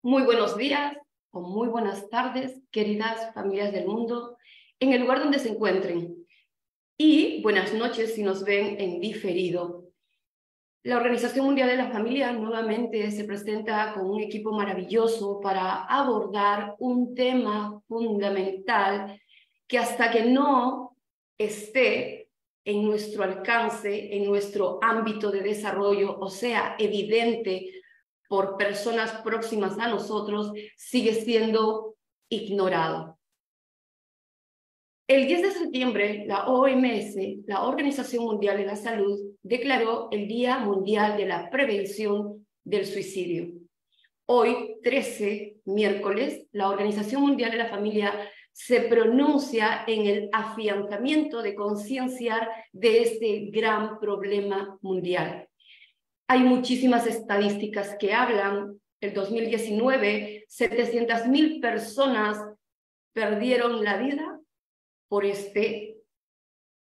Muy buenos días o muy buenas tardes, queridas familias del mundo, en el lugar donde se encuentren. Y buenas noches si nos ven en diferido. La Organización Mundial de la Familia nuevamente se presenta con un equipo maravilloso para abordar un tema fundamental que hasta que no esté en nuestro alcance, en nuestro ámbito de desarrollo, o sea, evidente por personas próximas a nosotros, sigue siendo ignorado. El 10 de septiembre, la OMS, la Organización Mundial de la Salud, declaró el Día Mundial de la Prevención del Suicidio. Hoy, 13, miércoles, la Organización Mundial de la Familia se pronuncia en el afianzamiento de concienciar de este gran problema mundial. Hay muchísimas estadísticas que hablan. El 2019, 700,000 personas perdieron la vida por esta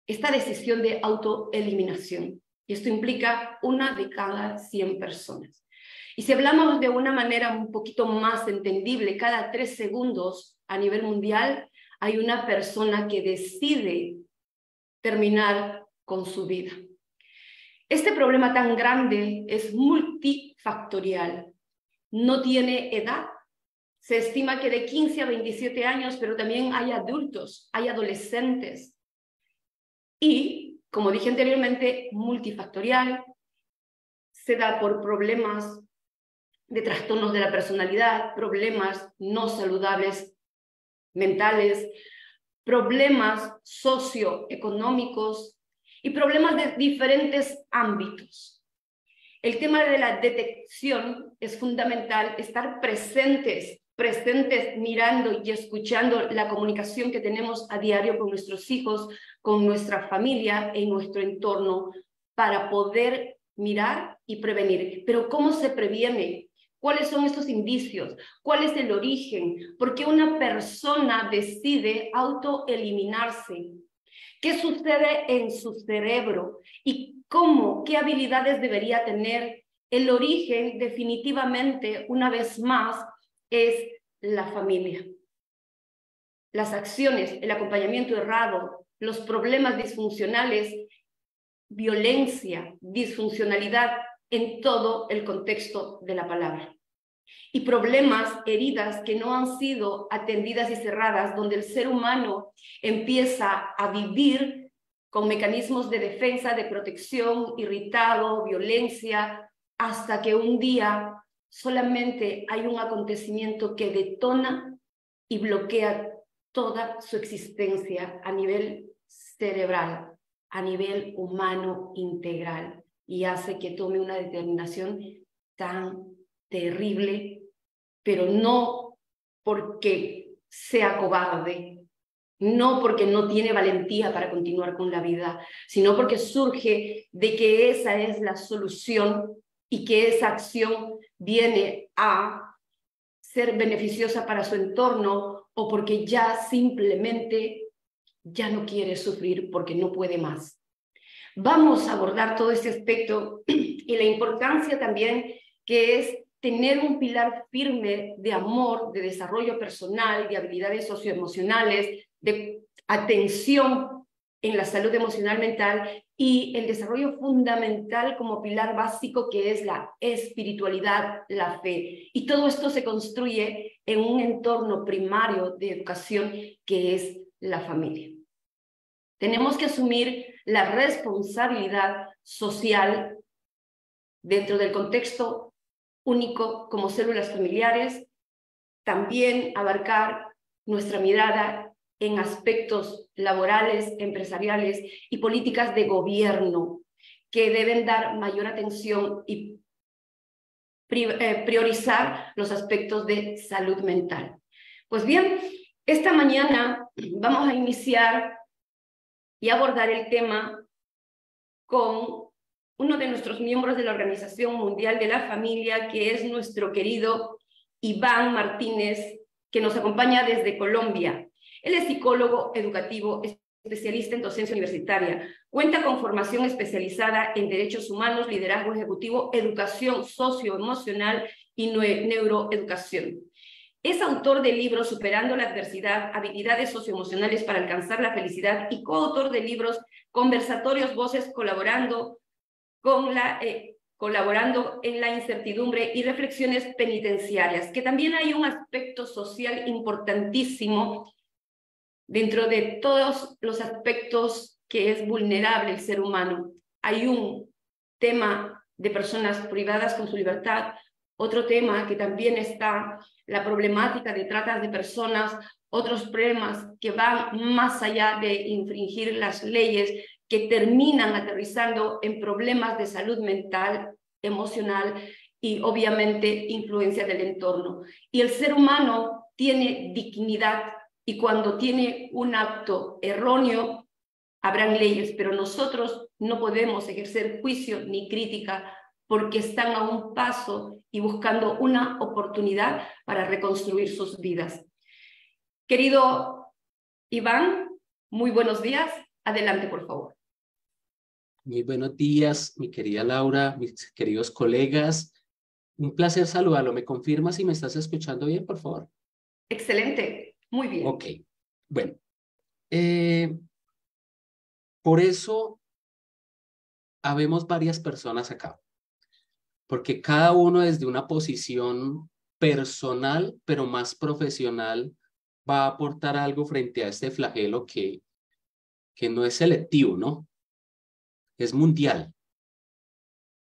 decisión de autoeliminación. Y esto implica 1 de cada 100 personas. Y si hablamos de una manera un poquito más entendible, cada 3 segundos a nivel mundial hay una persona que decide terminar con su vida. Este problema tan grande es multifactorial, no tiene edad. Se estima que de 15 a 27 años, pero también hay adultos, hay adolescentes. Y, como dije anteriormente, multifactorial, se da por problemas de trastornos de la personalidad, problemas no saludables mentales, problemas socioeconómicos, y problemas de diferentes ámbitos. El tema de la detección es fundamental, estar presentes mirando y escuchando la comunicación que tenemos a diario con nuestros hijos, con nuestra familia, en nuestro entorno, para poder mirar y prevenir. Pero ¿cómo se previene? ¿Cuáles son estos indicios? ¿Cuál es el origen? ¿Por qué una persona decide autoeliminarse? ¿Qué sucede en su cerebro? ¿Y cómo, qué habilidades debería tener? El origen, definitivamente, una vez más, es la familia. Las acciones, el acompañamiento errado, los problemas disfuncionales, violencia, disfuncionalidad en todo el contexto de la palabra. Y problemas, heridas que no han sido atendidas y cerradas, donde el ser humano empieza a vivir con mecanismos de defensa, de protección, irritado, violencia, hasta que un día solamente hay un acontecimiento que detona y bloquea toda su existencia a nivel cerebral, a nivel humano integral, y hace que tome una determinación tan terrible, pero no porque sea cobarde, no porque no tiene valentía para continuar con la vida, sino porque surge de que esa es la solución y que esa acción viene a ser beneficiosa para su entorno, o porque ya simplemente ya no quiere sufrir porque no puede más. Vamos a abordar todo este aspecto y la importancia también que es tener un pilar firme de amor, de desarrollo personal, de habilidades socioemocionales, de atención en la salud emocional mental, y el desarrollo fundamental como pilar básico, que es la espiritualidad, la fe. Y todo esto se construye en un entorno primario de educación que es la familia. Tenemos que asumir la responsabilidad social dentro del contexto único como células familiares, también abarcar nuestra mirada en aspectos laborales, empresariales y políticas de gobierno, que deben dar mayor atención y priorizar los aspectos de salud mental. Pues bien, esta mañana vamos a iniciar y abordar el tema con uno de nuestros miembros de la Organización Mundial de la Familia, que es nuestro querido Iván Martínez, que nos acompaña desde Colombia. Él es psicólogo educativo, especialista en docencia universitaria, cuenta con formación especializada en derechos humanos, liderazgo ejecutivo, educación socioemocional y neuroeducación. Es autor del libro Superando la Adversidad, Habilidades Socioemocionales para Alcanzar la Felicidad y coautor de libros Conversatorios, Voces, colaborando en la incertidumbre y reflexiones penitenciarias, que también hay un aspecto social importantísimo dentro de todos los aspectos que es vulnerable el ser humano. Hay un tema de personas privadas con su libertad, otro tema que también está la problemática de trata de personas, otros problemas que van más allá de infringir las leyes, que terminan aterrizando en problemas de salud mental, emocional y obviamente influencia del entorno. Y el ser humano tiene dignidad y cuando tiene un acto erróneo, habrán leyes, pero nosotros no podemos ejercer juicio ni crítica porque están a un paso y buscando una oportunidad para reconstruir sus vidas. Querido Iván, muy buenos días. Adelante, por favor. Muy buenos días, mi querida Laura, mis queridos colegas. Un placer saludarlo. ¿Me confirma si me estás escuchando bien, por favor? Excelente, muy bien. Ok, bueno. Por eso habemos varias personas acá, porque cada uno desde una posición personal, pero más profesional, va a aportar algo frente a este flagelo que no es selectivo, ¿no? Es mundial.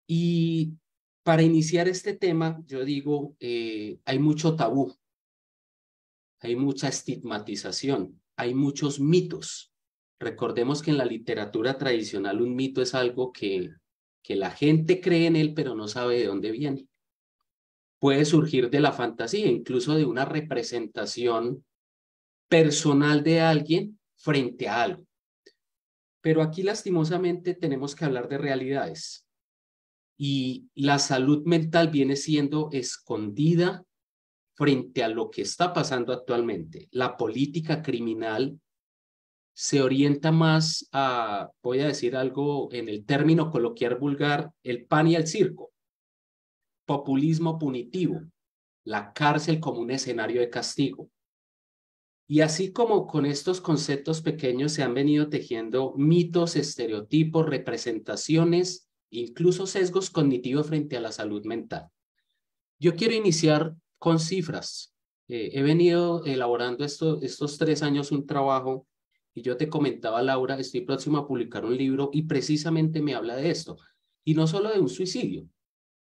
Y para iniciar este tema, yo digo, hay mucho tabú, hay mucha estigmatización, hay muchos mitos. Recordemos que en la literatura tradicional un mito es algo que la gente cree en él, pero no sabe de dónde viene. Puede surgir de la fantasía, incluso de una representación personal de alguien frente a algo. Pero aquí lastimosamente tenemos que hablar de realidades. Y la salud mental viene siendo escondida frente a lo que está pasando actualmente. La política criminal se orienta más a, voy a decir algo en el término coloquial vulgar, el pan y el circo. Populismo punitivo, la cárcel como un escenario de castigo. Y así como con estos conceptos pequeños se han venido tejiendo mitos, estereotipos, representaciones, incluso sesgos cognitivos frente a la salud mental. Yo quiero iniciar con cifras. He venido elaborando estos 3 años un trabajo y yo te comentaba, Laura, estoy próximo a publicar un libro y precisamente me habla de esto. Y no solo de un suicidio,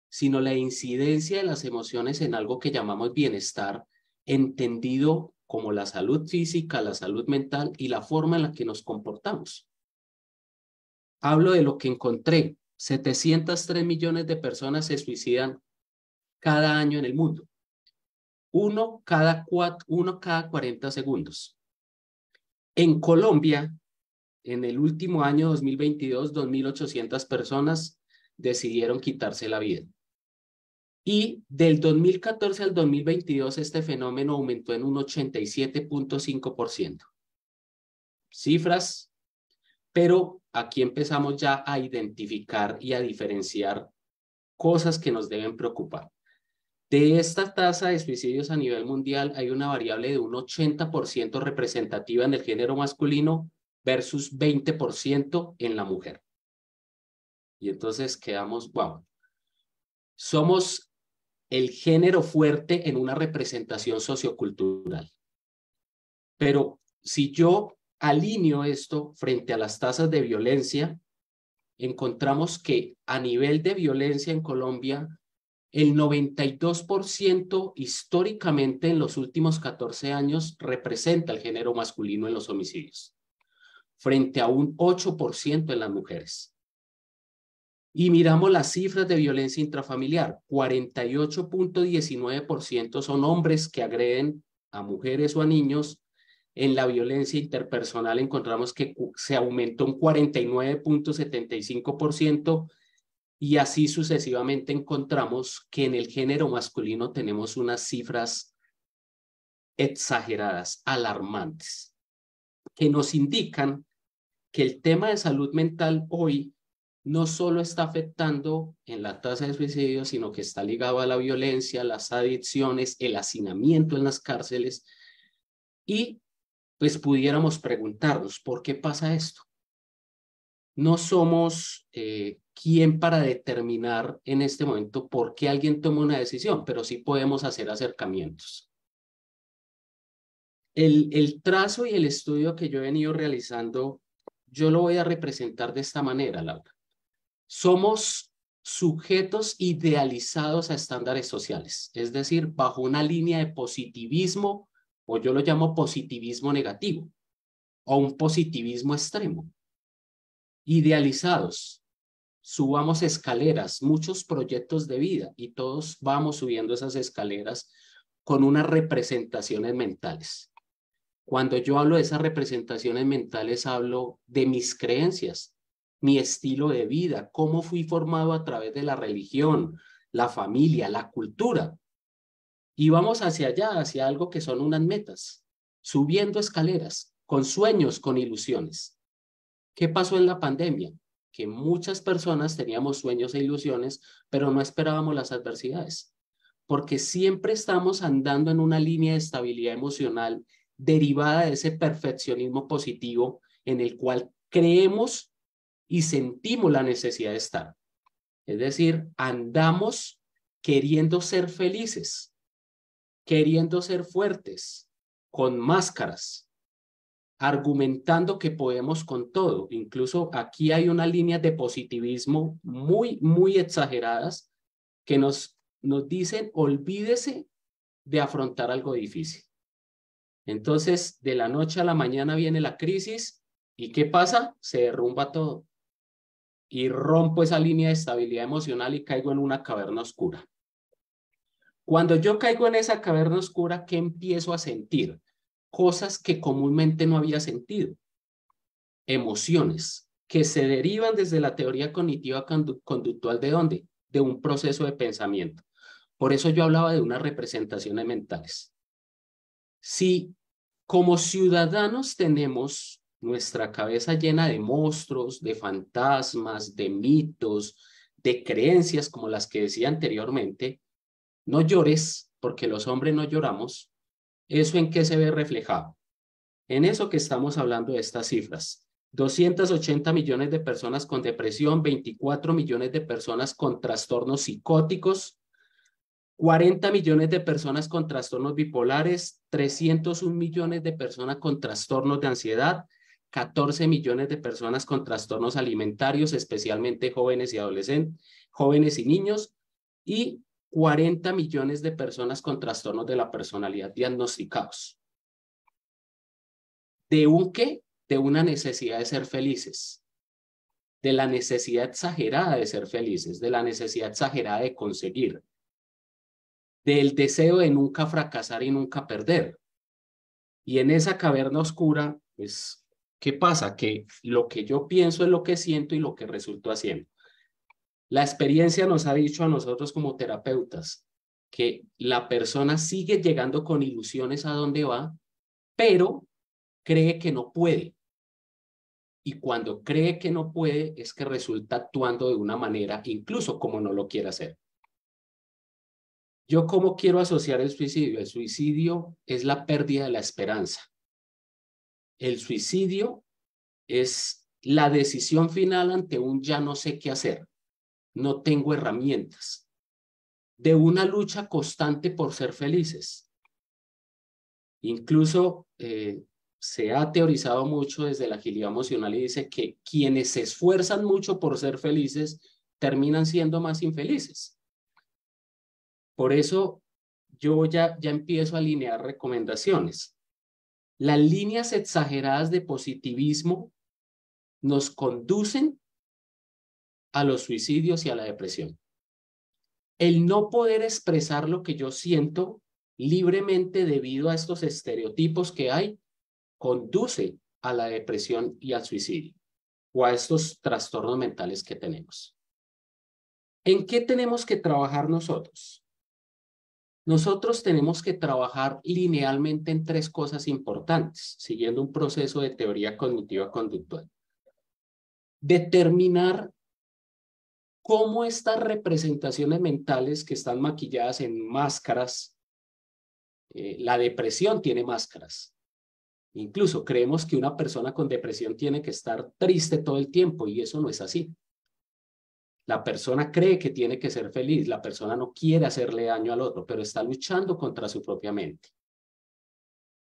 sino la incidencia de las emociones en algo que llamamos bienestar, entendido como la salud física, la salud mental y la forma en la que nos comportamos. Hablo de lo que encontré. 703 millones de personas se suicidan cada año en el mundo. Uno cada 40 segundos. En Colombia, en el último año 2022, 2.800 personas decidieron quitarse la vida. Y del 2014 al 2022 este fenómeno aumentó en un 87.5%. Cifras, pero aquí empezamos ya a identificar y a diferenciar cosas que nos deben preocupar. De esta tasa de suicidios a nivel mundial hay una variable de un 80% representativa en el género masculino versus 20% en la mujer. Y entonces quedamos, wow, somos el género fuerte en una representación sociocultural. Pero si yo alineo esto frente a las tasas de violencia, encontramos que a nivel de violencia en Colombia, el 92% históricamente en los últimos 14 años representa el género masculino en los homicidios, frente a un 8% en las mujeres. Y miramos las cifras de violencia intrafamiliar, 48.19% son hombres que agreden a mujeres o a niños. En la violencia interpersonal encontramos que se aumentó un 49.75%. Y así sucesivamente encontramos que en el género masculino tenemos unas cifras exageradas, alarmantes, que nos indican que el tema de salud mental hoy no solo está afectando en la tasa de suicidio, sino que está ligado a la violencia, las adicciones, el hacinamiento en las cárceles. Y pues pudiéramos preguntarnos, ¿por qué pasa esto? No somos quien para determinar en este momento por qué alguien toma una decisión, pero sí podemos hacer acercamientos. El trazo y el estudio que yo he venido realizando, yo lo voy a representar de esta manera, Laura. Somos sujetos idealizados a estándares sociales, es decir, bajo una línea de positivismo, o yo lo llamo positivismo negativo, o un positivismo extremo. Idealizados, subamos escaleras, muchos proyectos de vida, y todos vamos subiendo esas escaleras con unas representaciones mentales. Cuando yo hablo de esas representaciones mentales, hablo de mis creencias, mi estilo de vida, cómo fui formado a través de la religión, la familia, la cultura. Y vamos hacia allá, hacia algo que son unas metas, subiendo escaleras, con sueños, con ilusiones. ¿Qué pasó en la pandemia? Que muchas personas teníamos sueños e ilusiones, pero no esperábamos las adversidades, porque siempre estamos andando en una línea de estabilidad emocional derivada de ese perfeccionismo positivo en el cual creemos y sentimos la necesidad de estar. Es decir, andamos queriendo ser felices, queriendo ser fuertes, con máscaras, argumentando que podemos con todo. Incluso aquí hay una línea de positivismo muy exageradas que nos dicen, olvídese de afrontar algo difícil. Entonces, de la noche a la mañana viene la crisis y ¿qué pasa? Se derrumba todo. Y rompo esa línea de estabilidad emocional y caigo en una caverna oscura. Cuando yo caigo en esa caverna oscura, ¿qué empiezo a sentir? Cosas que comúnmente no había sentido. Emociones que se derivan desde la teoría cognitiva conductual, ¿de dónde? De un proceso de pensamiento. Por eso yo hablaba de unas representaciones mentales. Si como ciudadanos tenemos nuestra cabeza llena de monstruos, de fantasmas, de mitos, de creencias como las que decía anteriormente, no llores porque los hombres no lloramos. ¿Eso en qué se ve reflejado? En eso que estamos hablando de estas cifras. 280 millones de personas con depresión, 24 millones de personas con trastornos psicóticos, 40 millones de personas con trastornos bipolares, 301 millones de personas con trastornos de ansiedad, 14 millones de personas con trastornos alimentarios, especialmente jóvenes y adolescentes, jóvenes y niños, y 40 millones de personas con trastornos de la personalidad diagnosticados. ¿De un qué? De una necesidad de ser felices, de la necesidad exagerada de ser felices, de la necesidad exagerada de conseguir, del deseo de nunca fracasar y nunca perder. Y en esa caverna oscura, pues, ¿qué pasa? Que lo que yo pienso es lo que siento y lo que resulto haciendo. La experiencia nos ha dicho a nosotros como terapeutas que la persona sigue llegando con ilusiones a donde va, pero cree que no puede. Y cuando cree que no puede, es que resulta actuando de una manera, incluso como no lo quiere hacer. ¿Yo cómo quiero asociar el suicidio? El suicidio es la pérdida de la esperanza. El suicidio es la decisión final ante un ya no sé qué hacer. No tengo herramientas. De una lucha constante por ser felices. Incluso se ha teorizado mucho desde la agilidad emocional y dice que quienes se esfuerzan mucho por ser felices terminan siendo más infelices. Por eso yo ya empiezo a alinear recomendaciones. Las líneas exageradas de positivismo nos conducen a los suicidios y a la depresión. El no poder expresar lo que yo siento libremente debido a estos estereotipos que hay, conduce a la depresión y al suicidio o a estos trastornos mentales que tenemos. ¿En qué tenemos que trabajar nosotros? Nosotros tenemos que trabajar linealmente en tres cosas importantes, siguiendo un proceso de teoría cognitiva conductual. Determinar cómo estas representaciones mentales que están maquilladas en máscaras, la depresión tiene máscaras. Incluso creemos que una persona con depresión tiene que estar triste todo el tiempo y eso no es así. La persona cree que tiene que ser feliz, la persona no quiere hacerle daño al otro, pero está luchando contra su propia mente.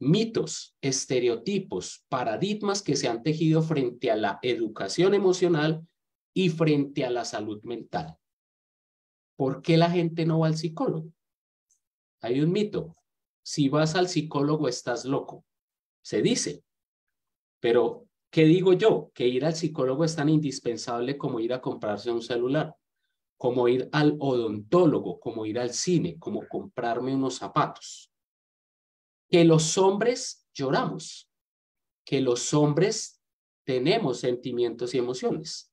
Mitos, estereotipos, paradigmas que se han tejido frente a la educación emocional y frente a la salud mental. ¿Por qué la gente no va al psicólogo? Hay un mito. Si vas al psicólogo estás loco. Se dice. Pero, ¿qué digo yo? Que ir al psicólogo es tan indispensable como ir a comprarse un celular, como ir al odontólogo, como ir al cine, como comprarme unos zapatos. Que los hombres lloramos, que los hombres tenemos sentimientos y emociones,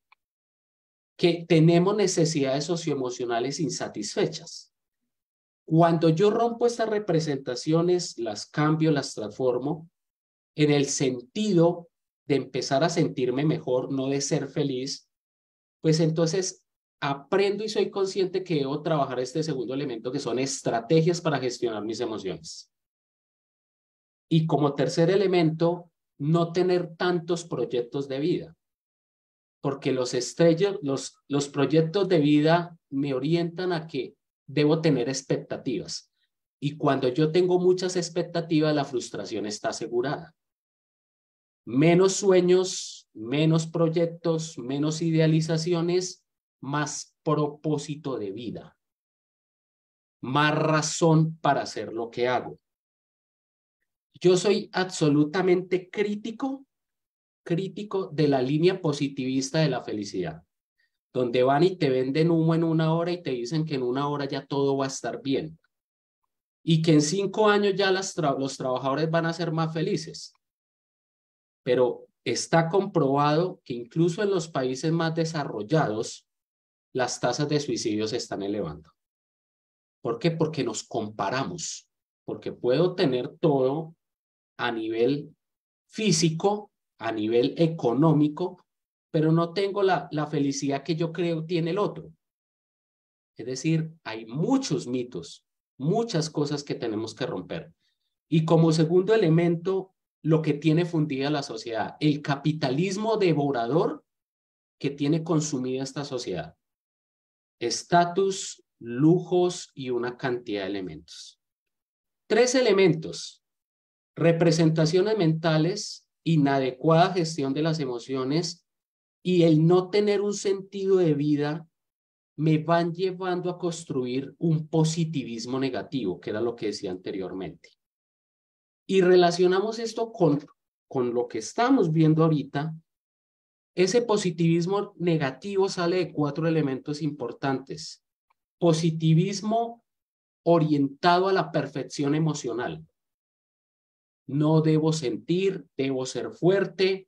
que tenemos necesidades socioemocionales insatisfechas. Cuando yo rompo estas representaciones, las cambio, las transformo en el sentido de empezar a sentirme mejor, no de ser feliz, pues entonces aprendo y soy consciente que debo trabajar este segundo elemento, que son estrategias para gestionar mis emociones. Y como tercer elemento, no tener tantos proyectos de vida, porque los proyectos de vida me orientan a que debo tener expectativas. Y cuando yo tengo muchas expectativas, la frustración está asegurada. Menos sueños, menos proyectos, menos idealizaciones, más propósito de vida, más razón para hacer lo que hago. Yo soy absolutamente crítico de la línea positivista de la felicidad, donde van y te venden humo en 1 hora y te dicen que en 1 hora ya todo va a estar bien y que en 5 años ya los trabajadores van a ser más felices. Pero está comprobado que incluso en los países más desarrollados, las tasas de suicidio se están elevando. ¿Por qué? Porque nos comparamos, porque puedo tener todo a nivel físico, a nivel económico, pero no tengo la felicidad que yo creo tiene el otro. Es decir, hay muchos mitos, muchas cosas que tenemos que romper. Y como segundo elemento, lo que tiene fundida la sociedad, el capitalismo devorador que tiene consumida esta sociedad. Estatus, lujos y una cantidad de elementos. 3 elementos: representaciones mentales, inadecuada gestión de las emociones y el no tener un sentido de vida me van llevando a construir un positivismo negativo, que era lo que decía anteriormente. Y relacionamos esto con lo que estamos viendo ahorita. Ese positivismo negativo sale de 4 elementos importantes. Positivismo orientado a la perfección emocional. No debo sentir, debo ser fuerte.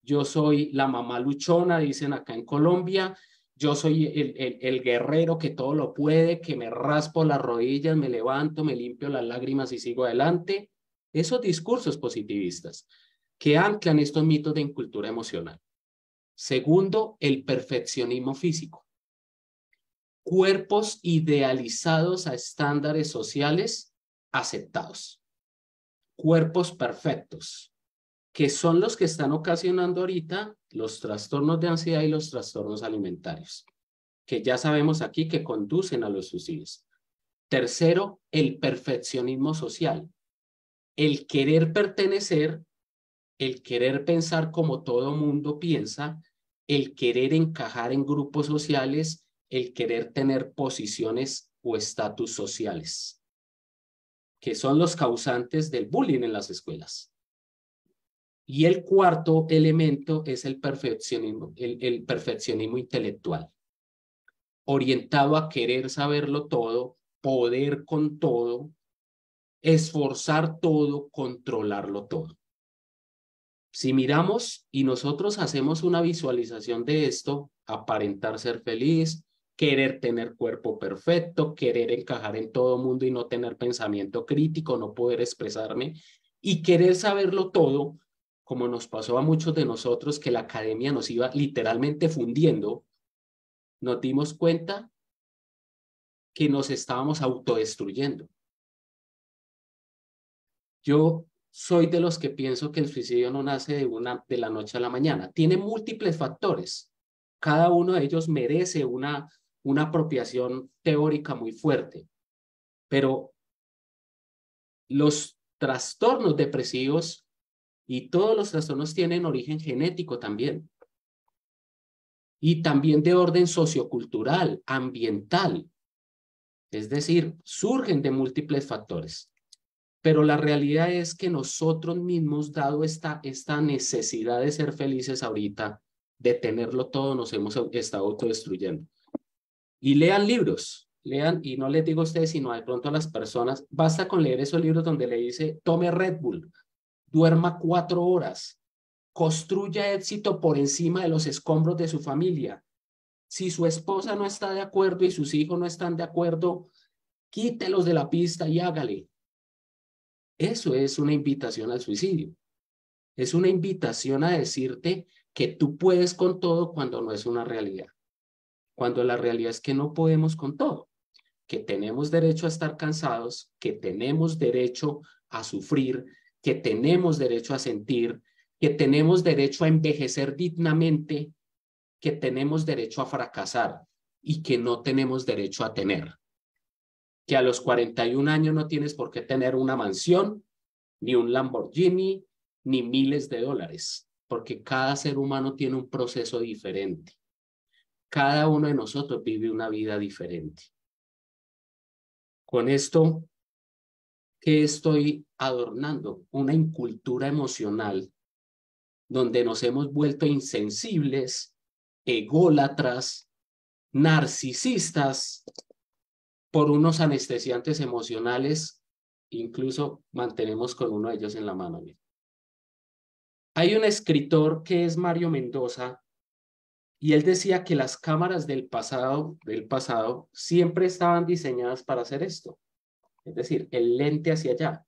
Yo soy la mamá luchona, dicen acá en Colombia. Yo soy el guerrero que todo lo puede, que me raspo las rodillas, me levanto, me limpio las lágrimas y sigo adelante. Esos discursos positivistas que anclan estos mitos de incultura emocional. Segundo, el perfeccionismo físico. Cuerpos idealizados a estándares sociales aceptados. Cuerpos perfectos, que son los que están ocasionando ahorita los trastornos de ansiedad y los trastornos alimentarios, que ya sabemos aquí que conducen a los suicidios. Tercero, el perfeccionismo social. El querer pertenecer, el querer pensar como todo mundo piensa, el querer encajar en grupos sociales, el querer tener posiciones o estatus sociales, que son los causantes del bullying en las escuelas. Y el cuarto elemento es el perfeccionismo intelectual, orientado a querer saberlo todo, poder con todo, esforzar todo, controlarlo todo. Si miramos y nosotros hacemos una visualización de esto, aparentar ser feliz, querer tener cuerpo perfecto, querer encajar en todo mundo y no tener pensamiento crítico, no poder expresarme y querer saberlo todo, como nos pasó a muchos de nosotros que la academia nos iba literalmente fundiendo, nos dimos cuenta que nos estábamos autodestruyendo. Yo soy de los que pienso que el suicidio no nace de la noche a la mañana. Tiene múltiples factores. Cada uno de ellos merece una apropiación teórica muy fuerte. Pero los trastornos depresivos y todos los trastornos tienen origen genético también. Y también de orden sociocultural, ambiental. Es decir, surgen de múltiples factores. Pero la realidad es que nosotros mismos, dado esta necesidad de ser felices ahorita, de tenerlo todo, nos hemos estado autodestruyendo. Y lean libros, lean, y no les digo a ustedes, sino de pronto a las personas, basta con leer esos libros donde le dice, tome Red Bull, duerma 4 horas, construya éxito por encima de los escombros de su familia. Si su esposa no está de acuerdo y sus hijos no están de acuerdo, quítelos de la pista y hágale. Eso es una invitación al suicidio. Es una invitación a decirte que tú puedes con todo cuando no es una realidad. Cuando la realidad es que no podemos con todo. Que tenemos derecho a estar cansados, que tenemos derecho a sufrir, que tenemos derecho a sentir, que tenemos derecho a envejecer dignamente, que tenemos derecho a fracasar y que no tenemos derecho a tener. Que a los 41 años no tienes por qué tener una mansión, ni un Lamborghini, ni miles de dólares, porque cada ser humano tiene un proceso diferente. Cada uno de nosotros vive una vida diferente. Con esto, ¿qué estoy adornando? Una incultura emocional donde nos hemos vuelto insensibles, ególatras, narcisistas, por unos anestesiantes emocionales, incluso mantenemos con uno de ellos en la mano. Hay un escritor que es Mario Mendoza, y él decía que las cámaras del pasado siempre estaban diseñadas para hacer esto. Es decir, el lente hacia allá.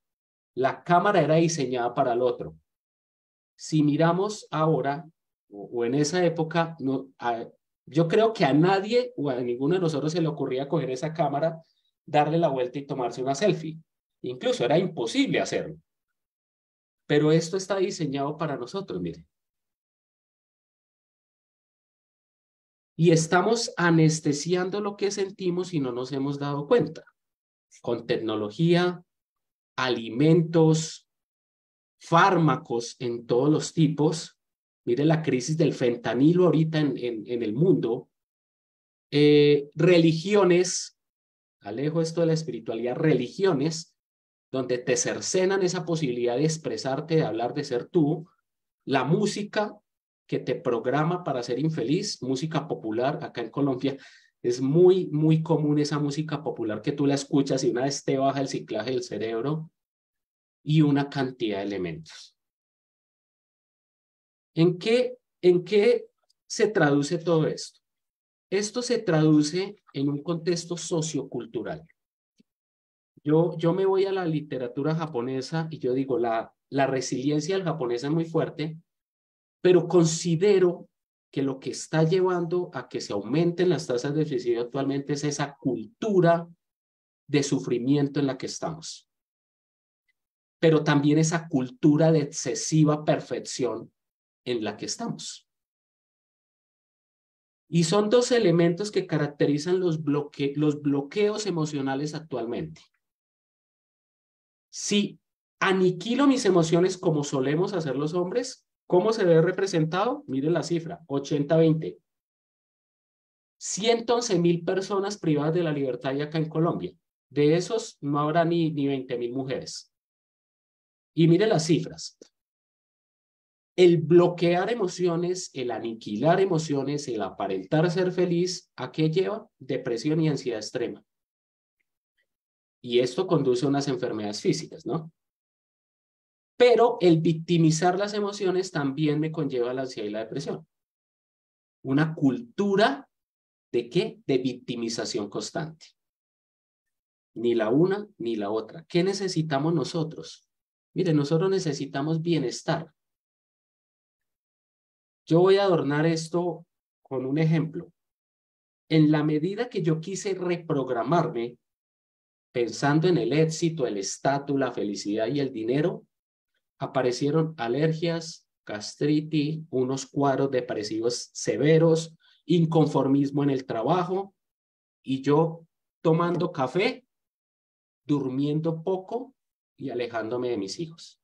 La cámara era diseñada para el otro. Si miramos ahora, o en esa época, no, yo creo que a nadie o a ninguno de nosotros se le ocurría coger esa cámara, darle la vuelta y tomarse una selfie. Incluso era imposible hacerlo. Pero esto está diseñado para nosotros, mire. Y estamos anestesiando lo que sentimos y no nos hemos dado cuenta. Con tecnología, alimentos, fármacos en todos los tipos. Mire la crisis del fentanilo ahorita en el mundo. Religiones, alejo esto de la espiritualidad, religiones donde te cercenan esa posibilidad de expresarte, de hablar, de ser tú. La música que te programa para ser infeliz, música popular, acá en Colombia es muy, muy común esa música popular que tú la escuchas y una vez te baja el ciclaje del cerebro, y una cantidad de elementos. ¿En qué se traduce todo esto? Esto se traduce en un contexto sociocultural. Yo me voy a la literatura japonesa y yo digo, la resiliencia del japonés es muy fuerte, pero considero que lo que está llevando a que se aumenten las tasas de suicidio actualmente es esa cultura de sufrimiento en la que estamos. Pero también esa cultura de excesiva perfección en la que estamos. Y son dos elementos que caracterizan los bloqueos emocionales actualmente. Si aniquilo mis emociones como solemos hacer los hombres, ¿cómo se ve representado? Mire la cifra, 80-20. 111,000 personas privadas de la libertad hay acá en Colombia. De esos no habrá ni 20,000 mujeres. Y mire las cifras. El bloquear emociones, el aniquilar emociones, el aparentar ser feliz, ¿a qué lleva? Depresión y ansiedad extrema. Y esto conduce a unas enfermedades físicas, ¿no? Pero el victimizar las emociones también me conlleva la ansiedad y la depresión. Una cultura ¿de qué? De victimización constante. Ni la una ni la otra. ¿Qué necesitamos nosotros? Mire, nosotros necesitamos bienestar. Yo voy a adornar esto con un ejemplo. En la medida que yo quise reprogramarme, pensando en el éxito, el estatus, la felicidad y el dinero, aparecieron alergias, gastritis, unos cuadros depresivos severos, inconformismo en el trabajo y yo tomando café, durmiendo poco y alejándome de mis hijos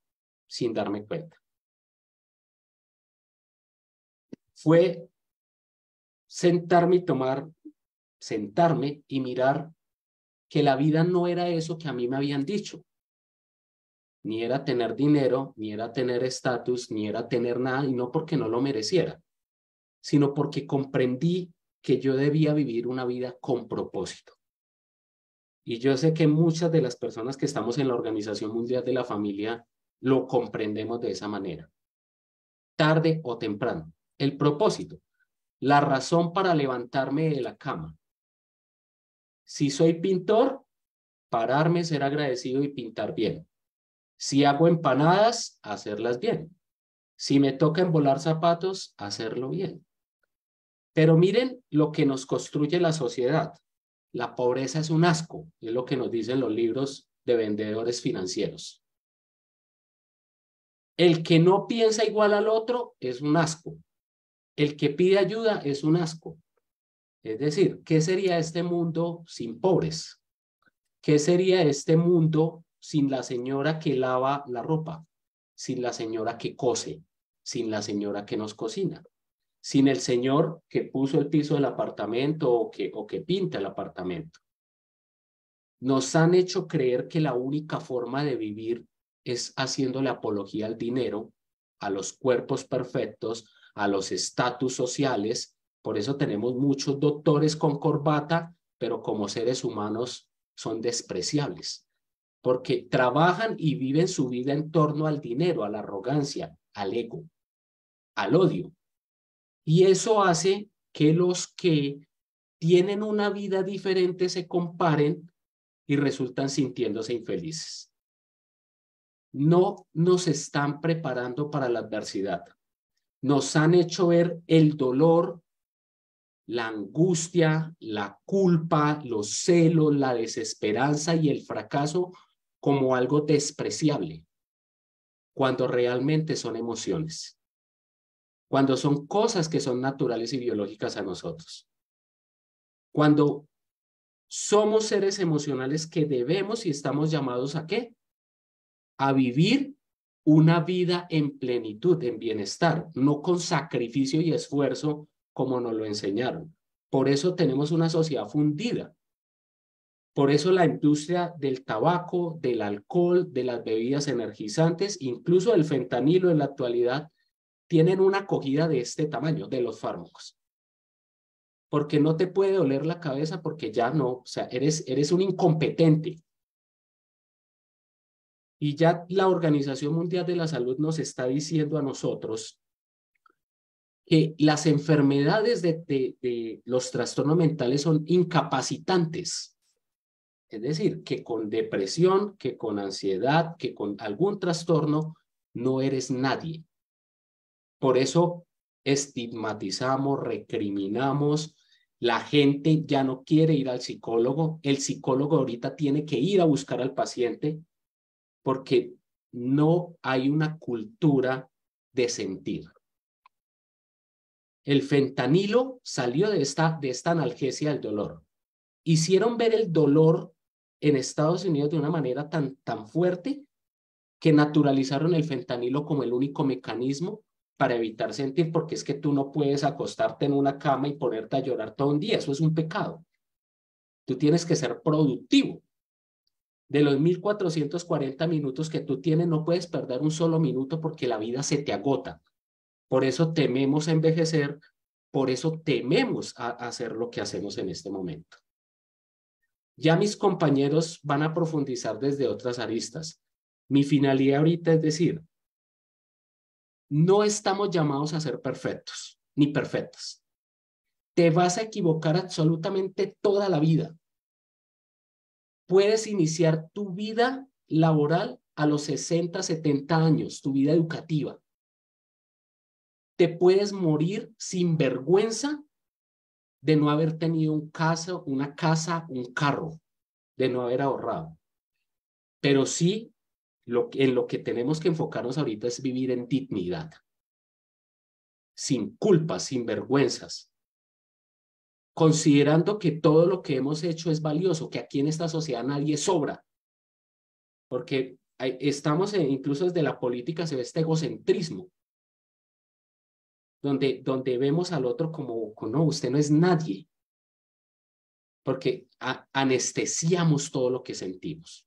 sin darme cuenta. Fue sentarme y mirar que la vida no era eso que a mí me habían dicho. Ni era tener dinero, ni era tener estatus, ni era tener nada, y no porque no lo mereciera, sino porque comprendí que yo debía vivir una vida con propósito. Y yo sé que muchas de las personas que estamos en la Organización Mundial de la Familia lo comprendemos de esa manera. Tarde o temprano. El propósito, la razón para levantarme de la cama. Si soy pintor, pararme, ser agradecido y pintar bien. Si hago empanadas, hacerlas bien. Si me toca embolar zapatos, hacerlo bien. Pero miren lo que nos construye la sociedad. La pobreza es un asco, es lo que nos dicen los libros de vendedores financieros. El que no piensa igual al otro es un asco. El que pide ayuda es un asco. Es decir, ¿qué sería este mundo sin pobres? ¿Qué sería este mundo sin la señora que lava la ropa? Sin la señora que cose, sin la señora que nos cocina, sin el señor que puso el piso del apartamento o que pinta el apartamento. Nos han hecho creer que la única forma de vivir es haciéndole apología al dinero, a los cuerpos perfectos, a los estatus sociales. Por eso tenemos muchos doctores con corbata, pero como seres humanos son despreciables, porque trabajan y viven su vida en torno al dinero, a la arrogancia, al ego, al odio. Y eso hace que los que tienen una vida diferente se comparen y resultan sintiéndose infelices. No nos están preparando para la adversidad. Nos han hecho ver el dolor, la angustia, la culpa, los celos, la desesperanza y el fracaso como algo despreciable, cuando realmente son emociones, cuando son cosas que son naturales y biológicas a nosotros. Cuando somos seres emocionales que debemos y estamos llamados ¿a qué? A vivir una vida en plenitud, en bienestar, no con sacrificio y esfuerzo como nos lo enseñaron. Por eso tenemos una sociedad fundida. Por eso la industria del tabaco, del alcohol, de las bebidas energizantes, incluso del fentanilo en la actualidad, tienen una acogida de este tamaño, de los fármacos. Porque no te puede doler la cabeza porque ya no, o sea, eres un incompetente. Y ya la Organización Mundial de la Salud nos está diciendo a nosotros que las enfermedades de los trastornos mentales son incapacitantes. Es decir, que con depresión, que con ansiedad, que con algún trastorno, no eres nadie. Por eso estigmatizamos, recriminamos, la gente ya no quiere ir al psicólogo, el psicólogo ahorita tiene que ir a buscar al paciente porque no hay una cultura de sentir. El fentanilo salió de esta analgesia del dolor. Hicieron ver el dolor en Estados Unidos de una manera tan fuerte que naturalizaron el fentanilo como el único mecanismo para evitar sentir, porque es que tú no puedes acostarte en una cama y ponerte a llorar todo un día, eso es un pecado. Tú tienes que ser productivo. De los 1440 minutos que tú tienes, no puedes perder un solo minuto porque la vida se te agota. Por eso tememos a envejecer, por eso tememos a hacer lo que hacemos en este momento. Ya mis compañeros van a profundizar desde otras aristas. Mi finalidad ahorita es decir, no estamos llamados a ser perfectos, ni perfectas. Te vas a equivocar absolutamente toda la vida. Puedes iniciar tu vida laboral a los 60, 70 años, tu vida educativa. Te puedes morir sin vergüenza de no haber tenido una casa, un carro, de no haber ahorrado. Pero sí, en lo que tenemos que enfocarnos ahorita es vivir en dignidad, sin culpas, sin vergüenzas, considerando que todo lo que hemos hecho es valioso, que aquí en esta sociedad nadie sobra, porque estamos incluso desde la política se ve este egocentrismo, donde vemos al otro como, no, usted no es nadie, porque anestesiamos todo lo que sentimos.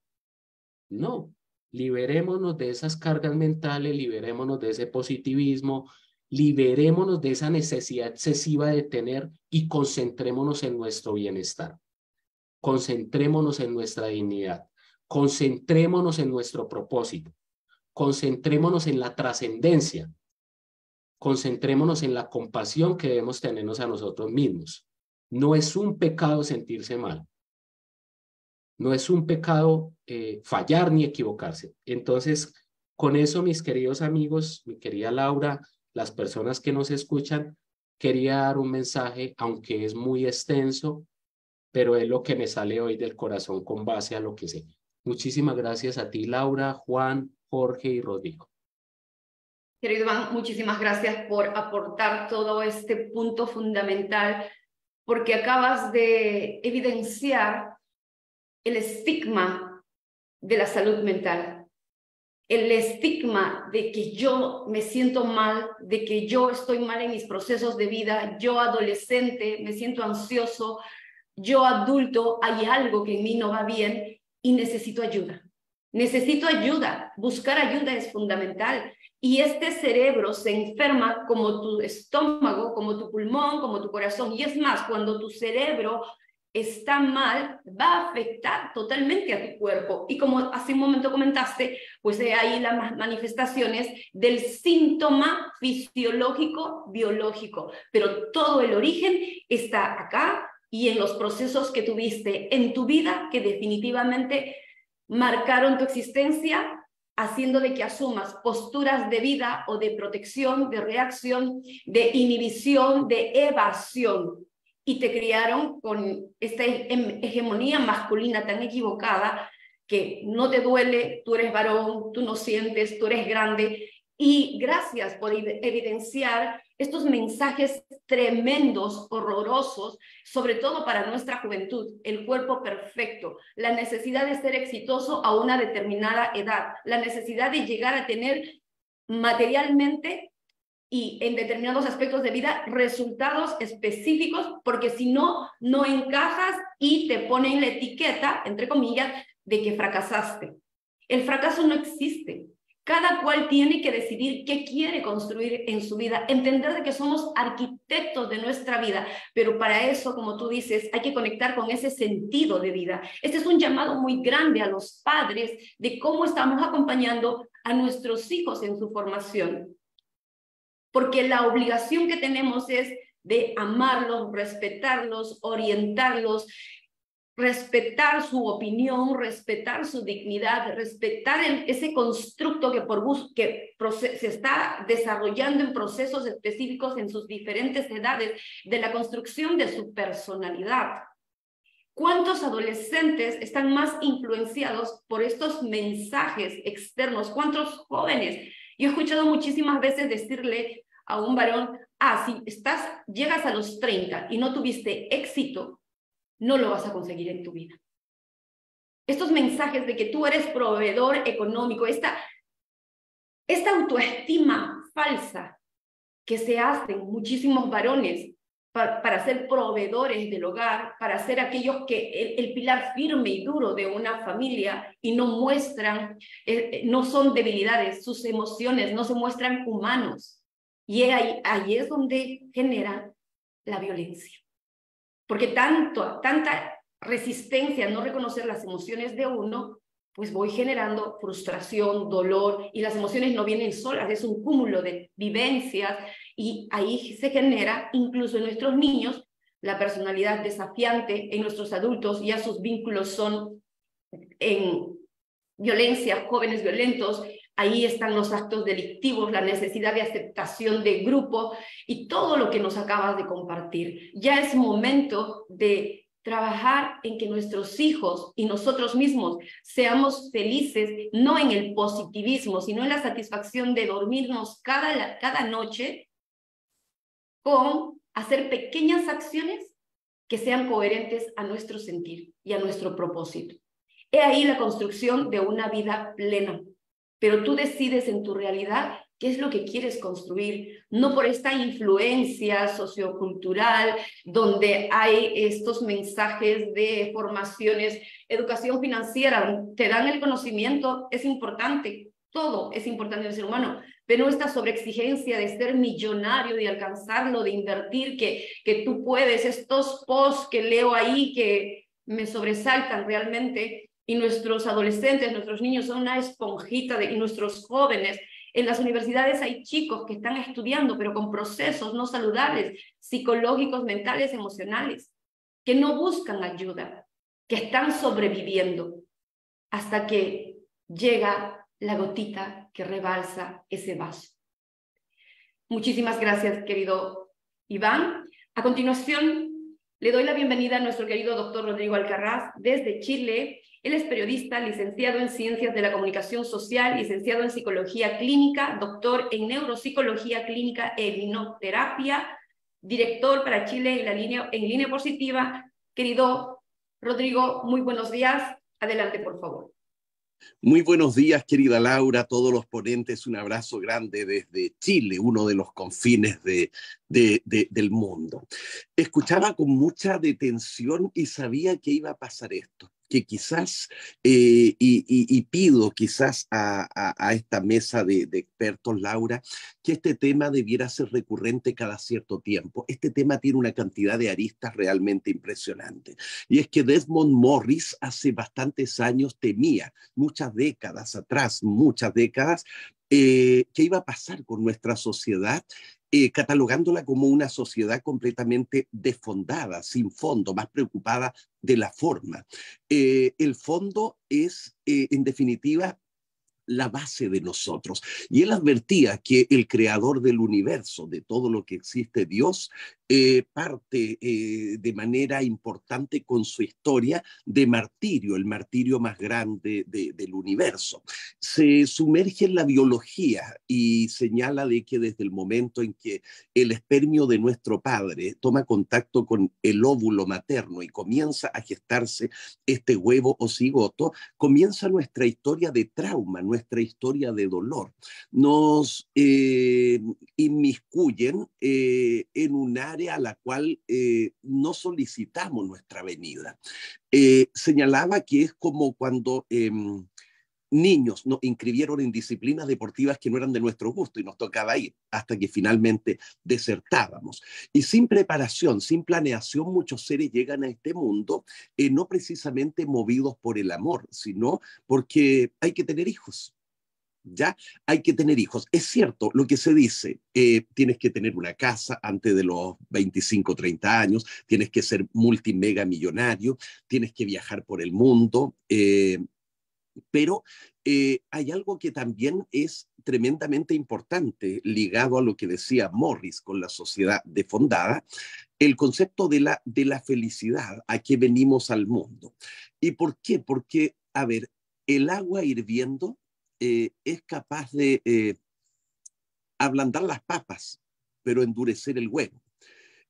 No, liberémonos de esas cargas mentales, liberémonos de ese positivismo, liberémonos de esa necesidad excesiva de tener y concentrémonos en nuestro bienestar. Concentrémonos en nuestra dignidad. Concentrémonos en nuestro propósito. Concentrémonos en la trascendencia. Concentrémonos en la compasión que debemos tenernos a nosotros mismos. No es un pecado sentirse mal. No es un pecado fallar ni equivocarse. Entonces, con eso, mis queridos amigos, mi querida Laura, las personas que nos escuchan, quería dar un mensaje, aunque es muy extenso, pero es lo que me sale hoy del corazón con base a lo que sé. Muchísimas gracias a ti, Laura, Juan, Jorge y Rodrigo. Querido Iván, muchísimas gracias por aportar todo este punto fundamental, porque acabas de evidenciar el estigma de la salud mental, el estigma de que yo me siento mal, de que yo estoy mal en mis procesos de vida, yo adolescente me siento ansioso, yo adulto hay algo que en mí no va bien y necesito ayuda. Necesito ayuda, buscar ayuda es fundamental. Y este cerebro se enferma como tu estómago, como tu pulmón, como tu corazón. Y es más, cuando tu cerebro está mal, va a afectar totalmente a tu cuerpo. Y como hace un momento comentaste, pues ahí las manifestaciones del síntoma fisiológico, biológico. Pero todo el origen está acá y en los procesos que tuviste en tu vida que definitivamente marcaron tu existencia, haciendo de que asumas posturas de vida o de protección, de reacción, de inhibición, de evasión. Y te criaron con esta hegemonía masculina tan equivocada que no te duele, tú eres varón, tú no sientes, tú eres grande. Y gracias por evidenciar estos mensajes tremendos, horrorosos, sobre todo para nuestra juventud, el cuerpo perfecto, la necesidad de ser exitoso a una determinada edad, la necesidad de llegar a tener materialmente y en determinados aspectos de vida resultados específicos, porque si no, no encajas y te ponen la etiqueta, entre comillas, de que fracasaste. El fracaso no existe. Cada cual tiene que decidir qué quiere construir en su vida, entender de que somos arquitectos de nuestra vida, pero para eso, como tú dices, hay que conectar con ese sentido de vida. Este es un llamado muy grande a los padres de cómo estamos acompañando a nuestros hijos en su formación, porque la obligación que tenemos es de amarlos, respetarlos, orientarlos, respetar su opinión, respetar su dignidad, respetar ese constructo que se está desarrollando en procesos específicos en sus diferentes edades de la construcción de su personalidad. ¿Cuántos adolescentes están más influenciados por estos mensajes externos? ¿Cuántos jóvenes? Yo he escuchado muchísimas veces decirle a un varón, si llegas a los 30 y no tuviste éxito, no lo vas a conseguir en tu vida. Estos mensajes de que tú eres proveedor económico, esta autoestima falsa que se hacen muchísimos varones para ser proveedores del hogar, para ser aquellos que el pilar firme y duro de una familia y no muestran, no son debilidades, sus emociones no se muestran humanos. Y ahí es donde genera la violencia. Porque tanta resistencia a no reconocer las emociones de uno, pues voy generando frustración, dolor, y las emociones no vienen solas, es un cúmulo de vivencias, y ahí se genera, incluso en nuestros niños, la personalidad desafiante. En nuestros adultos ya sus vínculos son en violencia, jóvenes violentos, Ahí están los actos delictivos, la necesidad de aceptación de grupo y todo lo que nos acabas de compartir. Ya es momento de trabajar en que nuestros hijos y nosotros mismos seamos felices, no en el positivismo, sino en la satisfacción de dormirnos cada noche con hacer pequeñas acciones que sean coherentes a nuestro sentir y a nuestro propósito. He ahí la construcción de una vida plena, pero tú decides en tu realidad qué es lo que quieres construir, no por esta influencia sociocultural donde hay estos mensajes de formaciones, educación financiera, te dan el conocimiento, es importante, todo es importante en el ser humano, pero esta sobreexigencia de ser millonario, de alcanzarlo, de invertir, que tú puedes, estos posts que leo ahí que me sobresaltan realmente, y nuestros adolescentes, nuestros niños son una esponjita, y nuestros jóvenes. En las universidades hay chicos que están estudiando, pero con procesos no saludables, psicológicos, mentales, emocionales, que no buscan ayuda, que están sobreviviendo hasta que llega la gotita que rebalsa ese vaso. Muchísimas gracias, querido Iván. A continuación, le doy la bienvenida a nuestro querido doctor Rodrigo Alcaraz desde Chile. Él es periodista, licenciado en Ciencias de la Comunicación Social, licenciado en Psicología Clínica, doctor en Neuropsicología Clínica e Hipnoterapia, director para Chile en línea positiva. Querido Rodrigo, muy buenos días. Adelante, por favor. Muy buenos días, querida Laura, a todos los ponentes, un abrazo grande desde Chile, uno de los confines del mundo. Escuchaba con mucha detención y sabía que iba a pasar esto, que quizás, y pido quizás a esta mesa de expertos, Laura, que este tema debiera ser recurrente cada cierto tiempo. Este tema tiene una cantidad de aristas realmente impresionante. Y es que Desmond Morris hace bastantes años temía, muchas décadas atrás, qué iba a pasar con nuestra sociedad, catalogándola como una sociedad completamente desfondada, sin fondo, más preocupada de la forma. El fondo es, en definitiva, la base de nosotros. Y él advertía que el creador del universo, de todo lo que existe, Dios, parte de manera importante con su historia de martirio, el martirio más grande del universo. Se sumerge en la biología y señala de que desde el momento en que el espermio de nuestro padre toma contacto con el óvulo materno y comienza a gestarse este huevo o cigoto, comienza nuestra historia de trauma, nuestra historia de dolor. Nos inmiscuyen en un área a la cual no solicitamos nuestra venida. Señalaba que es como cuando niños nos inscribieron en disciplinas deportivas que no eran de nuestro gusto y nos tocaba ir hasta que finalmente desertábamos. Y sin preparación, sin planeación, muchos seres llegan a este mundo no precisamente movidos por el amor, sino porque hay que tener hijos. Ya hay que tener hijos. Es cierto lo que se dice, tienes que tener una casa antes de los 25, 30 años, tienes que ser multimega millonario, tienes que viajar por el mundo, pero hay algo que también es tremendamente importante, ligado a lo que decía Morris con la sociedad desfondada, el concepto de la felicidad, a qué venimos al mundo. ¿Y por qué? Porque, a ver, el agua hirviendo es capaz de ablandar las papas, pero endurecer el huevo.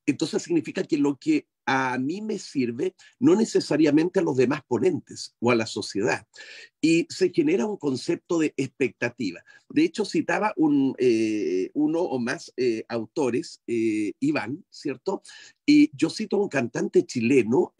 Entonces significa que lo que a mí me sirve no necesariamente a los demás ponentes o a la sociedad. Y se genera un concepto de expectativa. De hecho, citaba uno o más autores, Iván, ¿cierto? Y yo cito a un cantante chileno,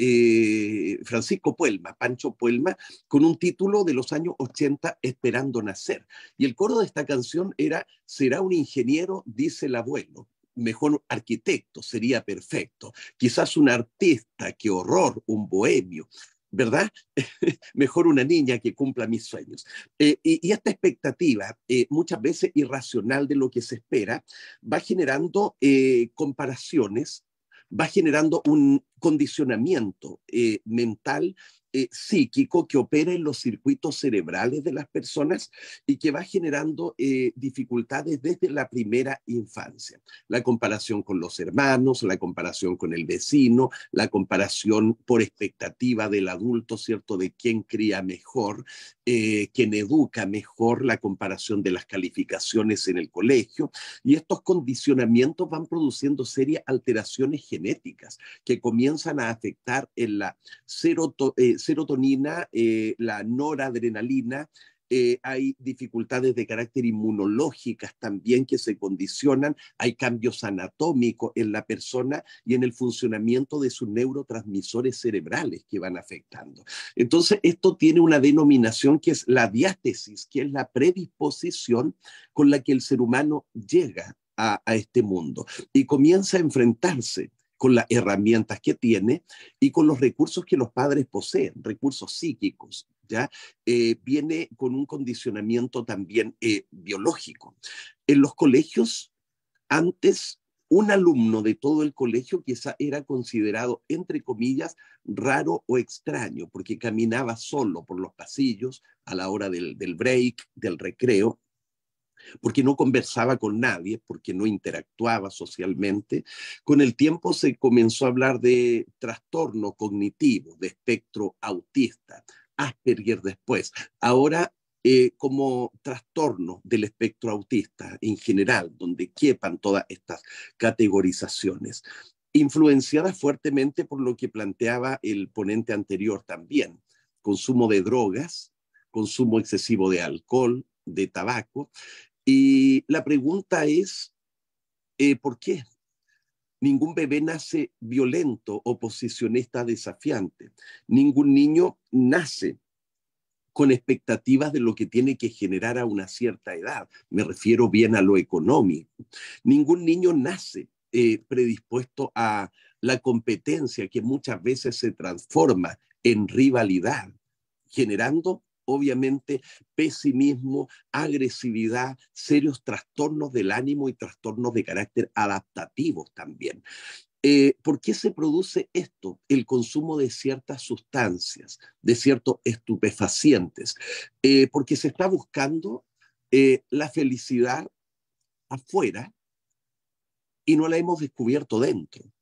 Francisco Puelma, Pancho Puelma, con un título de los años 80, Esperando nacer. Y el coro de esta canción era, será un ingeniero, dice el abuelo. Mejor arquitecto, sería perfecto. Quizás un artista, qué horror, un bohemio, ¿verdad? Mejor una niña que cumpla mis sueños. Y esta expectativa, muchas veces irracional de lo que se espera, va generando comparaciones, va generando un condicionamiento mental psíquico que opera en los circuitos cerebrales de las personas y que va generando dificultades desde la primera infancia. La comparación con los hermanos, la comparación con el vecino, la comparación por expectativa del adulto, ¿cierto? De quién cría mejor, quién educa mejor, la comparación de las calificaciones en el colegio. Y estos condicionamientos van produciendo serias alteraciones genéticas que comienzan a afectar en la serotonina, la noradrenalina. Hay dificultades de carácter inmunológicas también que se condicionan, hay cambios anatómicos en la persona y en el funcionamiento de sus neurotransmisores cerebrales que van afectando. Entonces, esto tiene una denominación que es la diátesis, que es la predisposición con la que el ser humano llega a este mundo y comienza a enfrentarse con las herramientas que tiene y con los recursos que los padres poseen, recursos psíquicos, ¿ya? Viene con un condicionamiento también biológico. En los colegios, antes, un alumno de todo el colegio quizá era considerado, entre comillas, raro o extraño, porque caminaba solo por los pasillos a la hora del break, del recreo, porque no conversaba con nadie, porque no interactuaba socialmente. Con el tiempo se comenzó a hablar de trastorno cognitivo, de espectro autista, Asperger después. Ahora, como trastorno del espectro autista en general, donde quepan todas estas categorizaciones, influenciadas fuertemente por lo que planteaba el ponente anterior también, consumo de drogas, consumo excesivo de alcohol, de tabaco. Y la pregunta es, ¿por qué? Ningún bebé nace violento, oposicionista, desafiante. Ningún niño nace con expectativas de lo que tiene que generar a una cierta edad. Me refiero bien a lo económico. Ningún niño nace predispuesto a la competencia que muchas veces se transforma en rivalidad, generando obviamente pesimismo, agresividad, serios trastornos del ánimo y trastornos de carácter adaptativos también. ¿Por qué se produce esto? El consumo de ciertas sustancias, de ciertos estupefacientes, porque se está buscando la felicidad afuera y no la hemos descubierto dentro,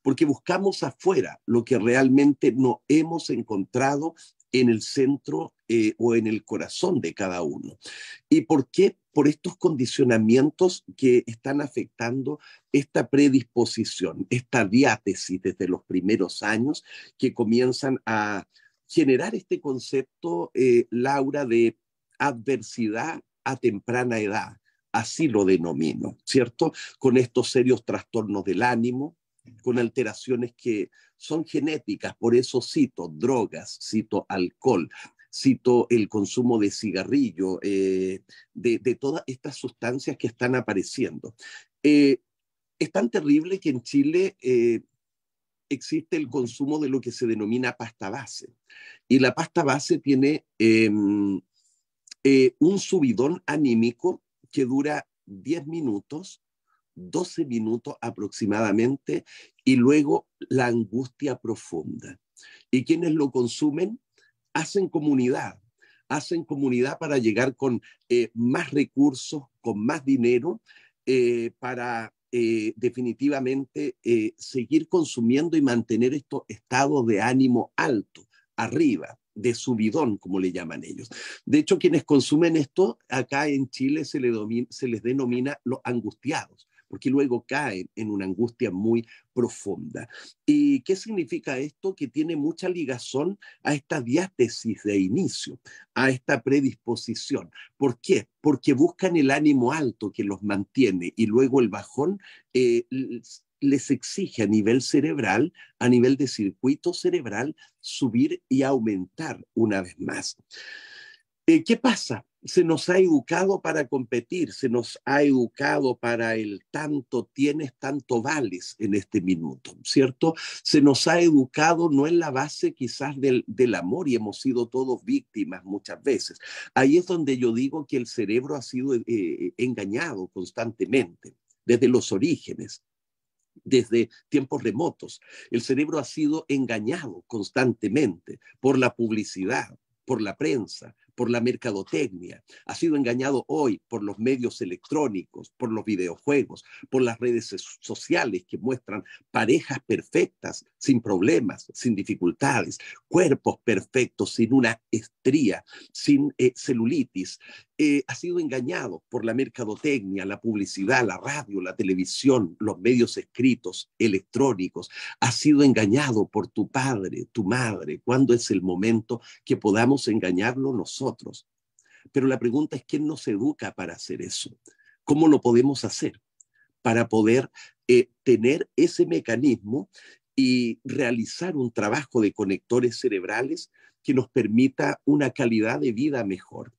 porque buscamos afuera lo que realmente no hemos encontrado en el centro o en el corazón de cada uno. ¿Y por qué? Por estos condicionamientos que están afectando esta predisposición, esta diátesis desde los primeros años que comienzan a generar este concepto, Laura, de adversidad a temprana edad. Así lo denomino, ¿cierto? Con estos serios trastornos del ánimo, con alteraciones que son genéticas, por eso cito drogas, cito alcohol, cito el consumo de cigarrillo, de todas estas sustancias que están apareciendo. Es tan terrible que en Chile existe el consumo de lo que se denomina pasta base. Y la pasta base tiene un subidón anímico que dura 10 minutos, 12 minutos aproximadamente, y luego la angustia profunda. Y quienes lo consumen hacen comunidad para llegar con más recursos, con más dinero, para definitivamente seguir consumiendo y mantener estos estados de ánimo alto, arriba, de subidón, como le llaman ellos. De hecho, quienes consumen esto, acá en Chile se les denomina los angustiados, porque luego caen en una angustia muy profunda. ¿Y qué significa esto? Que tiene mucha ligazón a esta diátesis de inicio, a esta predisposición. ¿Por qué? Porque buscan el ánimo alto que los mantiene y luego el bajón les exige a nivel cerebral, a nivel de circuito cerebral, subir y aumentar una vez más. ¿Qué pasa? Se nos ha educado para competir, se nos ha educado para el tanto tienes, tanto vales en este minuto, ¿cierto? Se nos ha educado no en la base quizás del amor y hemos sido todos víctimas muchas veces. Ahí es donde yo digo que el cerebro ha sido engañado constantemente, desde los orígenes. desde tiempos remotos. El cerebro ha sido engañado constantemente por la publicidad, por la prensa, por la mercadotecnia. Ha sido engañado hoy por los medios electrónicos, por los videojuegos, por las redes sociales que muestran parejas perfectas, sin problemas, sin dificultades, cuerpos perfectos, sin una estría, sin celulitis. Ha sido engañado por la mercadotecnia, la publicidad, la radio, la televisión, los medios escritos, electrónicos. Ha sido engañado por tu padre, tu madre. ¿Cuándo es el momento que podamos engañarlo nosotros? Pero la pregunta es, ¿quién nos educa para hacer eso? ¿Cómo lo podemos hacer para poder tener ese mecanismo y realizar un trabajo de conectores cerebrales que nos permita una calidad de vida mejor?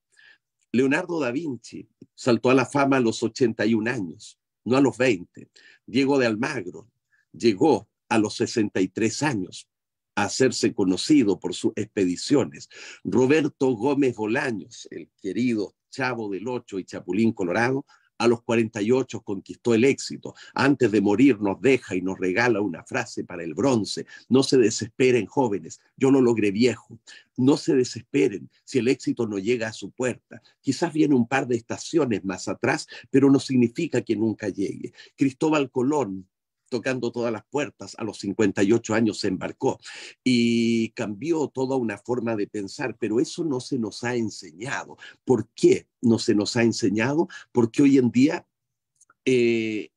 Leonardo da Vinci saltó a la fama a los 81 años, no a los 20. Diego de Almagro llegó a los 63 años a hacerse conocido por sus expediciones. Roberto Gómez Bolaños, el querido Chavo del Ocho y Chapulín Colorado, a los 48 conquistó el éxito. Antes de morir nos deja y nos regala una frase para el bronce: no se desesperen, jóvenes, yo lo logré viejo. No se desesperen si el éxito no llega a su puerta. Quizás viene un par de estaciones más atrás, pero no significa que nunca llegue. Cristóbal Colón, tocando todas las puertas, a los 58 años se embarcó y cambió toda una forma de pensar, pero eso no se nos ha enseñado. ¿Por qué no se nos ha enseñado? Porque hoy en día el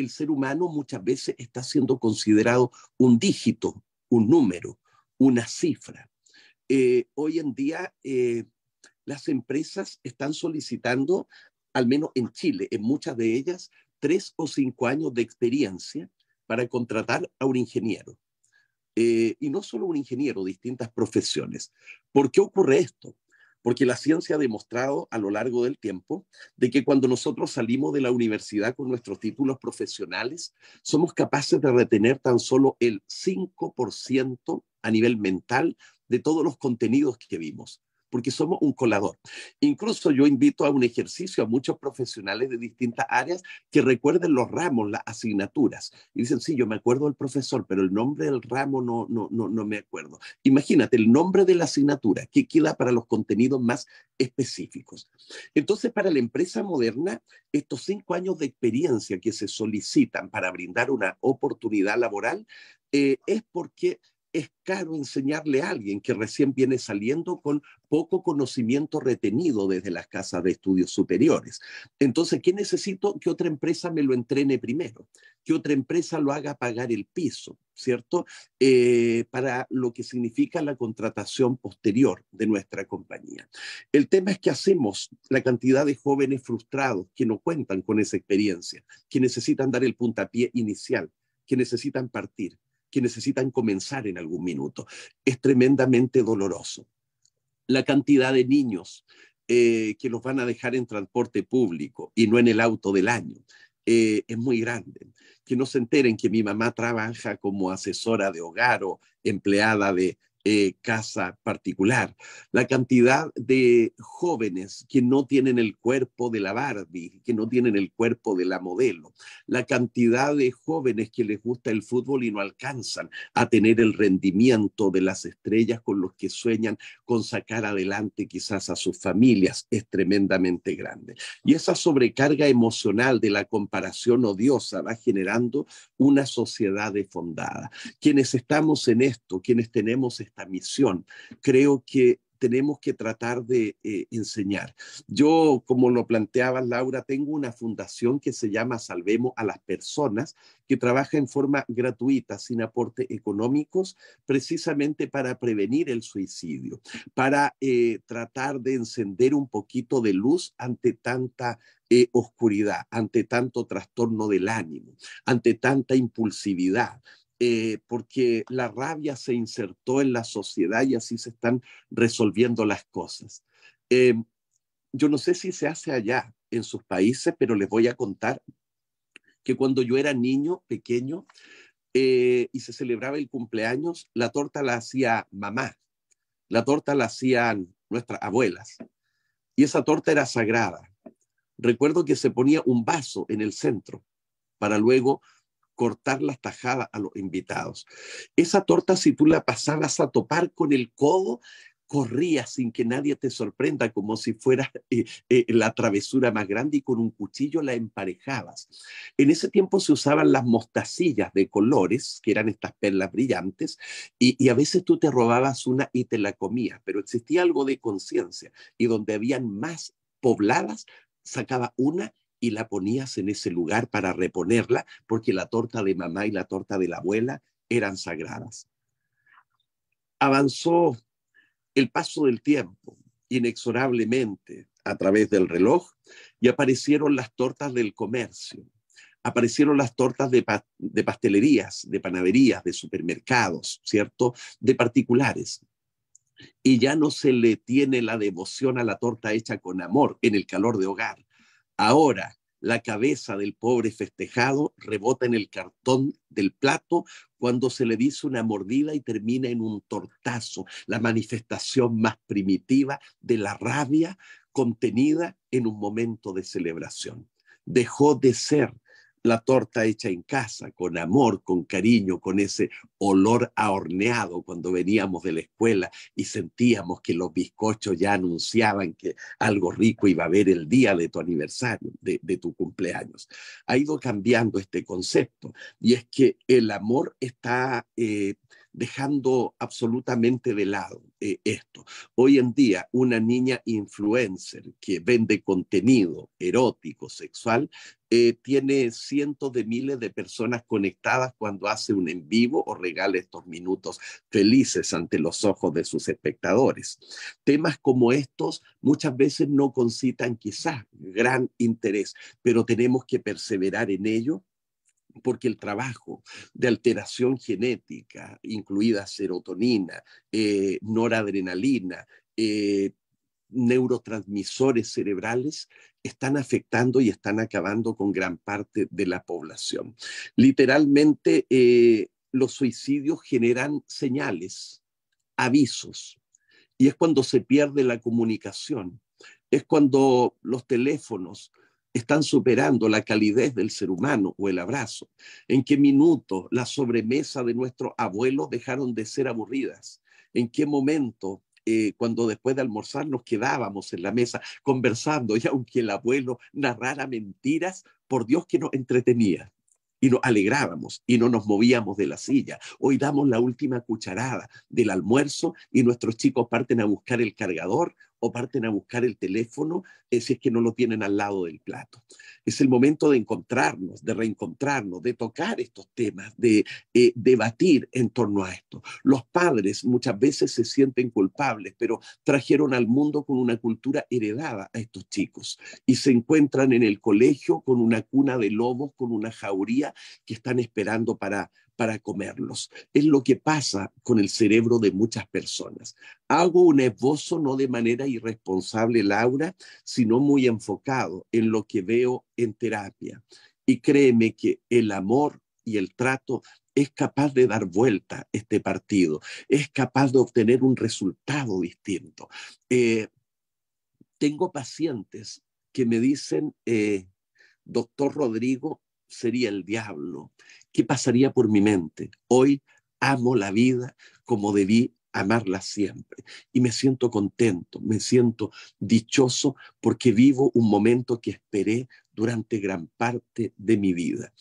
ser humano muchas veces está siendo considerado un dígito, un número, una cifra. Hoy en día las empresas están solicitando, al menos en Chile, en muchas de ellas, 3 o 5 años de experiencia para contratar a un ingeniero. Y no solo un ingeniero, distintas profesiones. ¿Por qué ocurre esto? Porque la ciencia ha demostrado a lo largo del tiempo de que cuando nosotros salimos de la universidad con nuestros títulos profesionales, somos capaces de retener tan solo el 5% a nivel mental de todos los contenidos que vimos, porque somos un colador. Incluso yo invito a un ejercicio a muchos profesionales de distintas áreas que recuerden los ramos, las asignaturas. Y dicen, sí, yo me acuerdo del profesor, pero el nombre del ramo no me acuerdo. Imagínate, el nombre de la asignatura, que queda para los contenidos más específicos. Entonces, para la empresa moderna, estos 5 años de experiencia que se solicitan para brindar una oportunidad laboral es porque es caro enseñarle a alguien que recién viene saliendo con poco conocimiento retenido desde las casas de estudios superiores. Entonces, ¿qué necesito? Que otra empresa me lo entrene primero, que otra empresa lo haga pagar el piso, ¿cierto? Para lo que significa la contratación posterior de nuestra compañía. El tema es que hacemos la cantidad de jóvenes frustrados que no cuentan con esa experiencia, que necesitan dar el puntapié inicial, que necesitan partir, que necesitan comenzar en algún minuto. Es tremendamente doloroso. La cantidad de niños que los van a dejar en transporte público y no en el auto del año es muy grande. Que no se enteren que mi mamá trabaja como asesora de hogar o empleada de casa particular. La cantidad de jóvenes que no tienen el cuerpo de la Barbie, que no tienen el cuerpo de la modelo. La cantidad de jóvenes que les gusta el fútbol y no alcanzan a tener el rendimiento de las estrellas con los que sueñan con sacar adelante quizás a sus familias es tremendamente grande. Y esa sobrecarga emocional de la comparación odiosa va generando una sociedad desfondada. Quienes estamos en esto, quienes tenemos esta misión, creo que tenemos que tratar de enseñar. Yo, como lo planteaba Laura, tengo una fundación que se llama Salvemos a las Personas, que trabaja en forma gratuita, sin aportes económicos, precisamente para prevenir el suicidio, para tratar de encender un poquito de luz ante tanta oscuridad, ante tanto trastorno del ánimo, ante tanta impulsividad. Porque la rabia se insertó en la sociedad y así se están resolviendo las cosas. Yo no sé si se hace allá en sus países, pero les voy a contar que cuando yo era niño, pequeño, y se celebraba el cumpleaños, la torta la hacía mamá, la torta la hacían nuestras abuelas, y esa torta era sagrada. Recuerdo que se ponía un vaso en el centro para luego cortar las tajadas a los invitados. Esa torta, si tú la pasabas a topar con el codo, corrías sin que nadie te sorprenda, como si fuera la travesura más grande, y con un cuchillo la emparejabas. En ese tiempo se usaban las mostacillas de colores, que eran estas perlas brillantes, y a veces tú te robabas una y te la comías, pero existía algo de conciencia, y donde habían más pobladas, sacaba una y la ponías en ese lugar para reponerla, porque la torta de mamá y la torta de la abuela eran sagradas. Avanzó el paso del tiempo inexorablemente a través del reloj, y aparecieron las tortas del comercio, aparecieron las tortas de pastelerías, de panaderías, de supermercados, ¿cierto? De particulares. Y ya no se le tiene la devoción a la torta hecha con amor en el calor de hogar. Ahora, la cabeza del pobre festejado rebota en el cartón del plato cuando se le dice una mordida y termina en un tortazo, la manifestación más primitiva de la rabia contenida en un momento de celebración. Dejó de ser la torta hecha en casa, con amor, con cariño, con ese olor a horneado cuando veníamos de la escuela y sentíamos que los bizcochos ya anunciaban que algo rico iba a haber el día de tu aniversario, de tu cumpleaños. Ha ido cambiando este concepto, y es que el amor está dejando absolutamente de lado esto. Hoy en día, una niña influencer que vende contenido erótico, sexual, tiene cientos de miles de personas conectadas cuando hace un en vivo o regala estos minutos felices ante los ojos de sus espectadores. Temas como estos muchas veces no concitan quizás gran interés, pero tenemos que perseverar en ello, porque el trabajo de alteración genética, incluida serotonina, noradrenalina, neurotransmisores cerebrales, están afectando y están acabando con gran parte de la población. Literalmente, los suicidios generan señales, avisos, y es cuando se pierde la comunicación, es cuando los teléfonos están superando la calidez del ser humano o el abrazo. ¿En qué minuto la sobremesa de nuestros abuelos dejaron de ser aburridas? ¿En qué momento, cuando después de almorzar nos quedábamos en la mesa conversando, y aunque el abuelo narrara mentiras, por Dios que nos entretenía? Y nos alegrábamos y no nos movíamos de la silla. Hoy damos la última cucharada del almuerzo y nuestros chicos parten a buscar el cargador o parten a buscar el teléfono, si es que no lo tienen al lado del plato. Es el momento de encontrarnos, de reencontrarnos, de tocar estos temas, de debatir en torno a esto. Los padres muchas veces se sienten culpables, pero trajeron al mundo con una cultura heredada a estos chicos, y se encuentran en el colegio con una cuna de lobos, con una jauría que están esperando para comerlos. Es lo que pasa con el cerebro de muchas personas. Hago un esbozo no de manera irresponsable, Laura, sino muy enfocado en lo que veo en terapia. Y créeme que el amor y el trato es capaz de dar vuelta este partido, es capaz de obtener un resultado distinto. Tengo pacientes que me dicen, doctor Rodrigo, sería el diablo. ¿Qué pasaría por mi mente? Hoy amo la vida como debí amarla siempre. Y me siento contento, me siento dichoso, porque vivo un momento que esperé durante gran parte de mi vida.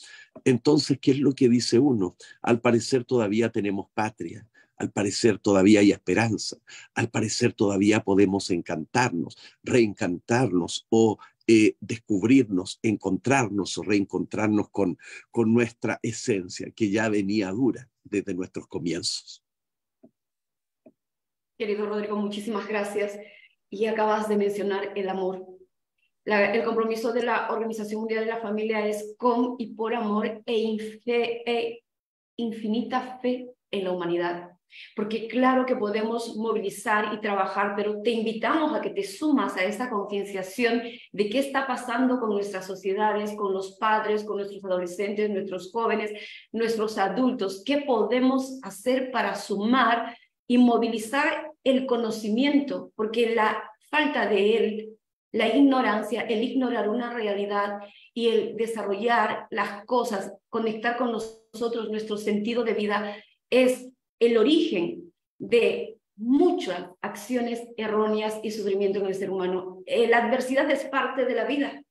Entonces, ¿qué es lo que dice uno? Al parecer todavía tenemos patria. Al parecer todavía hay esperanza. Al parecer todavía podemos encantarnos, reencantarnos o descubrirnos, encontrarnos o reencontrarnos con nuestra esencia, que ya venía dura desde nuestros comienzos. Querido Rodrigo, muchísimas gracias. Y acabas de mencionar el amor. El compromiso de la Organización Mundial de la Familia es con y por amor e infinita fe en la humanidad. Porque claro que podemos movilizar y trabajar, pero te invitamos a que te sumas a esa concienciación de qué está pasando con nuestras sociedades, con los padres, con nuestros adolescentes, nuestros jóvenes, nuestros adultos. ¿Qué podemos hacer para sumar y movilizar el conocimiento? Porque la falta de él La ignorancia, el ignorar una realidad y el desarrollar las cosas, conectar con nosotros, nuestro sentido de vida, es el origen de muchas acciones erróneas y sufrimiento en el ser humano. La adversidad es parte de la vida,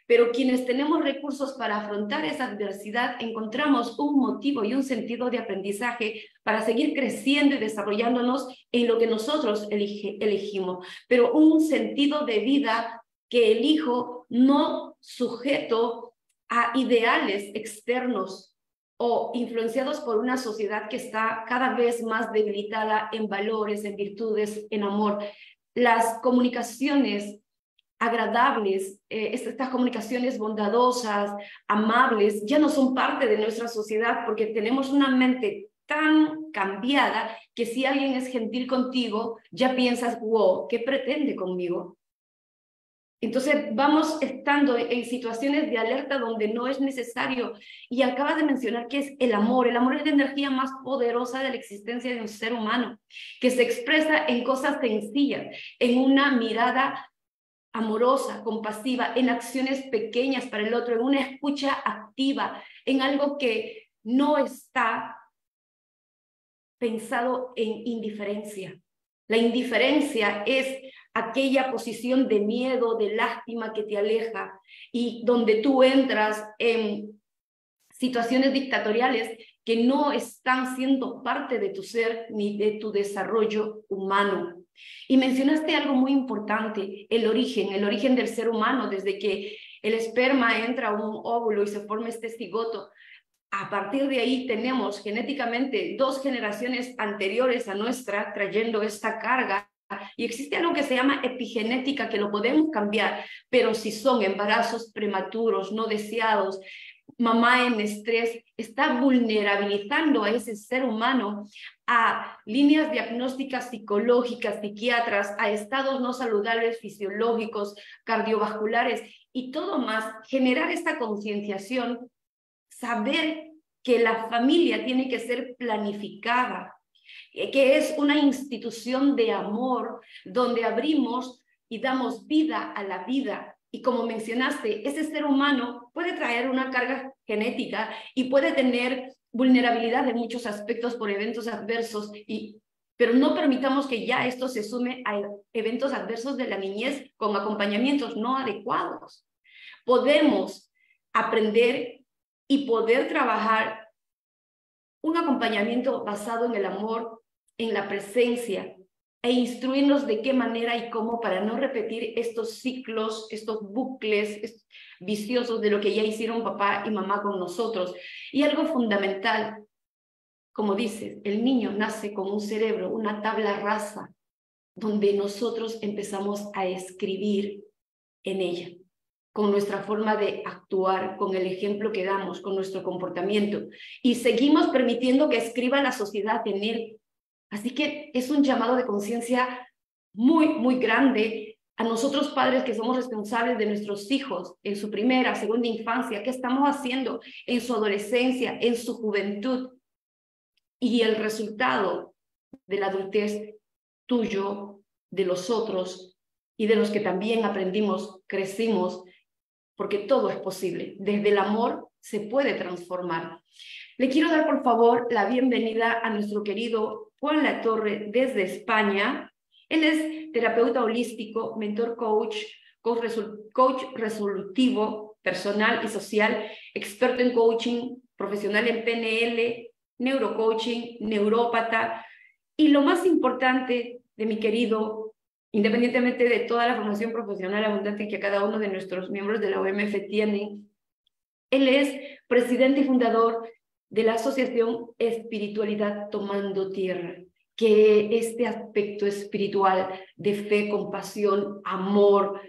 pero quienes tenemos recursos para afrontar esa adversidad encontramos un motivo y un sentido de aprendizaje para seguir creciendo y desarrollándonos en lo que nosotros elegimos, pero un sentido de vida que elijo no sujeto a ideales externos o influenciados por una sociedad que está cada vez más debilitada en valores, en virtudes, en amor. Las comunicaciones agradables, estas comunicaciones bondadosas, amables, ya no son parte de nuestra sociedad porque tenemos una mente tan cambiada que si alguien es gentil contigo, ya piensas, wow, ¿qué pretende conmigo? Entonces vamos estando en situaciones de alerta donde no es necesario. Y acabas de mencionar que es el amor. El amor es la energía más poderosa de la existencia de un ser humano, que se expresa en cosas sencillas, en una mirada amorosa, compasiva, en acciones pequeñas para el otro, en una escucha activa, en algo que no está pensado en indiferencia. La indiferencia es aquella posición de miedo, de lástima que te aleja y donde tú entras en situaciones dictatoriales que no están siendo parte de tu ser ni de tu desarrollo humano. Y mencionaste algo muy importante, el origen del ser humano, desde que el esperma entra a un óvulo y se forma este cigoto. A partir de ahí tenemos genéticamente 2 generaciones anteriores a nuestra trayendo esta carga y existe algo que se llama epigenética que lo podemos cambiar, pero si son embarazos prematuros, no deseados, mamá en estrés, está vulnerabilizando a ese ser humano a líneas diagnósticas psicológicas, psiquiatras, a estados no saludables fisiológicos, cardiovasculares y todo más. Generar esta concienciación, saber que la familia tiene que ser planificada, que es una institución de amor donde abrimos y damos vida a la vida. Y como mencionaste, ese ser humano puede traer una carga genética y puede tener vulnerabilidad en muchos aspectos por eventos adversos, pero no permitamos que ya esto se sume a eventos adversos de la niñez con acompañamientos no adecuados. Podemos aprender y poder trabajar un acompañamiento basado en el amor, en la presencia, e instruirnos de qué manera y cómo para no repetir estos ciclos, estos bucles viciosos de lo que ya hicieron papá y mamá con nosotros. Y algo fundamental, como dices, el niño nace con un cerebro, una tabla rasa, donde nosotros empezamos a escribir en ella, con nuestra forma de actuar, con el ejemplo que damos, con nuestro comportamiento, y seguimos permitiendo que escriba la sociedad en él. Así que es un llamado de conciencia muy, muy grande a nosotros padres que somos responsables de nuestros hijos en su primera, segunda infancia, qué estamos haciendo en su adolescencia, en su juventud, y el resultado de la adultez tuyo, de los otros y de los que también aprendimos, crecimos, porque todo es posible. Desde el amor se puede transformar. Le quiero dar, por favor, la bienvenida a nuestro querido Juan Latorre desde España. Él es terapeuta holístico, mentor coach resolutivo, personal y social, experto en coaching, profesional en PNL, neurocoaching, neurópata. Y lo más importante de mi querido, independientemente de toda la formación profesional abundante que cada uno de nuestros miembros de la OMF tiene, él es presidente y fundador de la Asociación Espiritualidad Tomando Tierra, que este aspecto espiritual de fe, compasión, amor,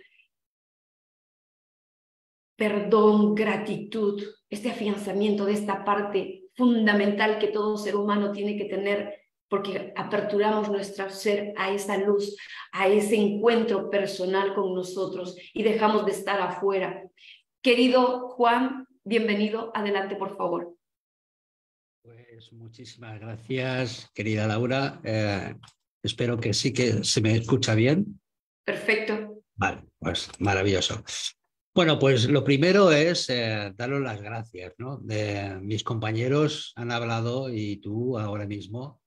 perdón, gratitud, este afianzamiento de esta parte fundamental que todo ser humano tiene que tener, porque aperturamos nuestro ser a esa luz, a ese encuentro personal con nosotros y dejamos de estar afuera. Querido Juan, bienvenido. Adelante, por favor. Pues muchísimas gracias, querida Laura. Espero que sí que se me escucha bien. Perfecto. Vale, Pues maravilloso. Bueno, pues lo primero es daros las gracias, ¿no? Mis compañeros han hablado y tú ahora mismo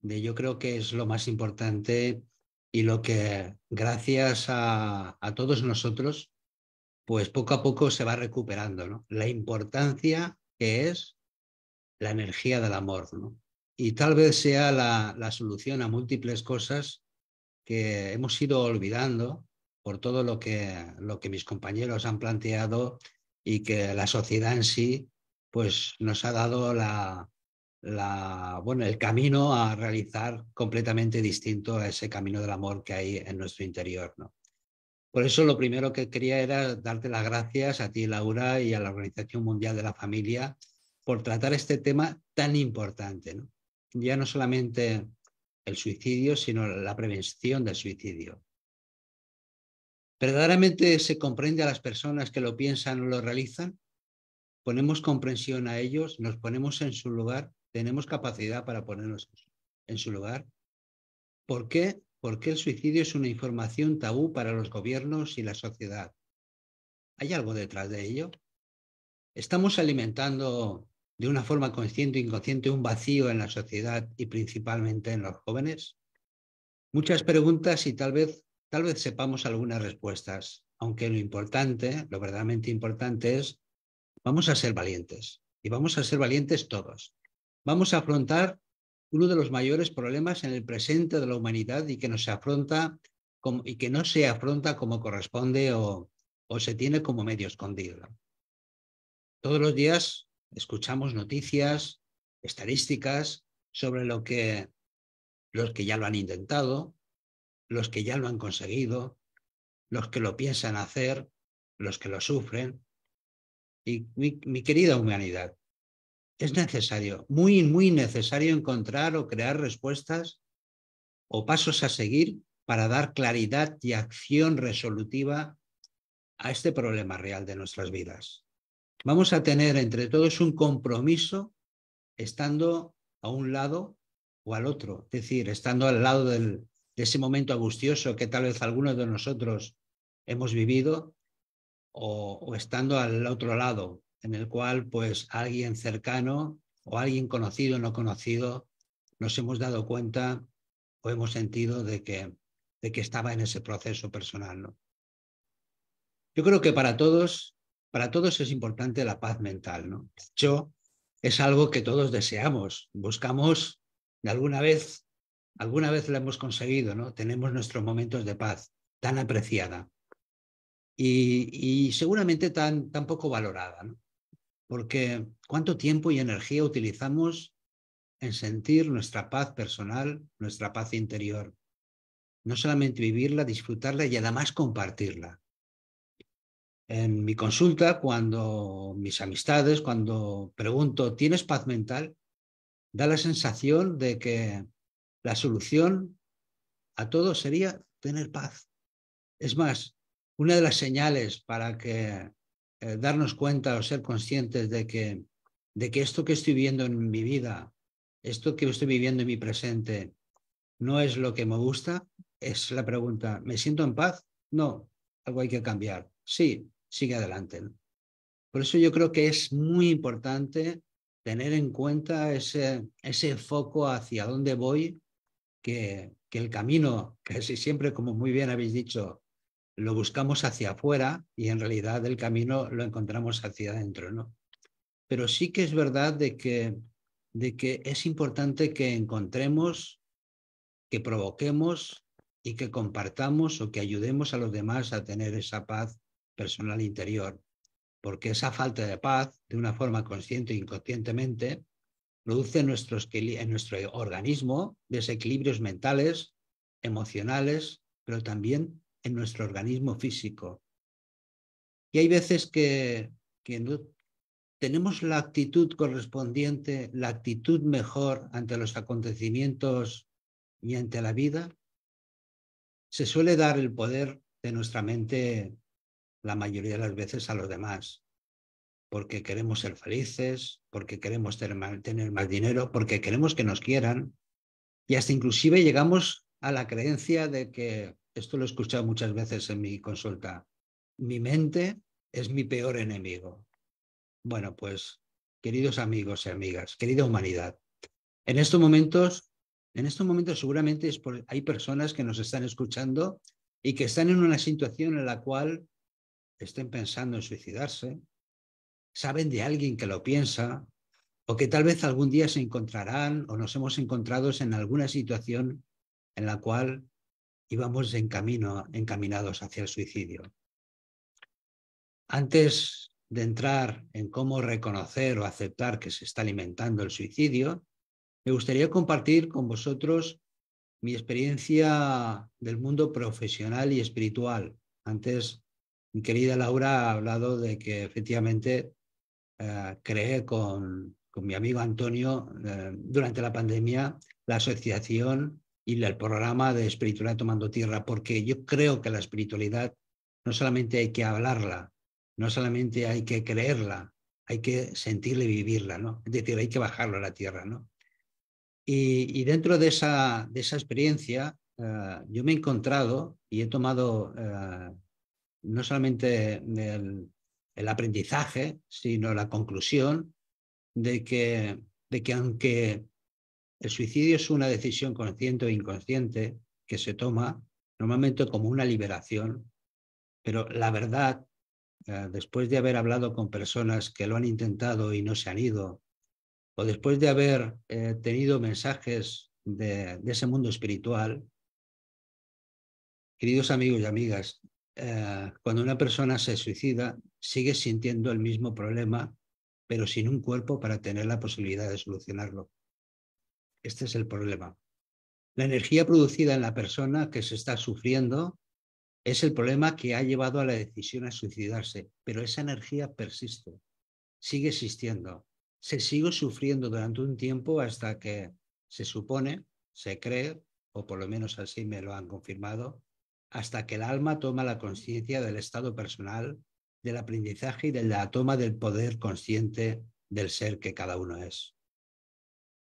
yo creo que es lo más importante y lo que gracias a todos nosotros, pues poco a poco se va recuperando, ¿no? La importancia que es la energía del amor, ¿no? Y tal vez sea la solución a múltiples cosas que hemos ido olvidando por todo lo que mis compañeros han planteado y que la sociedad en sí pues nos ha dado bueno, el camino a realizar completamente distinto a ese camino del amor que hay en nuestro interior, ¿no? Por eso lo primero que quería era darte las gracias a ti, Laura, y a la Organización Mundial de la Familia por tratar este tema tan importante, ¿no? Ya no solamente el suicidio, sino la prevención del suicidio. ¿Verdaderamente se comprende a las personas que lo piensan o lo realizan? ¿Ponemos comprensión a ellos? ¿Nos ponemos en su lugar? ¿Tenemos capacidad para ponernos en su lugar? ¿Por qué? Porque el suicidio es una información tabú para los gobiernos y la sociedad. ¿Hay algo detrás de ello? ¿Estamos alimentando de una forma consciente o inconsciente un vacío en la sociedad y principalmente en los jóvenes? Muchas preguntas y tal vez sepamos algunas respuestas, aunque lo verdaderamente importante es, vamos a ser valientes y vamos a ser valientes todos. Vamos a afrontar uno de los mayores problemas en el presente de la humanidad y que no se afronta como corresponde o se tiene como medio escondido. Todos los días escuchamos noticias, estadísticas sobre los que ya lo han intentado, los que ya lo han conseguido, los que lo piensan hacer, los que lo sufren. Y mi querida humanidad, es necesario, muy, muy necesario encontrar o crear respuestas o pasos a seguir para dar claridad y acción resolutiva a este problema real de nuestras vidas. Vamos a tener entre todos un compromiso estando a un lado o al otro, es decir, estando al lado de ese momento angustioso que tal vez algunos de nosotros hemos vivido o estando al otro lado, en el cual pues alguien cercano o alguien conocido o no conocido nos hemos dado cuenta o hemos sentido de que estaba en ese proceso personal, ¿no? Yo creo que para todos es importante la paz mental, ¿no? De hecho, es algo que todos deseamos, buscamos, de alguna vez lo hemos conseguido, ¿no? Tenemos nuestros momentos de paz tan apreciada y seguramente tan poco valorada, ¿no? Porque cuánto tiempo y energía utilizamos en sentir nuestra paz personal, nuestra paz interior. No solamente vivirla, disfrutarla y además compartirla. En mi consulta, mis amistades, cuando pregunto, ¿tienes paz mental? Da la sensación de que la solución a todo sería tener paz. Es más, una de las señales para que darnos cuenta o ser conscientes de que esto que estoy viviendo en mi vida, esto que estoy viviendo en mi presente, no es lo que me gusta, es la pregunta, ¿me siento en paz? No, algo hay que cambiar. Sí, sigue adelante, ¿no? Por eso yo creo que es muy importante tener en cuenta ese foco hacia dónde voy, que el camino, que siempre, como muy bien habéis dicho, lo buscamos hacia afuera y en realidad el camino lo encontramos hacia adentro, ¿no? Pero sí que es verdad de que es importante que encontremos, que provoquemos y que compartamos o que ayudemos a los demás a tener esa paz personal interior. Porque esa falta de paz, de una forma consciente e inconscientemente, produce en nuestro organismo desequilibrios mentales, emocionales, pero también en nuestro organismo físico. Y hay veces que no tenemos la actitud correspondiente, la actitud mejor ante los acontecimientos y ante la vida. Se suele dar el poder de nuestra mente la mayoría de las veces a los demás, porque queremos ser felices, porque queremos tener más dinero, porque queremos que nos quieran y hasta inclusive llegamos a la creencia de que esto lo he escuchado muchas veces en mi consulta, mi mente es mi peor enemigo. Bueno, pues, queridos amigos y amigas, querida humanidad, en estos momentos seguramente hay personas que nos están escuchando y que están en una situación en la cual estén pensando en suicidarse, saben de alguien que lo piensa, o que tal vez algún día se encontrarán o nos hemos encontrado en alguna situación en la cual íbamos encaminados hacia el suicidio. Antes de entrar en cómo reconocer o aceptar que se está alimentando el suicidio, me gustaría compartir con vosotros mi experiencia del mundo profesional y espiritual. Antes, mi querida Laura ha hablado de que efectivamente creé con mi amigo Antonio durante la pandemia la asociación y el programa de Espiritualidad Tomando Tierra, porque yo creo que la espiritualidad no solamente hay que hablarla, no solamente hay que creerla, hay que sentirla y vivirla, ¿no? Es decir, hay que bajarlo a la tierra, ¿no? Y dentro de esa experiencia, yo me he encontrado y he tomado no solamente el aprendizaje, sino la conclusión de que aunque el suicidio es una decisión consciente o inconsciente que se toma normalmente como una liberación, pero la verdad, después de haber hablado con personas que lo han intentado y no se han ido, o después de haber tenido mensajes de ese mundo espiritual, queridos amigos y amigas, cuando una persona se suicida, sigue sintiendo el mismo problema, pero sin un cuerpo para tener la posibilidad de solucionarlo. Este es el problema. La energía producida en la persona que se está sufriendo es el problema que ha llevado a la decisión a suicidarse, pero esa energía persiste, sigue existiendo. Se sigue sufriendo durante un tiempo hasta que se supone, se cree, o por lo menos así me lo han confirmado, hasta que el alma toma la conciencia del estado personal, del aprendizaje y de la toma del poder consciente del ser que cada uno es.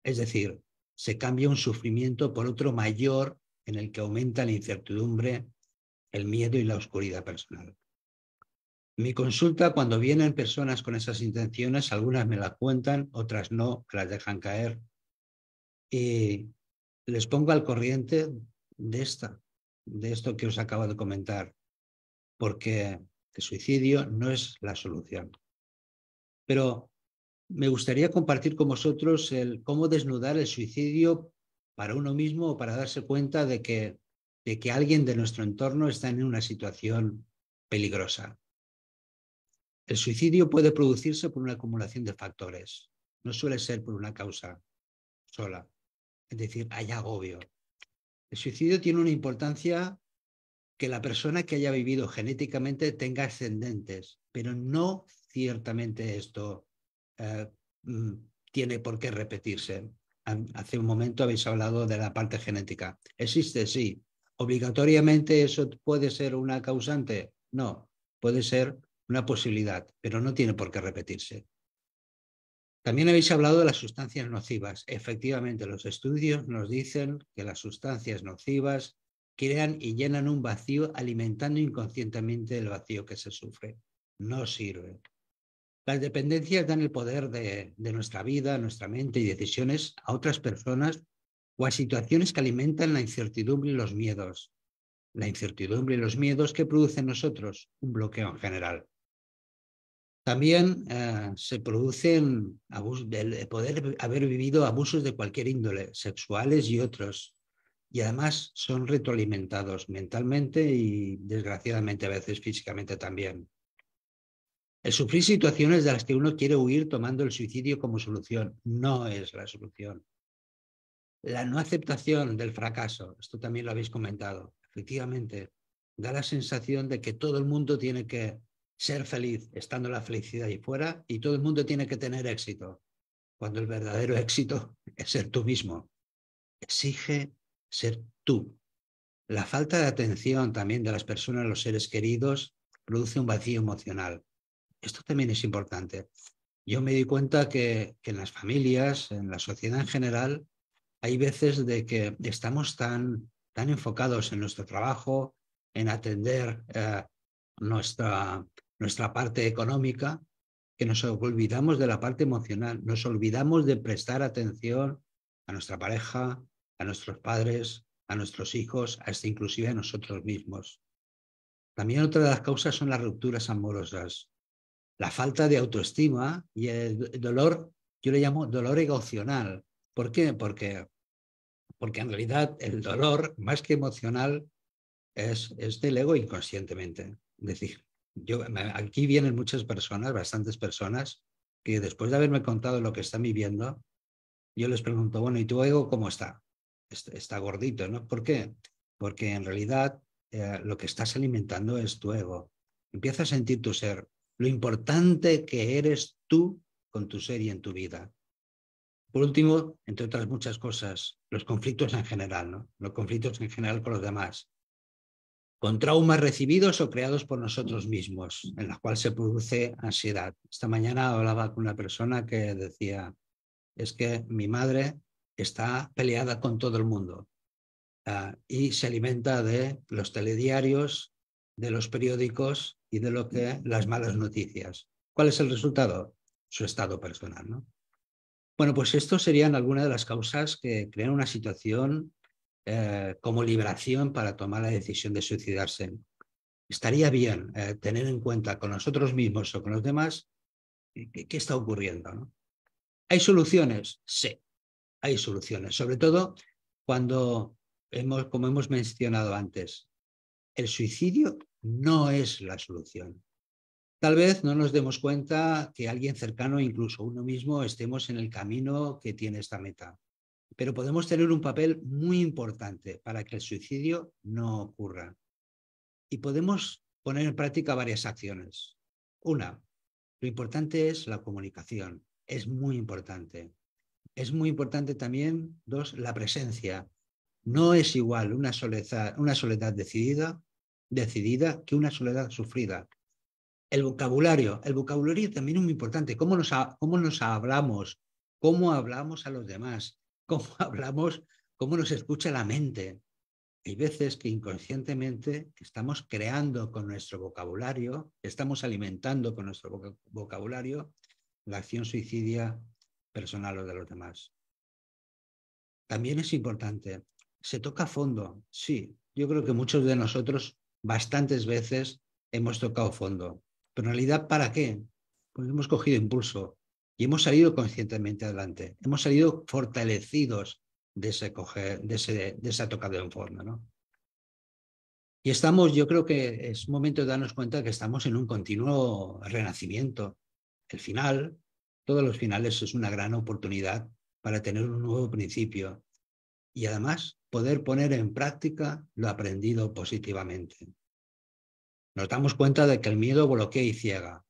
Es decir, se cambia un sufrimiento por otro mayor en el que aumenta la incertidumbre, el miedo y la oscuridad personal. En mi consulta, cuando vienen personas con esas intenciones, algunas me las cuentan, otras no, las dejan caer. Y les pongo al corriente de esto que os acabo de comentar, porque el suicidio no es la solución. Pero me gustaría compartir con vosotros cómo desnudar el suicidio para uno mismo o para darse cuenta de que alguien de nuestro entorno está en una situación peligrosa. El suicidio puede producirse por una acumulación de factores. No suele ser por una causa sola. Es decir, hay agobio. El suicidio tiene una importancia que la persona que haya vivido genéticamente tenga ascendentes, pero no ciertamente esto tiene por qué repetirse. Hace un momento habéis hablado de la parte genética. ¿Existe? Sí. ¿Obligatoriamente eso puede ser una causante? No. Puede ser una posibilidad, pero no tiene por qué repetirse. También habéis hablado de las sustancias nocivas. Efectivamente, los estudios nos dicen que las sustancias nocivas crean y llenan un vacío, alimentando inconscientemente el vacío que se sufre. No sirve. Las dependencias dan el poder de nuestra vida, nuestra mente y decisiones a otras personas o a situaciones que alimentan la incertidumbre y los miedos. La incertidumbre y los miedos que producen en nosotros un bloqueo en general. También se producen de poder haber vivido abusos de cualquier índole, sexuales y otros, y además son retroalimentados mentalmente y desgraciadamente a veces físicamente también. El sufrir situaciones de las que uno quiere huir tomando el suicidio como solución no es la solución. La no aceptación del fracaso, esto también lo habéis comentado, efectivamente, da la sensación de que todo el mundo tiene que ser feliz, estando la felicidad ahí fuera, y todo el mundo tiene que tener éxito, cuando el verdadero éxito es ser tú mismo. Exige ser tú. La falta de atención también de las personas, los seres queridos, produce un vacío emocional. Esto también es importante. Yo me di cuenta que en las familias, en la sociedad en general, hay veces de que estamos tan enfocados en nuestro trabajo, en atender nuestra parte económica, que nos olvidamos de la parte emocional, nos olvidamos de prestar atención a nuestra pareja, a nuestros padres, a nuestros hijos, hasta inclusive a nosotros mismos. También otra de las causas son las rupturas amorosas, la falta de autoestima y el dolor, yo le llamo dolor emocional. ¿Por qué? Porque en realidad el dolor, más que emocional, es del ego inconscientemente. Es decir, aquí vienen muchas personas, bastantes personas, que después de haberme contado lo que están viviendo, yo les pregunto, bueno, ¿y tu ego cómo está? Está gordito, ¿no? ¿Por qué? Porque en realidad lo que estás alimentando es tu ego. Empieza a sentir tu ser, lo importante que eres tú con tu ser y en tu vida. Por último, entre otras muchas cosas, los conflictos en general, ¿no? Los conflictos en general con los demás, con traumas recibidos o creados por nosotros mismos, en los cuales se produce ansiedad. Esta mañana hablaba con una persona que decía, es que mi madre está peleada con todo el mundo y se alimenta de los telediarios, de los periódicos y de las malas noticias. ¿Cuál es el resultado? Su estado personal, ¿no? Bueno, pues esto serían algunas de las causas que crean una situación como liberación para tomar la decisión de suicidarse. Estaría bien tener en cuenta con nosotros mismos o con los demás qué está ocurriendo, ¿no? ¿Hay soluciones? Sí, hay soluciones. Sobre todo cuando, como hemos mencionado antes, el suicidio no es la solución. Tal vez no nos demos cuenta que alguien cercano, incluso uno mismo, estemos en el camino que tiene esta meta. Pero podemos tener un papel muy importante para que el suicidio no ocurra. Y podemos poner en práctica varias acciones. Una, lo importante es la comunicación. Es muy importante. Es muy importante también, dos, la presencia. No es igual una soledad decidida que una soledad sufrida. El vocabulario también es muy importante. ¿Cómo nos hablamos? ¿Cómo hablamos a los demás? ¿Cómo nos escucha la mente? Hay veces que inconscientemente estamos creando con nuestro vocabulario, estamos alimentando con nuestro vocabulario la acción suicidia personal o de los demás. También es importante, se toca a fondo. Sí, yo creo que muchos de nosotros bastantes veces hemos tocado fondo. Pero en realidad, ¿para qué? Pues hemos cogido impulso y hemos salido conscientemente adelante. Hemos salido fortalecidos de esa tocada en fondo, ¿no? Y yo creo que es momento de darnos cuenta que estamos en un continuo renacimiento. El final, todos los finales es una gran oportunidad para tener un nuevo principio y además poder poner en práctica lo aprendido positivamente. Nos damos cuenta de que el miedo bloquea y ciega.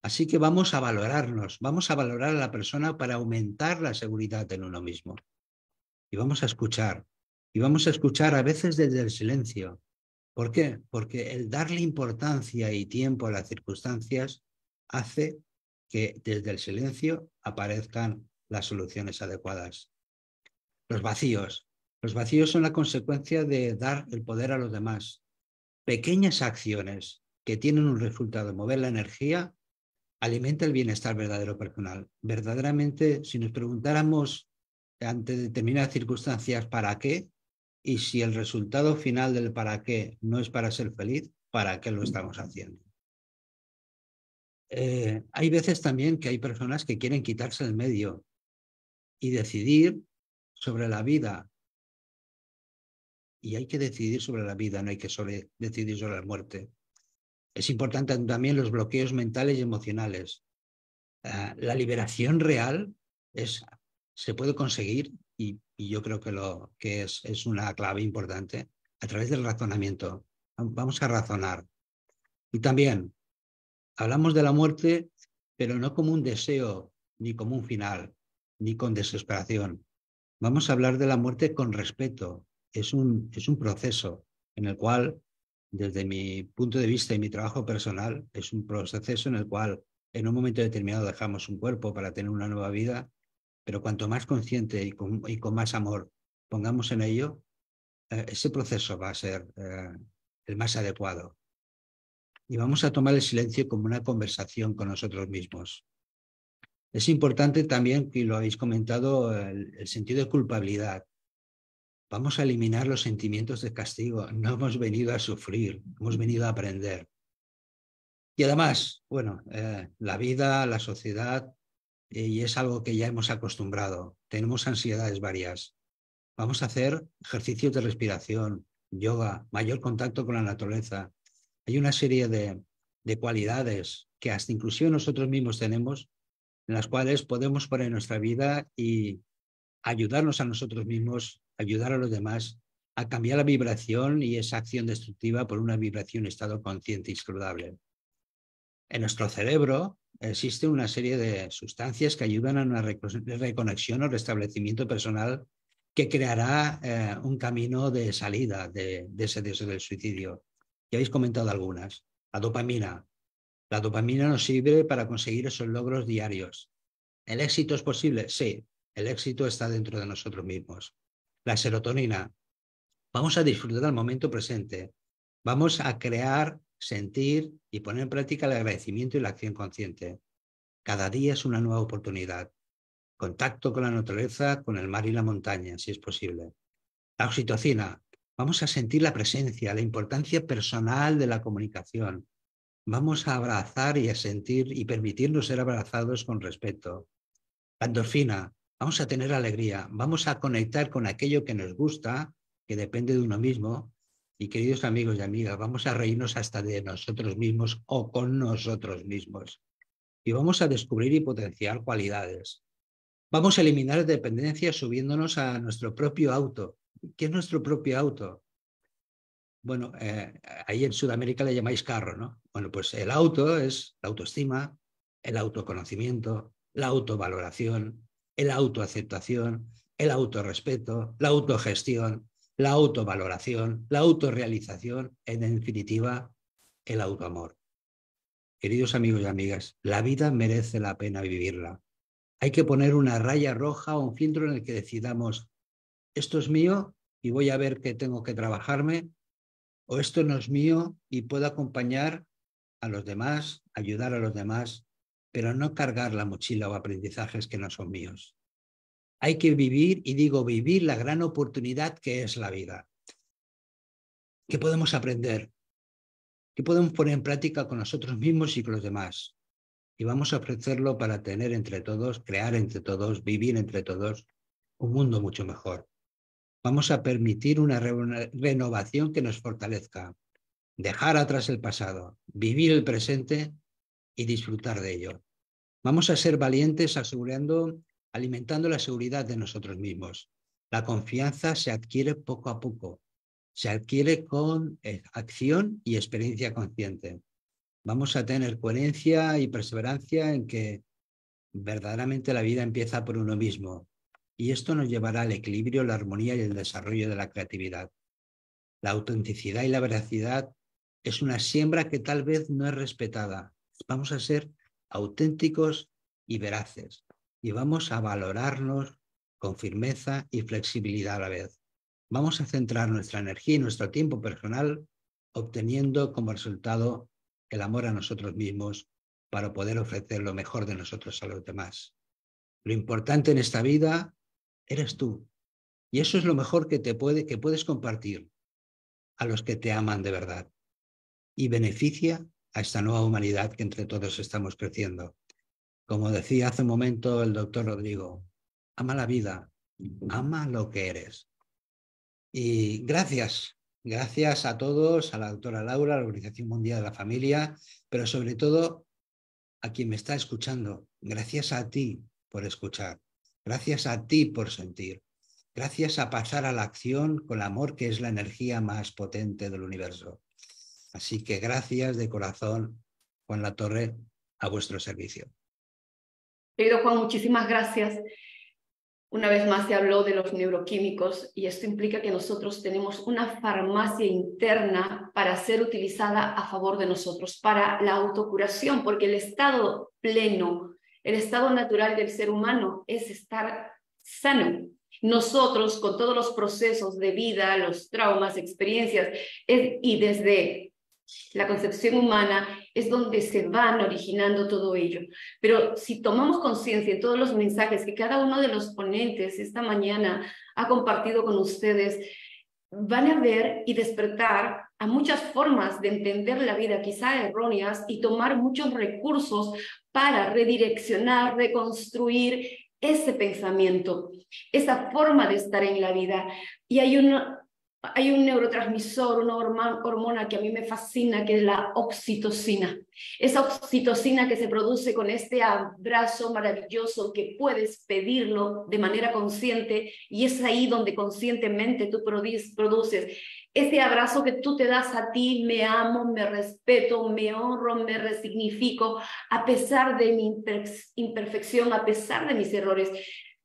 Así que vamos a valorarnos, vamos a valorar a la persona para aumentar la seguridad en uno mismo. Y vamos a escuchar a veces desde el silencio. ¿Por qué? Porque el darle importancia y tiempo a las circunstancias hace que desde el silencio aparezcan las soluciones adecuadas. Los vacíos. Los vacíos son la consecuencia de dar el poder a los demás. Pequeñas acciones que tienen un resultado, mover la energía, alimenta el bienestar verdadero personal. Verdaderamente, si nos preguntáramos ante determinadas circunstancias ¿para qué? Y si el resultado final del para qué no es para ser feliz, ¿para qué lo estamos haciendo? Hay veces también que hay personas que quieren quitarse el medio y decidir sobre la vida. Y hay que decidir sobre la vida, no hay que decidir sobre la muerte. Es importante también los bloqueos mentales y emocionales. La liberación real se puede conseguir, y yo creo que es una clave importante, a través del razonamiento. Vamos a razonar. Y también hablamos de la muerte, pero no como un deseo, ni como un final, ni con desesperación. Vamos a hablar de la muerte con respeto. Es un proceso en el cual, desde mi punto de vista y mi trabajo personal, es un proceso en el cual en un momento determinado dejamos un cuerpo para tener una nueva vida, pero cuanto más consciente y con más amor pongamos en ello, ese proceso va a ser el más adecuado. Y vamos a tomar el silencio como una conversación con nosotros mismos. Es importante también, que lo habéis comentado, el sentido de culpabilidad. Vamos a eliminar los sentimientos de castigo. No hemos venido a sufrir, hemos venido a aprender. Y además, bueno, la vida, la sociedad, y es algo que ya hemos acostumbrado. Tenemos ansiedades varias. Vamos a hacer ejercicios de respiración, yoga, mayor contacto con la naturaleza. Hay una serie de cualidades que hasta inclusive nosotros mismos tenemos, en las cuales podemos poner en nuestra vida y ayudarnos a nosotros mismos, ayudar a los demás a cambiar la vibración y esa acción destructiva por una vibración estado consciente y saludable. En nuestro cerebro existe una serie de sustancias que ayudan a una reconexión o restablecimiento personal que creará un camino de salida de ese deseo del suicidio. Ya habéis comentado algunas. La dopamina. La dopamina nos sirve para conseguir esos logros diarios. ¿El éxito es posible? Sí, el éxito está dentro de nosotros mismos. La serotonina. Vamos a disfrutar del momento presente. Vamos a crear, sentir y poner en práctica el agradecimiento y la acción consciente. Cada día es una nueva oportunidad. Contacto con la naturaleza, con el mar y la montaña, si es posible. La oxitocina. Vamos a sentir la presencia, la importancia personal de la comunicación. Vamos a abrazar y a sentir y permitirnos ser abrazados con respeto. La endorfina. Vamos a tener alegría. Vamos a conectar con aquello que nos gusta, que depende de uno mismo. Y queridos amigos y amigas, vamos a reírnos hasta de nosotros mismos o con nosotros mismos. Y vamos a descubrir y potenciar cualidades. Vamos a eliminar dependencias subiéndonos a nuestro propio auto. ¿Qué es nuestro propio auto? Bueno, ahí en Sudamérica le llamáis carro, ¿no? Bueno, pues el auto es la autoestima, el autoconocimiento, la autovaloración, la autoaceptación, el autorrespeto, la autogestión, la autovaloración, la autorrealización, en definitiva, el autoamor. Queridos amigos y amigas, la vida merece la pena vivirla. Hay que poner una raya roja o un filtro en el que decidamos, esto es mío y voy a ver qué tengo que trabajarme, o esto no es mío y puedo acompañar a los demás, ayudar a los demás, pero no cargar la mochila o aprendizajes que no son míos. Hay que vivir, y digo vivir, la gran oportunidad que es la vida. ¿Qué podemos aprender? ¿Qué podemos poner en práctica con nosotros mismos y con los demás? Y vamos a ofrecerlo para tener entre todos, crear entre todos, vivir entre todos un mundo mucho mejor. Vamos a permitir una renovación que nos fortalezca, dejar atrás el pasado, vivir el presente y disfrutar de ello. Vamos a ser valientes alimentando la seguridad de nosotros mismos. La confianza se adquiere poco a poco, se adquiere con acción y experiencia consciente. Vamos a tener coherencia y perseverancia en que verdaderamente la vida empieza por uno mismo. Y esto nos llevará al equilibrio, la armonía y el desarrollo de la creatividad. La autenticidad y la veracidad es una siembra que tal vez no es respetada. Vamos a ser auténticos y veraces. Y vamos a valorarnos con firmeza y flexibilidad a la vez. Vamos a centrar nuestra energía y nuestro tiempo personal obteniendo como resultado el amor a nosotros mismos para poder ofrecer lo mejor de nosotros a los demás. Lo importante en esta vida eres tú. Y eso es lo mejor que puedes compartir a los que te aman de verdad. Y beneficia a esta nueva humanidad que entre todos estamos creciendo. Como decía hace un momento el doctor Rodrigo, ama la vida, ama lo que eres. Y gracias a todos, a la doctora Laura, a la Organización Mundial de la Familia, pero sobre todo a quien me está escuchando. Gracias a ti por escuchar, gracias a ti por sentir, gracias a pasar a la acción con el amor, que es la energía más potente del universo. Así que gracias de corazón, Juan Latorre, a vuestro servicio. Querido Juan, muchísimas gracias. Una vez más se habló de los neuroquímicos y esto implica que nosotros tenemos una farmacia interna para ser utilizada a favor de nosotros, para la autocuración, porque el estado pleno, el estado natural del ser humano es estar sano. Nosotros, con todos los procesos de vida, los traumas, experiencias, y desde la concepción humana es donde se van originando todo ello. Pero si tomamos conciencia en todos los mensajes que cada uno de los ponentes esta mañana ha compartido con ustedes, van a ver y despertar a muchas formas de entender la vida, quizá erróneas, y tomar muchos recursos para redireccionar, reconstruir ese pensamiento, esa forma de estar en la vida. Y hay un neurotransmisor, una hormona que a mí me fascina, que es la oxitocina. Esa oxitocina que se produce con este abrazo maravilloso que puedes pedirlo de manera consciente, y es ahí donde conscientemente tú produces ese abrazo que tú te das a ti. Me amo, me respeto, me honro, me resignifico a pesar de mi imperfección, a pesar de mis errores.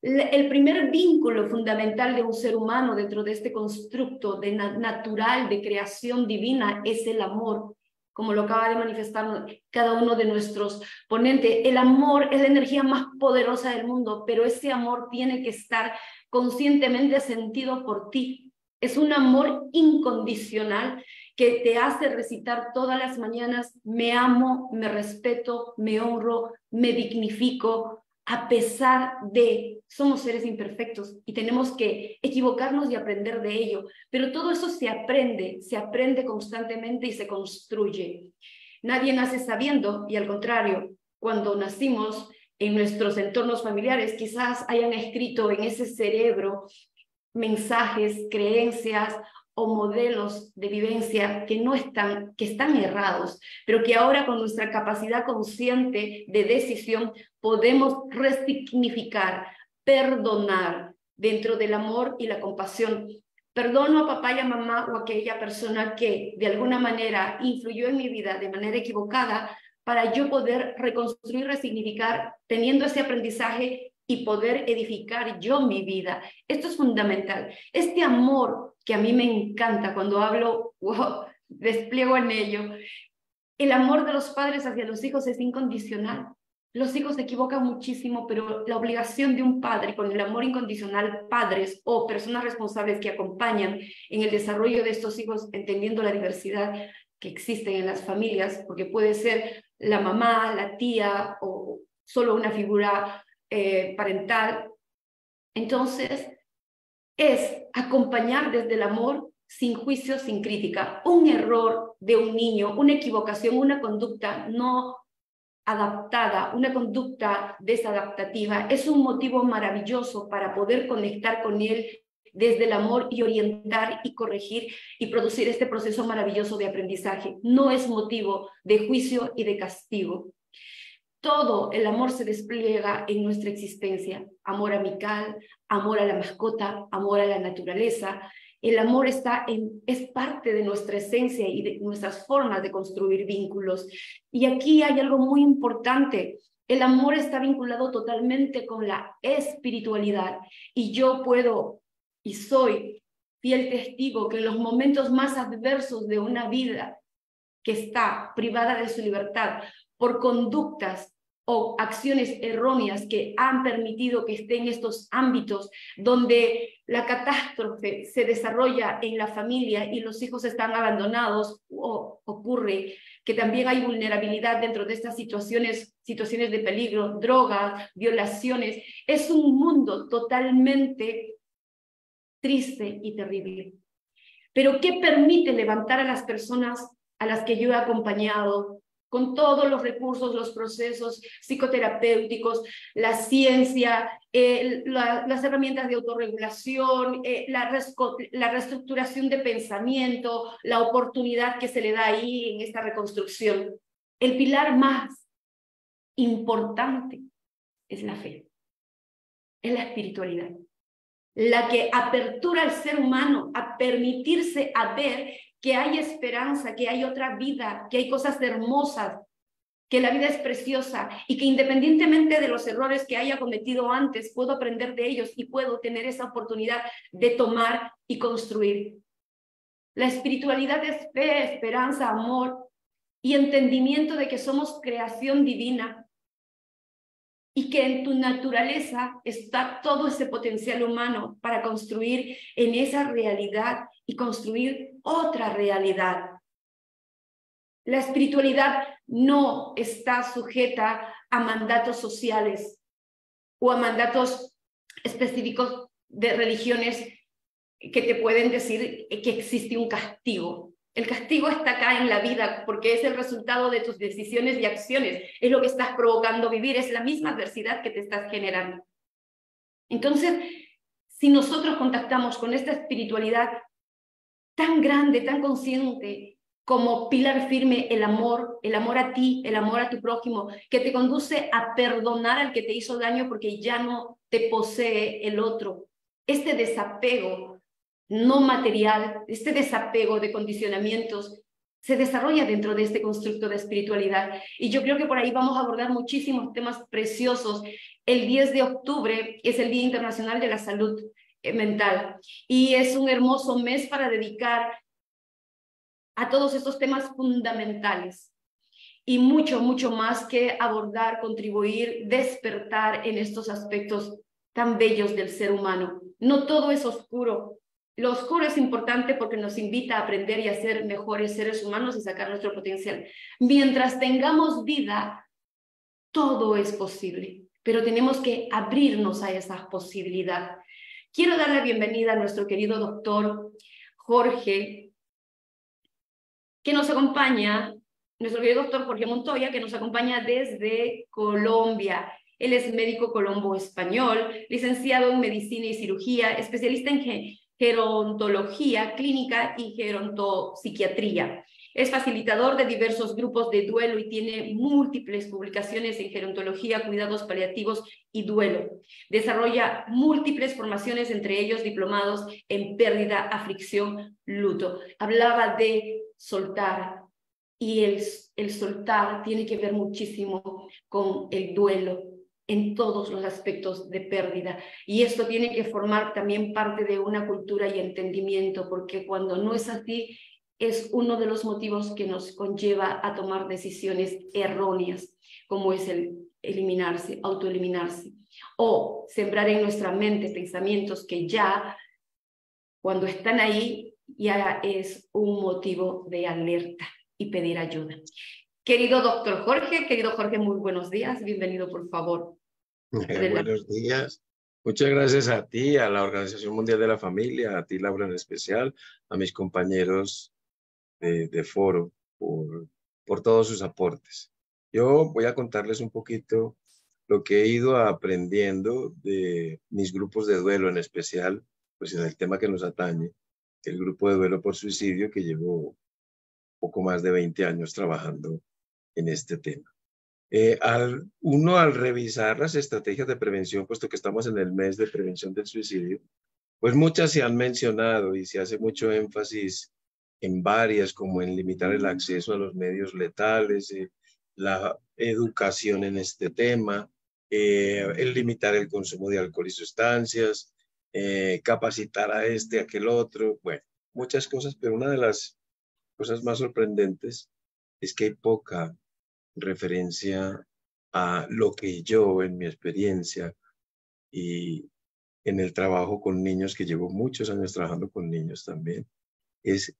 El primer vínculo fundamental de un ser humano dentro de este constructo natural de creación divina es el amor, como lo acaba de manifestar cada uno de nuestros ponentes. El amor es la energía más poderosa del mundo, pero ese amor tiene que estar conscientemente sentido por ti. Es un amor incondicional que te hace recitar todas las mañanas: me amo, me respeto, me honro, me dignifico, a pesar de somos seres imperfectos y tenemos que equivocarnos y aprender de ello. Pero todo eso se aprende constantemente y se construye. Nadie nace sabiendo, y al contrario, cuando nacimos en nuestros entornos familiares, quizás hayan escrito en ese cerebro mensajes, creencias o modelos de vivencia que están errados, pero que ahora con nuestra capacidad consciente de decisión podemos resignificar, perdonar dentro del amor y la compasión. Perdono a papá y a mamá o a aquella persona que de alguna manera influyó en mi vida de manera equivocada, para yo poder reconstruir, resignificar, teniendo ese aprendizaje y poder edificar yo mi vida. Esto es fundamental. Este amor que a mí me encanta cuando hablo, wow, despliego en ello. El amor de los padres hacia los hijos es incondicional. Los hijos se equivocan muchísimo, pero la obligación de un padre con el amor incondicional, padres o personas responsables que acompañan en el desarrollo de estos hijos, entendiendo la diversidad que existe en las familias, porque puede ser la mamá, la tía o solo una figura parental. Entonces, es acompañar desde el amor, sin juicio, sin crítica. Un error de un niño, una equivocación, una conducta no adaptada, una conducta desadaptativa, es un motivo maravilloso para poder conectar con él desde el amor y orientar y corregir y producir este proceso maravilloso de aprendizaje. No es motivo de juicio y de castigo. Todo el amor se despliega en nuestra existencia. Amor amical, amor a la mascota, amor a la naturaleza. El amor es parte de nuestra esencia y de nuestras formas de construir vínculos. Y aquí hay algo muy importante. El amor está vinculado totalmente con la espiritualidad. Y yo puedo y soy fiel testigo que en los momentos más adversos de una vida que está privada de su libertad por conductas o acciones erróneas que han permitido que esté en estos ámbitos donde la catástrofe se desarrolla en la familia y los hijos están abandonados, o ocurre que también hay vulnerabilidad dentro de estas situaciones de peligro, drogas, violaciones. Es un mundo totalmente triste y terrible. Pero ¿qué permite levantar a las personas a las que yo he acompañado con todos los recursos, los procesos psicoterapéuticos, la ciencia, las herramientas de autorregulación, la reestructuración de pensamiento, la oportunidad que se le da ahí en esta reconstrucción? El pilar más importante es la fe, es la espiritualidad, la que apertura al ser humano a permitirse a ver que hay esperanza, que hay otra vida, que hay cosas hermosas, que la vida es preciosa y que independientemente de los errores que haya cometido antes, puedo aprender de ellos y puedo tener esa oportunidad de tomar y construir. La espiritualidad es fe, esperanza, amor y entendimiento de que somos creación divina. y que en tu naturaleza está todo ese potencial humano para construir en esa realidad y construir otra realidad. La espiritualidad no está sujeta a mandatos sociales o a mandatos específicos de religiones que te pueden decir que existe un castigo. El castigo está acá en la vida porque es el resultado de tus decisiones y acciones. Es lo que estás provocando vivir, es la misma adversidad que te estás generando. Entonces, si nosotros contactamos con esta espiritualidad tan grande, tan consciente, como pilar firme el amor a ti, el amor a tu prójimo, que te conduce a perdonar al que te hizo daño porque ya no te posee el otro. Este desapego no material, este desapego de condicionamientos, se desarrolla dentro de este constructo de espiritualidad. Y yo creo que por ahí vamos a abordar muchísimos temas preciosos. El 10 de octubre es el Día Internacional de la Salud Mental y es un hermoso mes para dedicar a todos estos temas fundamentales y mucho, mucho más que abordar, contribuir, despertar en estos aspectos tan bellos del ser humano. No todo es oscuro. Lo oscuro es importante porque nos invita a aprender y a ser mejores seres humanos y sacar nuestro potencial. Mientras tengamos vida, todo es posible, pero tenemos que abrirnos a esa posibilidad. Quiero dar la bienvenida a nuestro querido doctor Jorge, que nos acompaña, nuestro querido doctor Jorge Montoya, que nos acompaña desde Colombia. Él es médico colombo español, licenciado en medicina y cirugía, especialista en gerontología clínica y gerontopsiquiatría. Es facilitador de diversos grupos de duelo y tiene múltiples publicaciones en gerontología, cuidados paliativos y duelo. Desarrolla múltiples formaciones, entre ellos diplomados en pérdida, aflicción, luto. Hablaba de soltar y el soltar tiene que ver muchísimo con el duelo en todos los aspectos de pérdida. Y esto tiene que formar también parte de una cultura y entendimiento, porque cuando no es así, es uno de los motivos que nos conlleva a tomar decisiones erróneas, como es el eliminarse, autoeliminarse, o sembrar en nuestra mente pensamientos que ya, cuando están ahí, ya es un motivo de alerta y pedir ayuda. Querido doctor Jorge, muy buenos días, bienvenido por favor. Buenos días. Muchas gracias a ti, a la Organización Mundial de la Familia, a ti, Laura, en especial, a mis compañeros de foro por todos sus aportes. Yo voy a contarles un poquito lo que he ido aprendiendo de mis grupos de duelo, en especial, pues en el tema que nos atañe, el grupo de duelo por suicidio, que llevo poco más de 20 años trabajando en este tema. Al revisar las estrategias de prevención, puesto que estamos en el mes de prevención del suicidio, pues muchas se han mencionado y se hace mucho énfasis en varias, como en limitar el acceso a los medios letales, la educación en este tema, el limitar el consumo de alcohol y sustancias, capacitar a este, a aquel otro, bueno, muchas cosas, pero una de las cosas más sorprendentes es que hay poca referencia a lo que yo, en mi experiencia y en el trabajo con niños, que llevo muchos años trabajando con niños también, es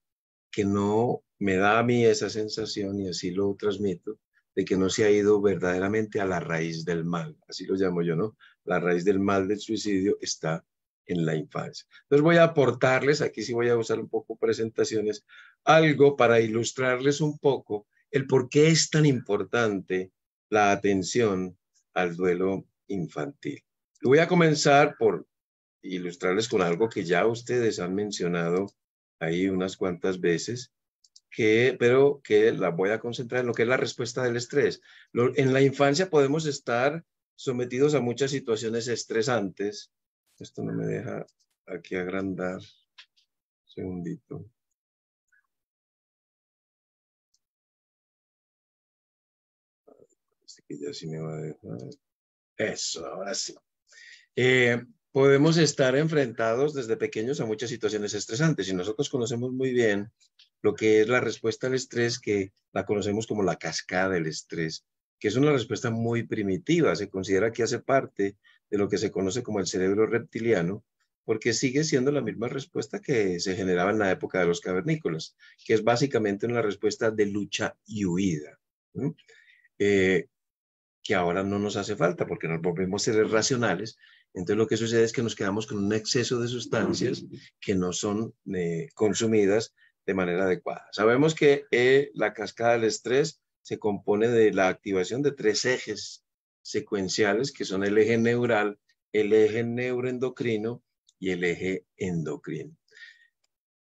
que no me da a mí esa sensación, y así lo transmito, de que no se ha ido verdaderamente a la raíz del mal, así lo llamo yo, ¿no? La raíz del mal del suicidio está en la infancia. Entonces voy a aportarles, aquí sí voy a usar un poco presentaciones, algo para ilustrarles un poco el por qué es tan importante la atención al duelo infantil. Y voy a comenzar por ilustrarles con algo que ya ustedes han mencionado ahí unas cuantas veces, pero que la voy a concentrar en lo que es la respuesta del estrés. En la infancia podemos estar sometidos a muchas situaciones estresantes. Esto no me deja aquí agrandar. Un segundito. Este que ya sí me va a dejar. Eso, ahora sí. Podemos estar enfrentados desde pequeños a muchas situaciones estresantes y nosotros conocemos muy bien lo que es la respuesta al estrés, que la conocemos como la cascada del estrés, que es una respuesta muy primitiva. Se considera que hace parte de lo que se conoce como el cerebro reptiliano, porque sigue siendo la misma respuesta que se generaba en la época de los cavernícolas, que es básicamente una respuesta de lucha y huida, ¿no? Que ahora no nos hace falta porque nos volvemos seres racionales. Entonces lo que sucede es que nos quedamos con un exceso de sustancias que no son consumidas de manera adecuada. Sabemos que la cascada del estrés se compone de la activación de 3 ejes secuenciales, que son el eje neural, el eje neuroendocrino y el eje endocrino.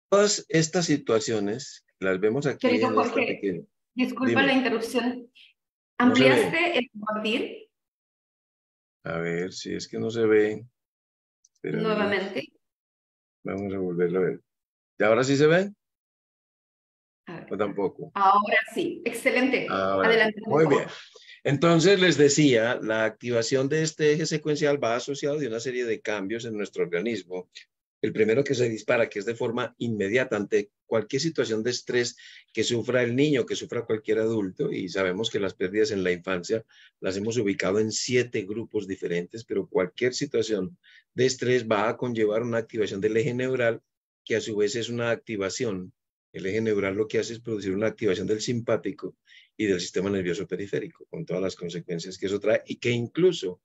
Todas estas situaciones las vemos aquí Querido en Jorge, esta pequeña. disculpa Dime. la interrupción. No se ve. ¿Ampliaste el compartir A ver, si es que no se ve. Espérame. nuevamente? Vamos a volverlo a ver. ¿Y ahora sí se ve? A ver. ¿O tampoco? Ahora sí, excelente. Ahora, Adelante. muy bien. Entonces les decía, la activación de este eje secuencial va asociado de una serie de cambios en nuestro organismo. El primero que se dispara, que es de forma inmediata ante cualquier situación de estrés que sufra el niño, que sufra cualquier adulto, y sabemos que las pérdidas en la infancia las hemos ubicado en 7 grupos diferentes, pero cualquier situación de estrés va a conllevar una activación del eje neural, que a su vez es una activación. El eje neural lo que hace es producir una activación del simpático y del sistema nervioso periférico, con todas las consecuencias que eso trae, y que incluso,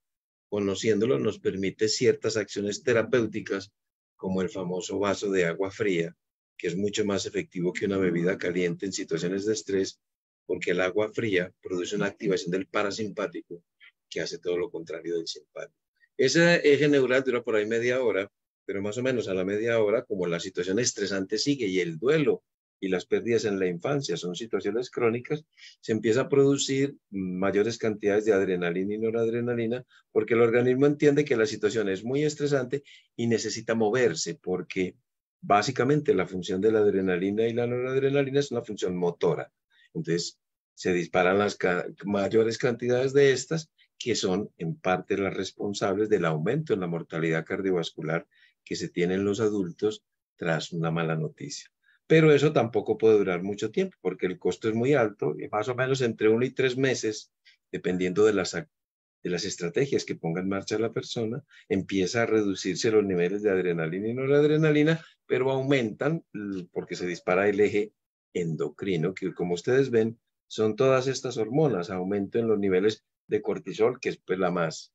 conociéndolo, nos permite ciertas acciones terapéuticas, como el famoso vaso de agua fría, que es mucho más efectivo que una bebida caliente en situaciones de estrés, porque el agua fría produce una activación del parasimpático, que hace todo lo contrario del simpático. Ese eje neural dura por ahí media hora, pero más o menos a la media hora, como la situación estresante sigue y el duelo y las pérdidas en la infancia son situaciones crónicas, se empieza a producir mayores cantidades de adrenalina y noradrenalina, porque el organismo entiende que la situación es muy estresante y necesita moverse, porque básicamente la función de la adrenalina y la noradrenalina es una función motora. Entonces se disparan las mayores cantidades de estas, que son en parte las responsables del aumento en la mortalidad cardiovascular que se tiene en los adultos tras una mala noticia. Pero eso tampoco puede durar mucho tiempo porque el costo es muy alto y más o menos entre 1 y 3 meses, dependiendo de las estrategias que ponga en marcha la persona, empieza a reducirse los niveles de adrenalina y noradrenalina, pero aumentan porque se dispara el eje endocrino, que como ustedes ven, son todas estas hormonas, aumento en los niveles de cortisol, que es pues la más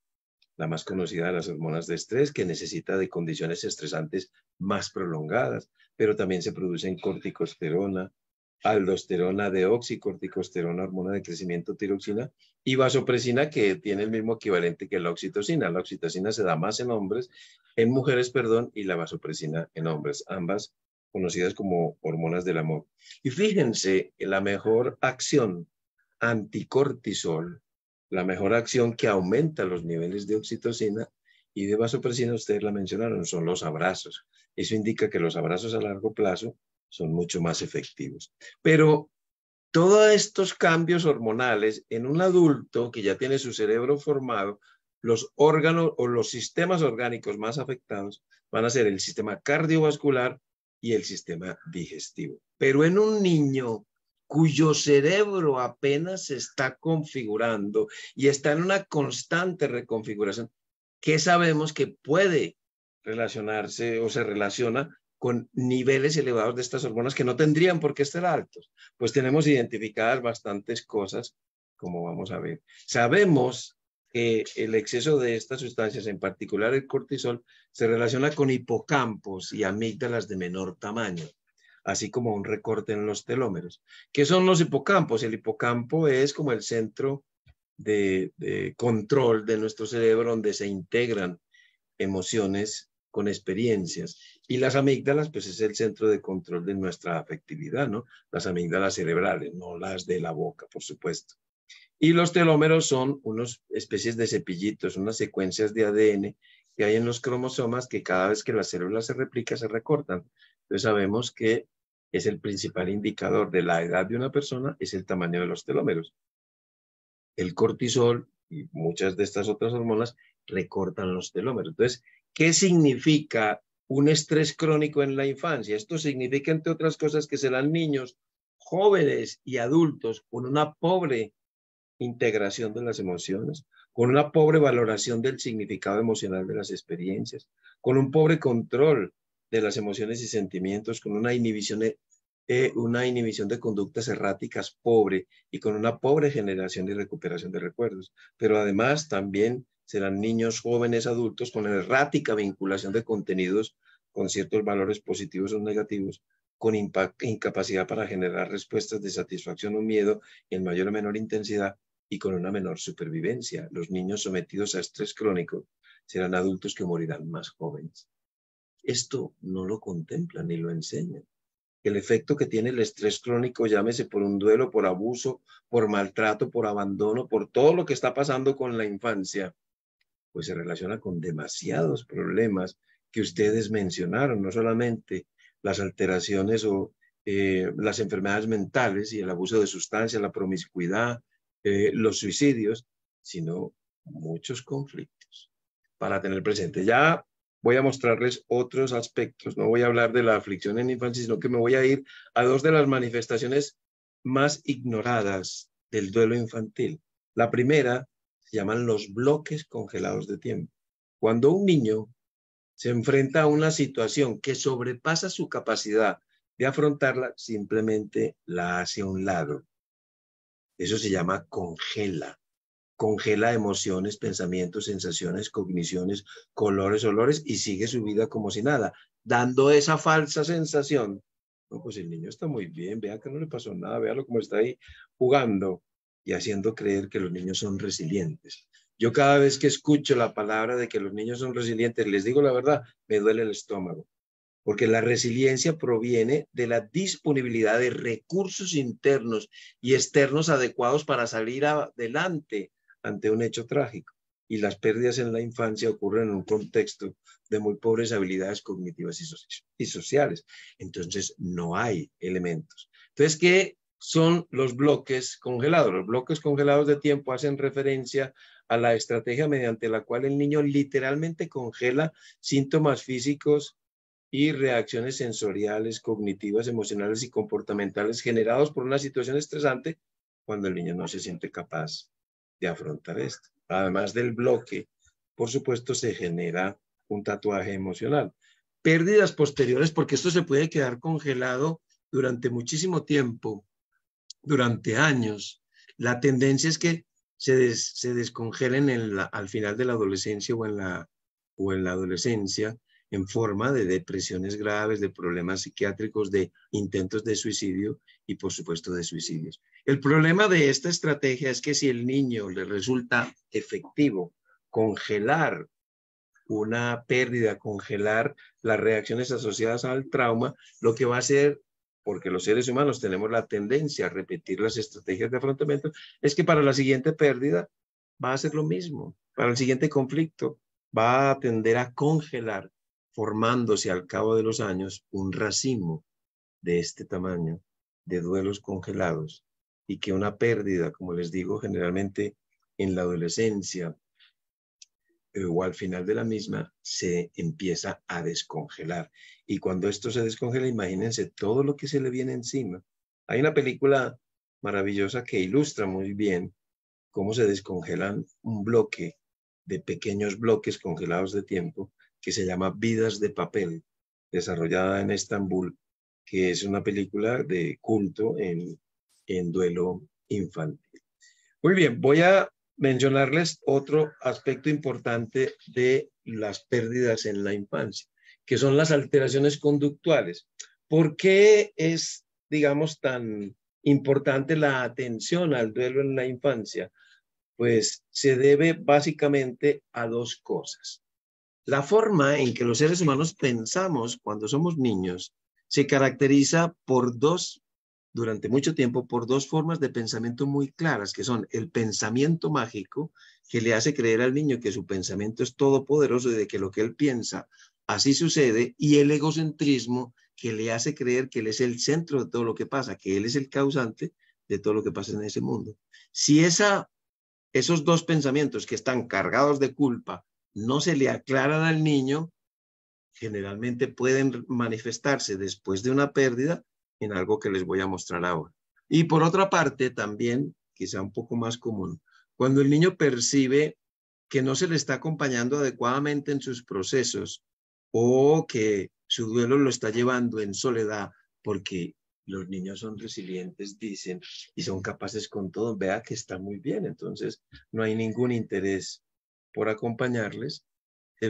conocida de las hormonas de estrés, que necesita de condiciones estresantes más prolongadas, pero también se producen corticosterona, aldosterona, deoxicorticosterona, hormona de crecimiento, tiroxina, y vasopresina, que tiene el mismo equivalente que la oxitocina. La oxitocina se da más en hombres, en mujeres, perdón, y la vasopresina en hombres, ambas conocidas como hormonas del amor. Y fíjense, la mejor acción anticortisol, la mejor acción que aumenta los niveles de oxitocina y de vasopresina, ustedes la mencionaron, son los abrazos. Eso indica que los abrazos a largo plazo son mucho más efectivos. Pero todos estos cambios hormonales en un adulto que ya tiene su cerebro formado, los órganos o los sistemas orgánicos más afectados van a ser el sistema cardiovascular y el sistema digestivo. Pero en un niño cuyo cerebro apenas se está configurando y está en una constante reconfiguración, ¿qué sabemos que puede relacionarse o se relaciona con niveles elevados de estas hormonas que no tendrían por qué estar altos? Pues tenemos identificadas bastantes cosas, como vamos a ver. Sabemos que el exceso de estas sustancias, en particular el cortisol, se relaciona con hipocampos y amígdalas de menor tamaño, así como un recorte en los telómeros. ¿Qué son los hipocampos? El hipocampo es como el centro de control de nuestro cerebro, donde se integran emociones con experiencias. Y las amígdalas, pues es el centro de control de nuestra afectividad, ¿no? Las amígdalas cerebrales, no las de la boca, por supuesto. Y los telómeros son unas especies de cepillitos, unas secuencias de ADN que hay en los cromosomas que cada vez que la célula se replica se recortan. Entonces sabemos que es el principal indicador de la edad de una persona, es el tamaño de los telómeros. El cortisol y muchas de estas otras hormonas recortan los telómeros. Entonces, ¿qué significa un estrés crónico en la infancia? Esto significa, entre otras cosas, que serán niños, jóvenes y adultos con una pobre integración de las emociones, con una pobre valoración del significado emocional de las experiencias, con un pobre control de las emociones y sentimientos, con una inhibición de conductas erráticas pobre y con una pobre generación y recuperación de recuerdos. Pero además también serán niños, jóvenes, adultos con errática vinculación de contenidos con ciertos valores positivos o negativos, con incapacidad para generar respuestas de satisfacción o miedo en mayor o menor intensidad y con una menor supervivencia. Los niños sometidos a estrés crónico serán adultos que morirán más jóvenes. Esto no lo contemplan ni lo enseñan. El efecto que tiene el estrés crónico, llámese por un duelo, por abuso, por maltrato, por abandono, por todo lo que está pasando con la infancia, pues se relaciona con demasiados problemas que ustedes mencionaron, no solamente las alteraciones o las enfermedades mentales y el abuso de sustancias, la promiscuidad, los suicidios, sino muchos conflictos para tener presente. Ya voy a mostrarles otros aspectos, no voy a hablar de la aflicción en la infancia, sino que me voy a ir a dos de las manifestaciones más ignoradas del duelo infantil. La primera se llaman los bloques congelados de tiempo. Cuando un niño se enfrenta a una situación que sobrepasa su capacidad de afrontarla, simplemente la hace a un lado. Eso se llama congela. Congela emociones, pensamientos, sensaciones, cogniciones, colores, olores y sigue su vida como si nada, dando esa falsa sensación. No, pues el niño está muy bien, vea que no le pasó nada, véalo cómo está ahí jugando y haciendo creer que los niños son resilientes. Yo cada vez que escucho la palabra de que los niños son resilientes, les digo la verdad, me duele el estómago. Porque la resiliencia proviene de la disponibilidad de recursos internos y externos adecuados para salir adelante ante un hecho trágico. Y las pérdidas en la infancia ocurren en un contexto de muy pobres habilidades cognitivas y sociales. Entonces, no hay elementos. Entonces, ¿qué son los bloques congelados? Los bloques congelados de tiempo hacen referencia a la estrategia mediante la cual el niño literalmente congela síntomas físicos y reacciones sensoriales, cognitivas, emocionales y comportamentales generados por una situación estresante cuando el niño no se siente capaz de afrontar esto. Además del bloque, por supuesto, se genera un tatuaje emocional. Pérdidas posteriores, porque esto se puede quedar congelado durante muchísimo tiempo, durante años. La tendencia es que se descongelen al final de la adolescencia o en la adolescencia, en forma de depresiones graves, de problemas psiquiátricos, de intentos de suicidio y, por supuesto, de suicidios. El problema de esta estrategia es que si el niño le resulta efectivo congelar una pérdida, congelar las reacciones asociadas al trauma, lo que va a hacer, porque los seres humanos tenemos la tendencia a repetir las estrategias de afrontamiento, es que para la siguiente pérdida va a hacer lo mismo. Para el siguiente conflicto va a tender a congelar, formándose al cabo de los años un racimo de este tamaño de duelos congelados y que una pérdida, como les digo, generalmente en la adolescencia o al final de la misma se empieza a descongelar. Y cuando esto se descongela, imagínense todo lo que se le viene encima. Hay una película maravillosa que ilustra muy bien cómo se descongelan un bloque de pequeños bloques congelados de tiempo que se llama Vidas de Papel, desarrollada en Estambul, que es una película de culto en duelo infantil. Muy bien, voy a mencionarles otro aspecto importante de las pérdidas en la infancia, que son las alteraciones conductuales. ¿Por qué es, digamos, tan importante la atención al duelo en la infancia? Pues se debe básicamente a dos cosas. La forma en que los seres humanos pensamos cuando somos niños se caracteriza durante mucho tiempo, por dos formas de pensamiento muy claras, que son el pensamiento mágico, que le hace creer al niño que su pensamiento es todopoderoso y de que lo que él piensa, así sucede, y el egocentrismo, que le hace creer que él es el centro de todo lo que pasa, que él es el causante de todo lo que pasa en ese mundo. Si esos dos pensamientos que están cargados de culpa no se le aclaran al niño, generalmente pueden manifestarse después de una pérdida en algo que les voy a mostrar ahora. Y por otra parte, también quizá un poco más común. Cuando el niño percibe que no se le está acompañando adecuadamente en sus procesos o que su duelo lo está llevando en soledad, porque los niños son resilientes, dicen, y son capaces con todo, vea que está muy bien, entonces no hay ningún interés por acompañarles,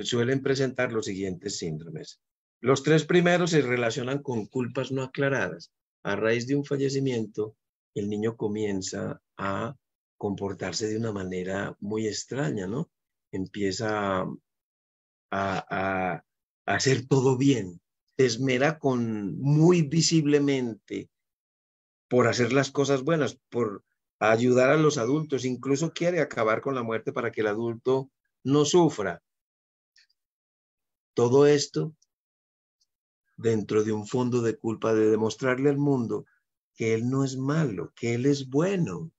suelen presentar los siguientes síndromes. Los 3 primeros se relacionan con culpas no aclaradas. A raíz de un fallecimiento, el niño comienza a comportarse de una manera muy extraña, ¿no? Empieza a hacer todo bien. Se esmera muy visiblemente por hacer las cosas buenas, por ayudar a los adultos. Incluso quiere acabar con la muerte para que el adulto no sufra. Todo esto dentro de un fondo de culpa de demostrarle al mundo que él no es malo, que él es bueno.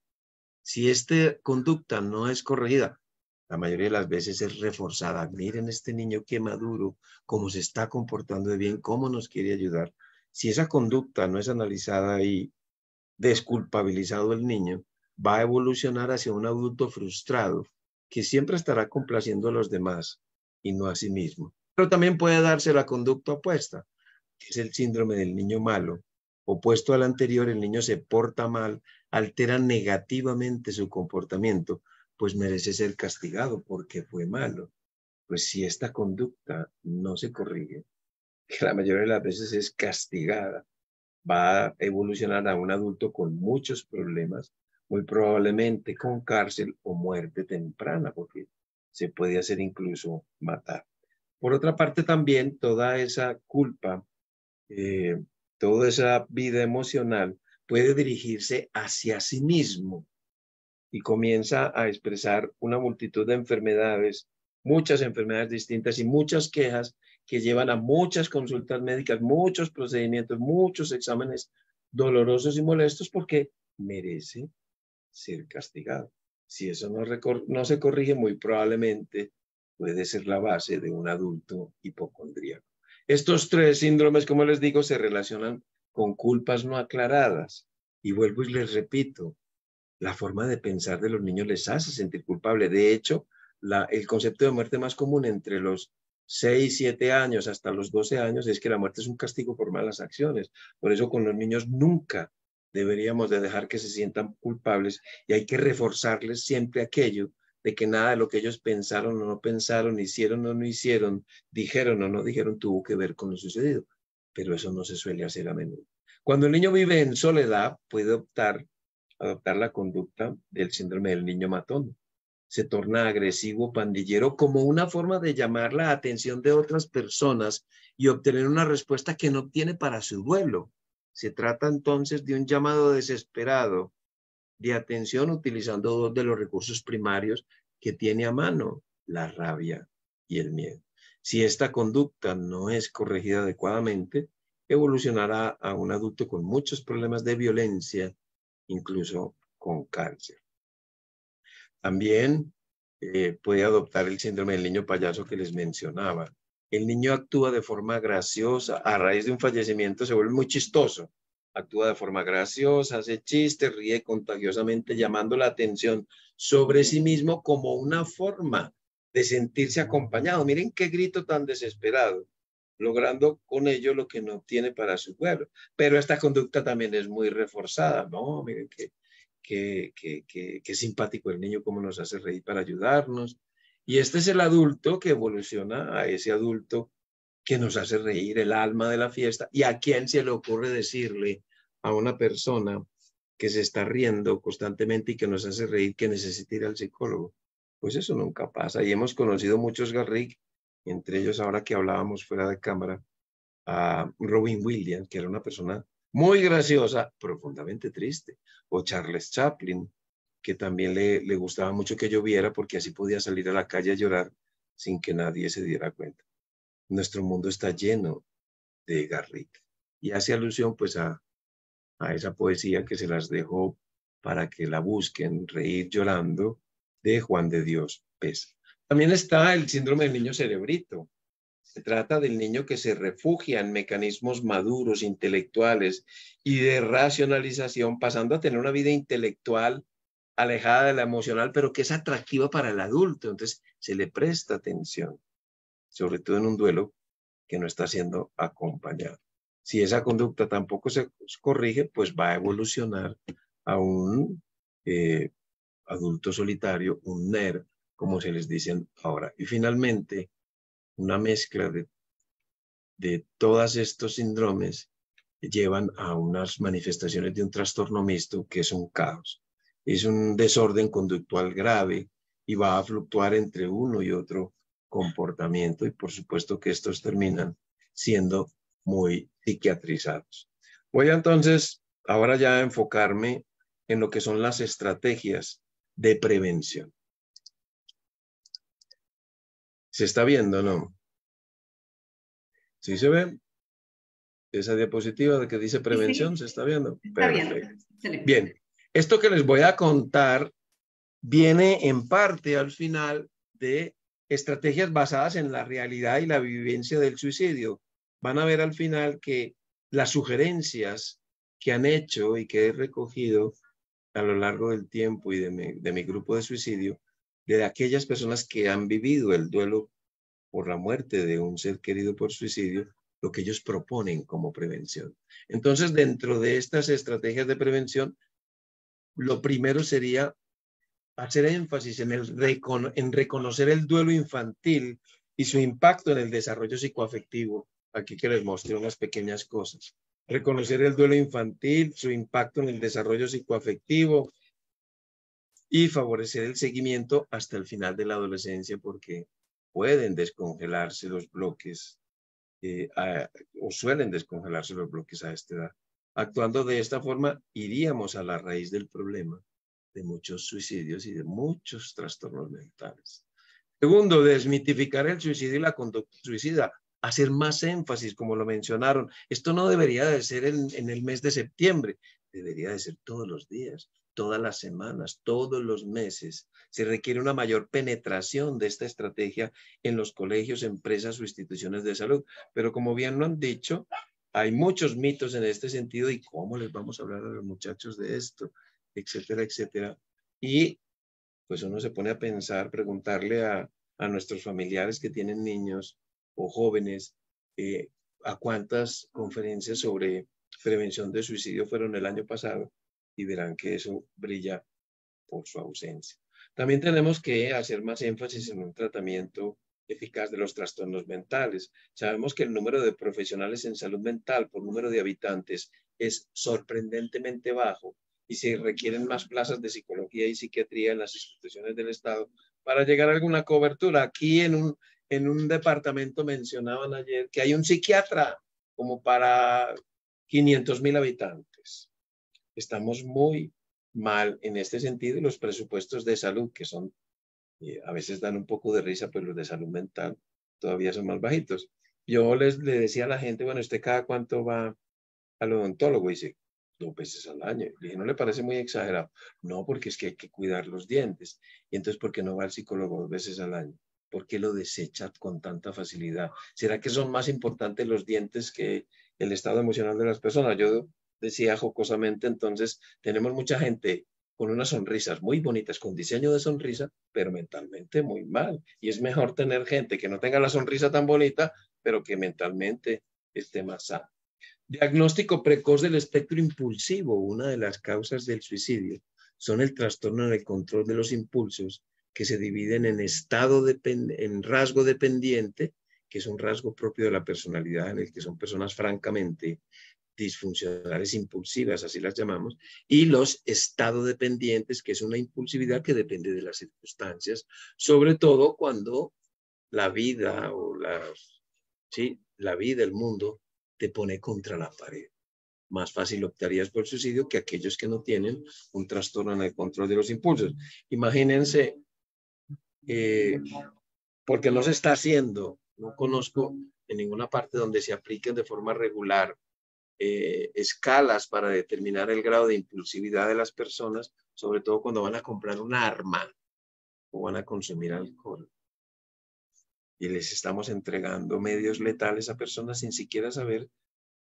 Si esta conducta no es corregida, la mayoría de las veces es reforzada. Miren este niño qué maduro, cómo se está comportando de bien, cómo nos quiere ayudar. Si esa conducta no es analizada y desculpabilizado el niño, va a evolucionar hacia un adulto frustrado que siempre estará complaciendo a los demás y no a sí mismo. Pero también puede darse la conducta opuesta, que es el síndrome del niño malo. Opuesto al anterior, el niño se porta mal, altera negativamente su comportamiento, pues merece ser castigado porque fue malo. Pues si esta conducta no se corrige, que la mayoría de las veces es castigada, va a evolucionar a un adulto con muchos problemas, muy probablemente con cárcel o muerte temprana, porque se puede hacer incluso matar. Por otra parte, también toda esa culpa, toda esa vida emocional puede dirigirse hacia sí mismo y comienza a expresar una multitud de enfermedades, muchas enfermedades distintas y muchas quejas que llevan a muchas consultas médicas, muchos procedimientos, muchos exámenes dolorosos y molestos porque merece ser castigado. Si eso no se corrige, muy probablemente puede ser la base de un adulto hipocondríaco. Estos 3 síndromes, como les digo, se relacionan con culpas no aclaradas. Y vuelvo y les repito, la forma de pensar de los niños les hace sentir culpable. De hecho, el concepto de muerte más común entre los 6, 7 años hasta los 12 años es que la muerte es un castigo por malas acciones. Por eso con los niños nunca deberíamos de dejar que se sientan culpables y hay que reforzarles siempre aquello de que nada de lo que ellos pensaron o no pensaron, hicieron o no hicieron, dijeron o no dijeron, tuvo que ver con lo sucedido. Pero eso no se suele hacer a menudo. Cuando el niño vive en soledad, puede adoptar la conducta del síndrome del niño matón. Se torna agresivo, pandillero, como una forma de llamar la atención de otras personas y obtener una respuesta que no obtiene para su duelo. Se trata entonces de un llamado desesperado de atención utilizando 2 de los recursos primarios que tiene a mano, la rabia y el miedo. Si esta conducta no es corregida adecuadamente, evolucionará a un adulto con muchos problemas de violencia, incluso con cáncer. También puede adoptar el síndrome del niño payaso que les mencionaba. El niño actúa de forma graciosa, a raíz de un fallecimiento se vuelve muy chistoso. Actúa de forma graciosa, hace chistes, ríe contagiosamente, llamando la atención sobre sí mismo como una forma de sentirse acompañado. Miren qué grito tan desesperado, logrando con ello lo que no obtiene para su pueblo. Pero esta conducta también es muy reforzada, ¿no? Miren qué simpático el niño, cómo nos hace reír para ayudarnos. Y este es el adulto que evoluciona a ese adulto que nos hace reír, el alma de la fiesta. ¿Y a quién se le ocurre decirle a una persona que se está riendo constantemente y que nos hace reír que necesita ir al psicólogo? Pues eso nunca pasa. Y hemos conocido muchos Garrick, entre ellos ahora que hablábamos fuera de cámara, a Robin Williams, que era una persona muy graciosa, profundamente triste, o Charles Chaplin, que también le gustaba mucho que lloviera porque así podía salir a la calle a llorar sin que nadie se diera cuenta. Nuestro mundo está lleno de Garrick y hace alusión pues a esa poesía que se las dejo para que la busquen, Reír llorando, de Juan de Dios Pesa. También está el síndrome del niño cerebrito. Se trata del niño que se refugia en mecanismos maduros, intelectuales y de racionalización, pasando a tener una vida intelectual alejada de la emocional, pero que es atractiva para el adulto. Entonces se le presta atención, sobre todo en un duelo que no está siendo acompañado. Si esa conducta tampoco se corrige, pues va a evolucionar a un adulto solitario, un NER, como se les dicen ahora. Y finalmente, una mezcla de todos estos síndromes llevan a unas manifestaciones de un trastorno mixto que es un caos. Es un desorden conductual grave y va a fluctuar entre uno y otro comportamiento, y por supuesto que estos terminan siendo muy psiquiatrizados. Voy a entonces ahora ya a enfocarme en lo que son las estrategias de prevención. ¿Se está viendo, no? ¿Sí se ve? Esa diapositiva de que dice prevención, ¿se está viendo? Está Perfecto. bien. Bien, esto que les voy a contar viene en parte al final de estrategias basadas en la realidad y la vivencia del suicidio. Van a ver al final que las sugerencias que han hecho y que he recogido a lo largo del tiempo y de mi grupo de suicidio, de aquellas personas que han vivido el duelo por la muerte de un ser querido por suicidio, lo que ellos proponen como prevención. Entonces, dentro de estas estrategias de prevención, lo primero sería hacer énfasis en reconocer el duelo infantil y su impacto en el desarrollo psicoafectivo. Aquí que les muestre unas pequeñas cosas. Reconocer el duelo infantil, su impacto en el desarrollo psicoafectivo y favorecer el seguimiento hasta el final de la adolescencia, porque pueden descongelarse los bloques o suelen descongelarse los bloques a esta edad. Actuando de esta forma, iríamos a la raíz del problema de muchos suicidios y de muchos trastornos mentales. Segundo, desmitificar el suicidio y la conducta suicida. Hacer más énfasis, como lo mencionaron. Esto no debería de ser en el mes de septiembre, debería de ser todos los días, todas las semanas, todos los meses. Se requiere una mayor penetración de esta estrategia en los colegios, empresas o instituciones de salud. Pero como bien lo han dicho, hay muchos mitos en este sentido, y cómo les vamos a hablar a los muchachos de esto, etcétera, etcétera. Y pues uno se pone a pensar, preguntarle a nuestros familiares que tienen niños o jóvenes, a cuántas conferencias sobre prevención de suicidio fueron el año pasado, y verán que eso brilla por su ausencia. También tenemos que hacer más énfasis en un tratamiento eficaz de los trastornos mentales. Sabemos que el número de profesionales en salud mental por número de habitantes es sorprendentemente bajo, y se requieren más plazas de psicología y psiquiatría en las instituciones del Estado para llegar a alguna cobertura. Aquí en un departamento mencionaban ayer que hay un psiquiatra como para 500,000 habitantes. Estamos muy mal en este sentido, y los presupuestos de salud, que son, a veces dan un poco de risa, pero los de salud mental todavía son más bajitos. Yo le decía a la gente, bueno, ¿usted cada cuánto va al odontólogo? Y dice, 2 veces al año. Le dije, ¿no le parece muy exagerado? No, porque es que hay que cuidar los dientes. Y entonces, ¿por qué no va al psicólogo 2 veces al año? ¿Por qué lo desecha con tanta facilidad? ¿Será que son más importantes los dientes que el estado emocional de las personas? Yo decía jocosamente, entonces, tenemos mucha gente con unas sonrisas muy bonitas, con diseño de sonrisa, pero mentalmente muy mal. Y es mejor tener gente que no tenga la sonrisa tan bonita, pero que mentalmente esté más sana. Diagnóstico precoz del espectro impulsivo. Una de las causas del suicidio son el trastorno en el control de los impulsos, que se dividen en rasgo dependiente, que es un rasgo propio de la personalidad, en el que son personas francamente disfuncionales impulsivas, así las llamamos, y los estado dependientes, que es una impulsividad que depende de las circunstancias, sobre todo cuando la vida el mundo te pone contra la pared. Más fácil optarías por el suicidio que aquellos que no tienen un trastorno en el control de los impulsos. Imagínense, porque no se está haciendo, no conozco en ninguna parte donde se apliquen de forma regular escalas para determinar el grado de impulsividad de las personas, sobre todo cuando van a comprar un arma o van a consumir alcohol. Y les estamos entregando medios letales a personas sin siquiera saber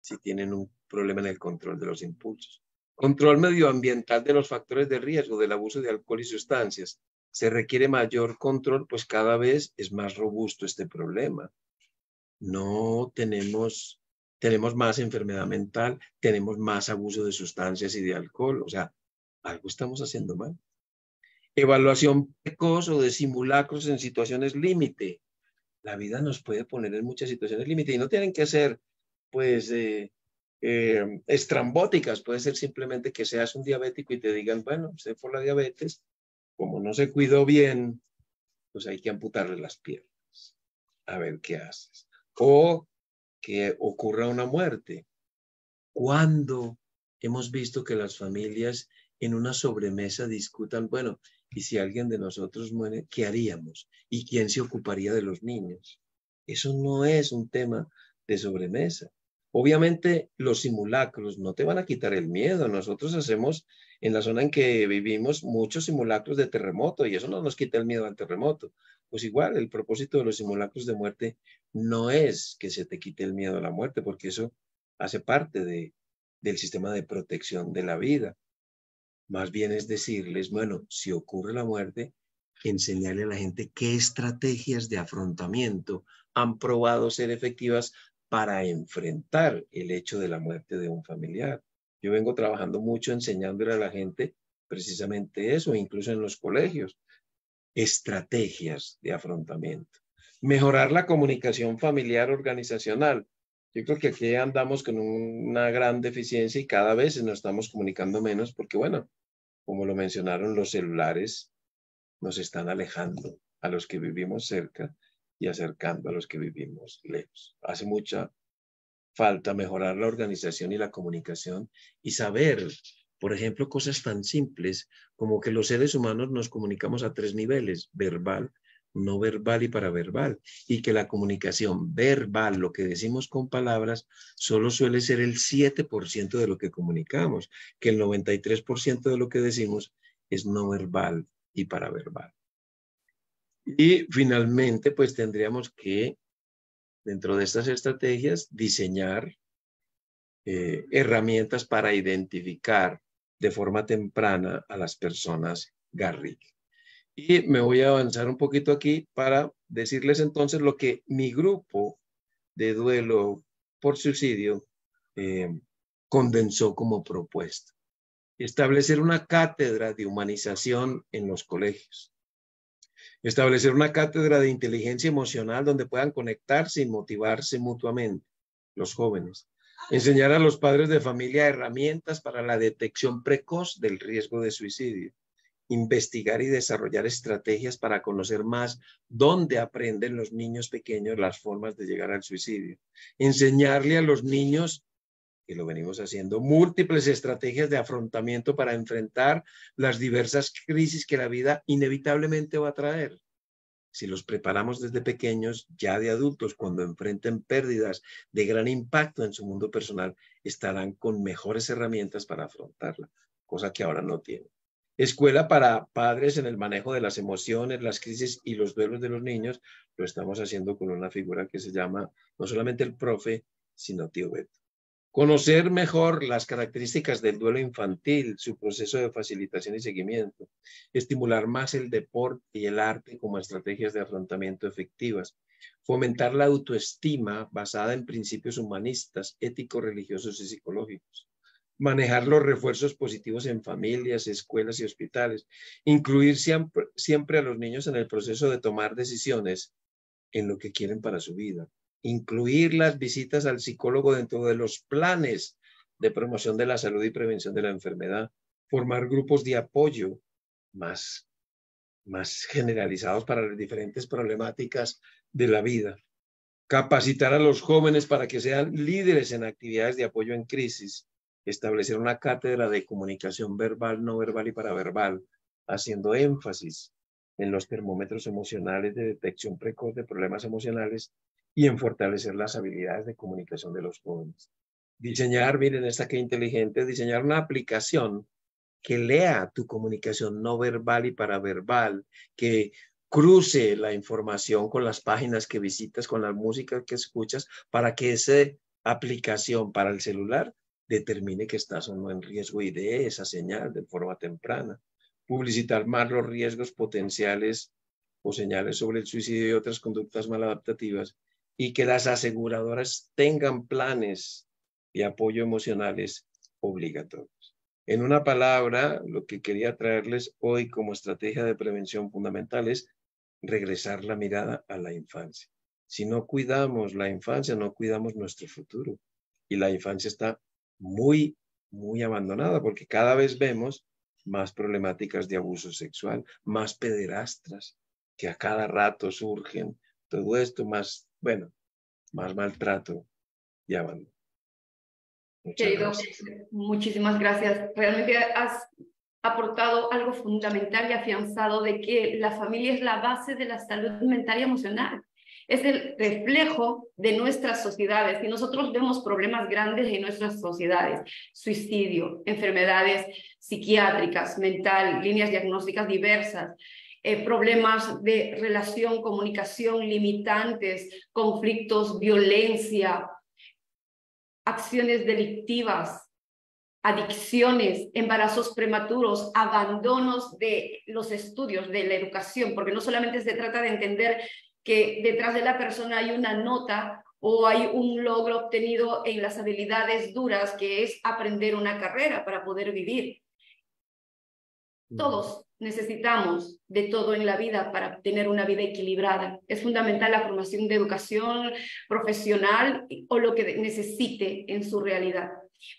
si tienen un problema en el control de los impulsos. Control medioambiental de los factores de riesgo del abuso de alcohol y sustancias. Se requiere mayor control, pues cada vez es más robusto este problema. No tenemos más enfermedad mental, tenemos más abuso de sustancias y de alcohol. O sea, algo estamos haciendo mal. Evaluación precoz o de simulacros en situaciones límite. La vida nos puede poner en muchas situaciones límite y no tienen que ser, pues, estrambóticas. Puede ser simplemente que seas un diabético y te digan, bueno, usted por la diabetes, como no se cuidó bien, pues hay que amputarle las piernas. A ver qué haces. O que ocurra una muerte. ¿Cuándo hemos visto que las familias en una sobremesa discutan, bueno, y si alguien de nosotros muere, ¿qué haríamos? ¿Y quién se ocuparía de los niños? Eso no es un tema de sobremesa. Obviamente los simulacros no te van a quitar el miedo. Nosotros hacemos en la zona en que vivimos muchos simulacros de terremoto y eso no nos quita el miedo al terremoto. Pues igual, el propósito de los simulacros de muerte no es que se te quite el miedo a la muerte, porque eso hace parte del sistema de protección de la vida. Más bien es decirles, bueno, si ocurre la muerte, enseñarle a la gente qué estrategias de afrontamiento han probado ser efectivas para enfrentar el hecho de la muerte de un familiar. Yo vengo trabajando mucho enseñándole a la gente precisamente eso, incluso en los colegios, estrategias de afrontamiento. Mejorar la comunicación familiar organizacional. Yo creo que aquí andamos con una gran deficiencia y cada vez nos estamos comunicando menos porque, bueno, como lo mencionaron, los celulares nos están alejando a los que vivimos cerca y acercando a los que vivimos lejos. Hace mucha falta mejorar la organización y la comunicación y saber, por ejemplo, cosas tan simples como que los seres humanos nos comunicamos a 3 niveles, verbal, no verbal y paraverbal, y que la comunicación verbal, lo que decimos con palabras, solo suele ser el 7% de lo que comunicamos, que el 93% de lo que decimos es no verbal y paraverbal. Y finalmente, pues tendríamos que, dentro de estas estrategias, diseñar herramientas para identificar de forma temprana a las personas Garrick. Y me voy a avanzar un poquito aquí para decirles entonces lo que mi grupo de duelo por suicidio condensó como propuesta. Establecer una cátedra de humanización en los colegios. Establecer una cátedra de inteligencia emocional donde puedan conectarse y motivarse mutuamente los jóvenes. Enseñar a los padres de familia herramientas para la detección precoz del riesgo de suicidio. Investigar y desarrollar estrategias para conocer más dónde aprenden los niños pequeños las formas de llegar al suicidio. Enseñarle a los niños, que lo venimos haciendo, múltiples estrategias de afrontamiento para enfrentar las diversas crisis que la vida inevitablemente va a traer. Si los preparamos desde pequeños, ya de adultos, cuando enfrenten pérdidas de gran impacto en su mundo personal, estarán con mejores herramientas para afrontarla, cosa que ahora no tienen. Escuela para padres en el manejo de las emociones, las crisis y los duelos de los niños. Lo estamos haciendo con una figura que se llama no solamente el profe, sino tío Beto. Conocer mejor las características del duelo infantil, su proceso de facilitación y seguimiento. Estimular más el deporte y el arte como estrategias de afrontamiento efectivas. Fomentar la autoestima basada en principios humanistas, éticos, religiosos y psicológicos. Manejar los refuerzos positivos en familias, escuelas y hospitales. Incluir siempre a los niños en el proceso de tomar decisiones en lo que quieren para su vida. Incluir las visitas al psicólogo dentro de los planes de promoción de la salud y prevención de la enfermedad. Formar grupos de apoyo más generalizados para las diferentes problemáticas de la vida. Capacitar a los jóvenes para que sean líderes en actividades de apoyo en crisis. Establecer una cátedra de comunicación verbal, no verbal y paraverbal, haciendo énfasis en los termómetros emocionales de detección precoz de problemas emocionales y en fortalecer las habilidades de comunicación de los jóvenes. Diseñar, miren esta que inteligente, diseñar una aplicación que lea tu comunicación no verbal y paraverbal, que cruce la información con las páginas que visitas, con la música que escuchas, para que esa aplicación para el celular determine que estás o no en riesgo y dé esa señal de forma temprana. Publicitar más los riesgos potenciales o señales sobre el suicidio y otras conductas maladaptativas, y que las aseguradoras tengan planes de apoyo emocionales obligatorios. En una palabra, lo que quería traerles hoy como estrategia de prevención fundamental es regresar la mirada a la infancia. Si no cuidamos la infancia, no cuidamos nuestro futuro. Y la infancia está muy, muy abandonada, porque cada vez vemos más problemáticas de abuso sexual, más pederastras que a cada rato surgen. Todo esto más, bueno, más maltrato y abandono. Muchas Querido, gracias. muchísimas gracias. Realmente has aportado algo fundamental y afianzado de que la familia es la base de la salud mental y emocional. Es el reflejo de nuestras sociedades y nosotros vemos problemas grandes en nuestras sociedades: suicidio, enfermedades psiquiátricas, mental, líneas diagnósticas diversas, problemas de relación, comunicación, limitantes, conflictos, violencia, acciones delictivas, adicciones, embarazos prematuros, abandonos de los estudios, de la educación, porque no solamente se trata de entender que detrás de la persona hay una nota o hay un logro obtenido en las habilidades duras, que es aprender una carrera para poder vivir. Todos necesitamos de todo en la vida para tener una vida equilibrada. Es fundamental la formación de educación profesional o lo que necesite en su realidad.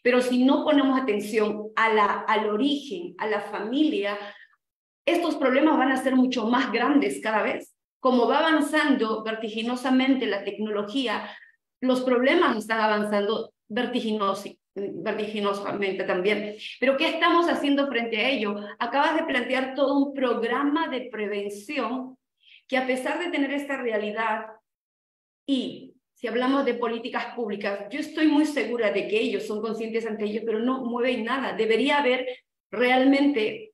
Pero si no ponemos atención al origen, a la familia, estos problemas van a ser mucho más grandes cada vez. Como va avanzando vertiginosamente la tecnología, los problemas están avanzando vertiginosamente también. Pero ¿qué estamos haciendo frente a ello? Acabas de plantear todo un programa de prevención que, a pesar de tener esta realidad, y si hablamos de políticas públicas, yo estoy muy segura de que ellos son conscientes ante ello, pero no mueven nada. Debería haber realmente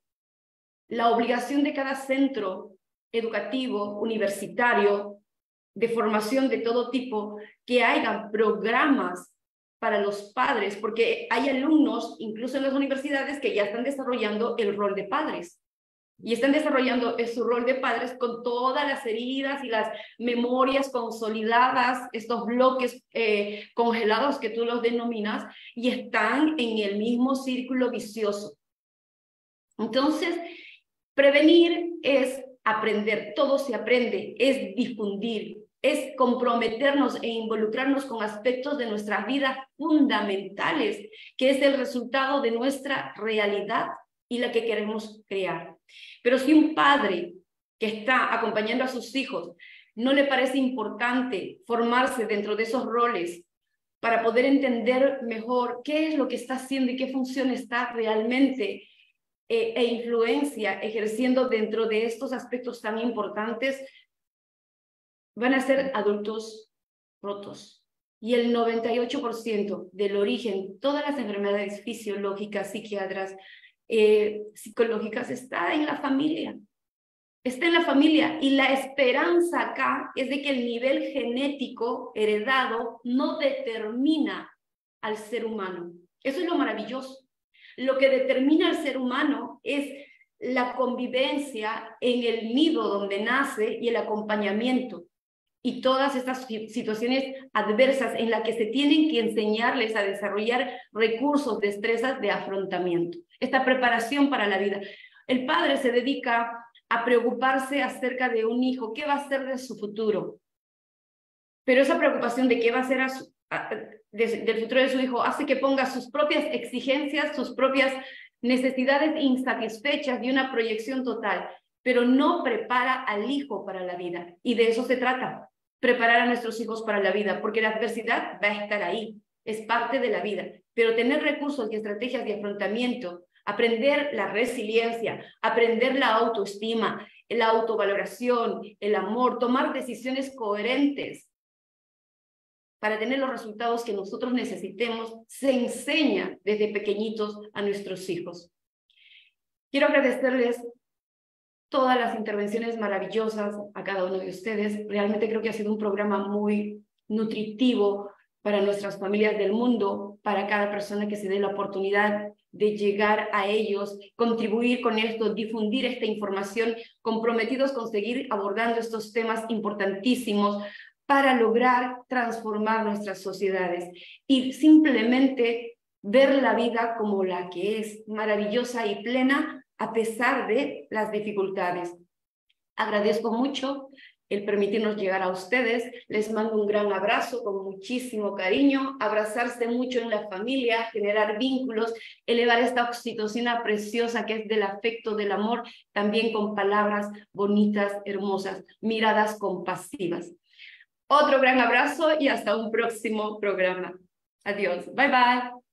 la obligación de cada centro educativo, universitario, de formación de todo tipo, que haya programas para los padres, porque hay alumnos, incluso en las universidades, que ya están desarrollando el rol de padres. Y están desarrollando su rol de padres con todas las heridas y las memorias consolidadas, estos bloques congelados que tú los denominas, y están en el mismo círculo vicioso. Entonces, prevenir es aprender, todo se aprende, es difundir, es comprometernos e involucrarnos con aspectos de nuestras vidas fundamentales, que es el resultado de nuestra realidad y la que queremos crear. Pero si un padre que está acompañando a sus hijos no le parece importante formarse dentro de esos roles para poder entender mejor qué es lo que está haciendo y qué función está realmente e influencia ejerciendo dentro de estos aspectos tan importantes, van a ser adultos rotos. Y el 98% del origen, todas las enfermedades fisiológicas, psiquiátricas, psicológicas, está en la familia. Está en la familia, y la esperanza acá es de que el nivel genético heredado no determina al ser humano. Eso es lo maravilloso. Lo que determina al ser humano es la convivencia en el nido donde nace y el acompañamiento. Y todas estas situaciones adversas en las que se tienen que enseñarles a desarrollar recursos, destrezas de afrontamiento. Esta preparación para la vida. El padre se dedica a preocuparse acerca de un hijo, qué va a ser de su futuro. Pero esa preocupación de qué va a ser del futuro de su hijo hace que ponga sus propias exigencias, sus propias necesidades insatisfechas y una proyección total, pero no prepara al hijo para la vida. Y de eso se trata, preparar a nuestros hijos para la vida, porque la adversidad va a estar ahí, es parte de la vida, pero tener recursos y estrategias de afrontamiento, aprender la resiliencia, aprender la autoestima, la autovaloración, el amor, tomar decisiones coherentes para tener los resultados que nosotros necesitemos, se enseña desde pequeñitos a nuestros hijos. Quiero agradecerles todas las intervenciones maravillosas a cada uno de ustedes. Realmente creo que ha sido un programa muy nutritivo para nuestras familias del mundo. para cada persona que se dé la oportunidad de llegar a ellos, contribuir con esto, difundir esta información, comprometidos con seguir abordando estos temas importantísimos para lograr transformar nuestras sociedades y simplemente ver la vida como la que es, maravillosa y plena a pesar de las dificultades. Agradezco mucho el permitirnos llegar a ustedes. Les mando un gran abrazo con muchísimo cariño, abrazarse mucho en la familia, generar vínculos, elevar esta oxitocina preciosa que es del afecto, del amor, también con palabras bonitas, hermosas, miradas compasivas. Otro gran abrazo y hasta un próximo programa. Adiós. Bye, bye.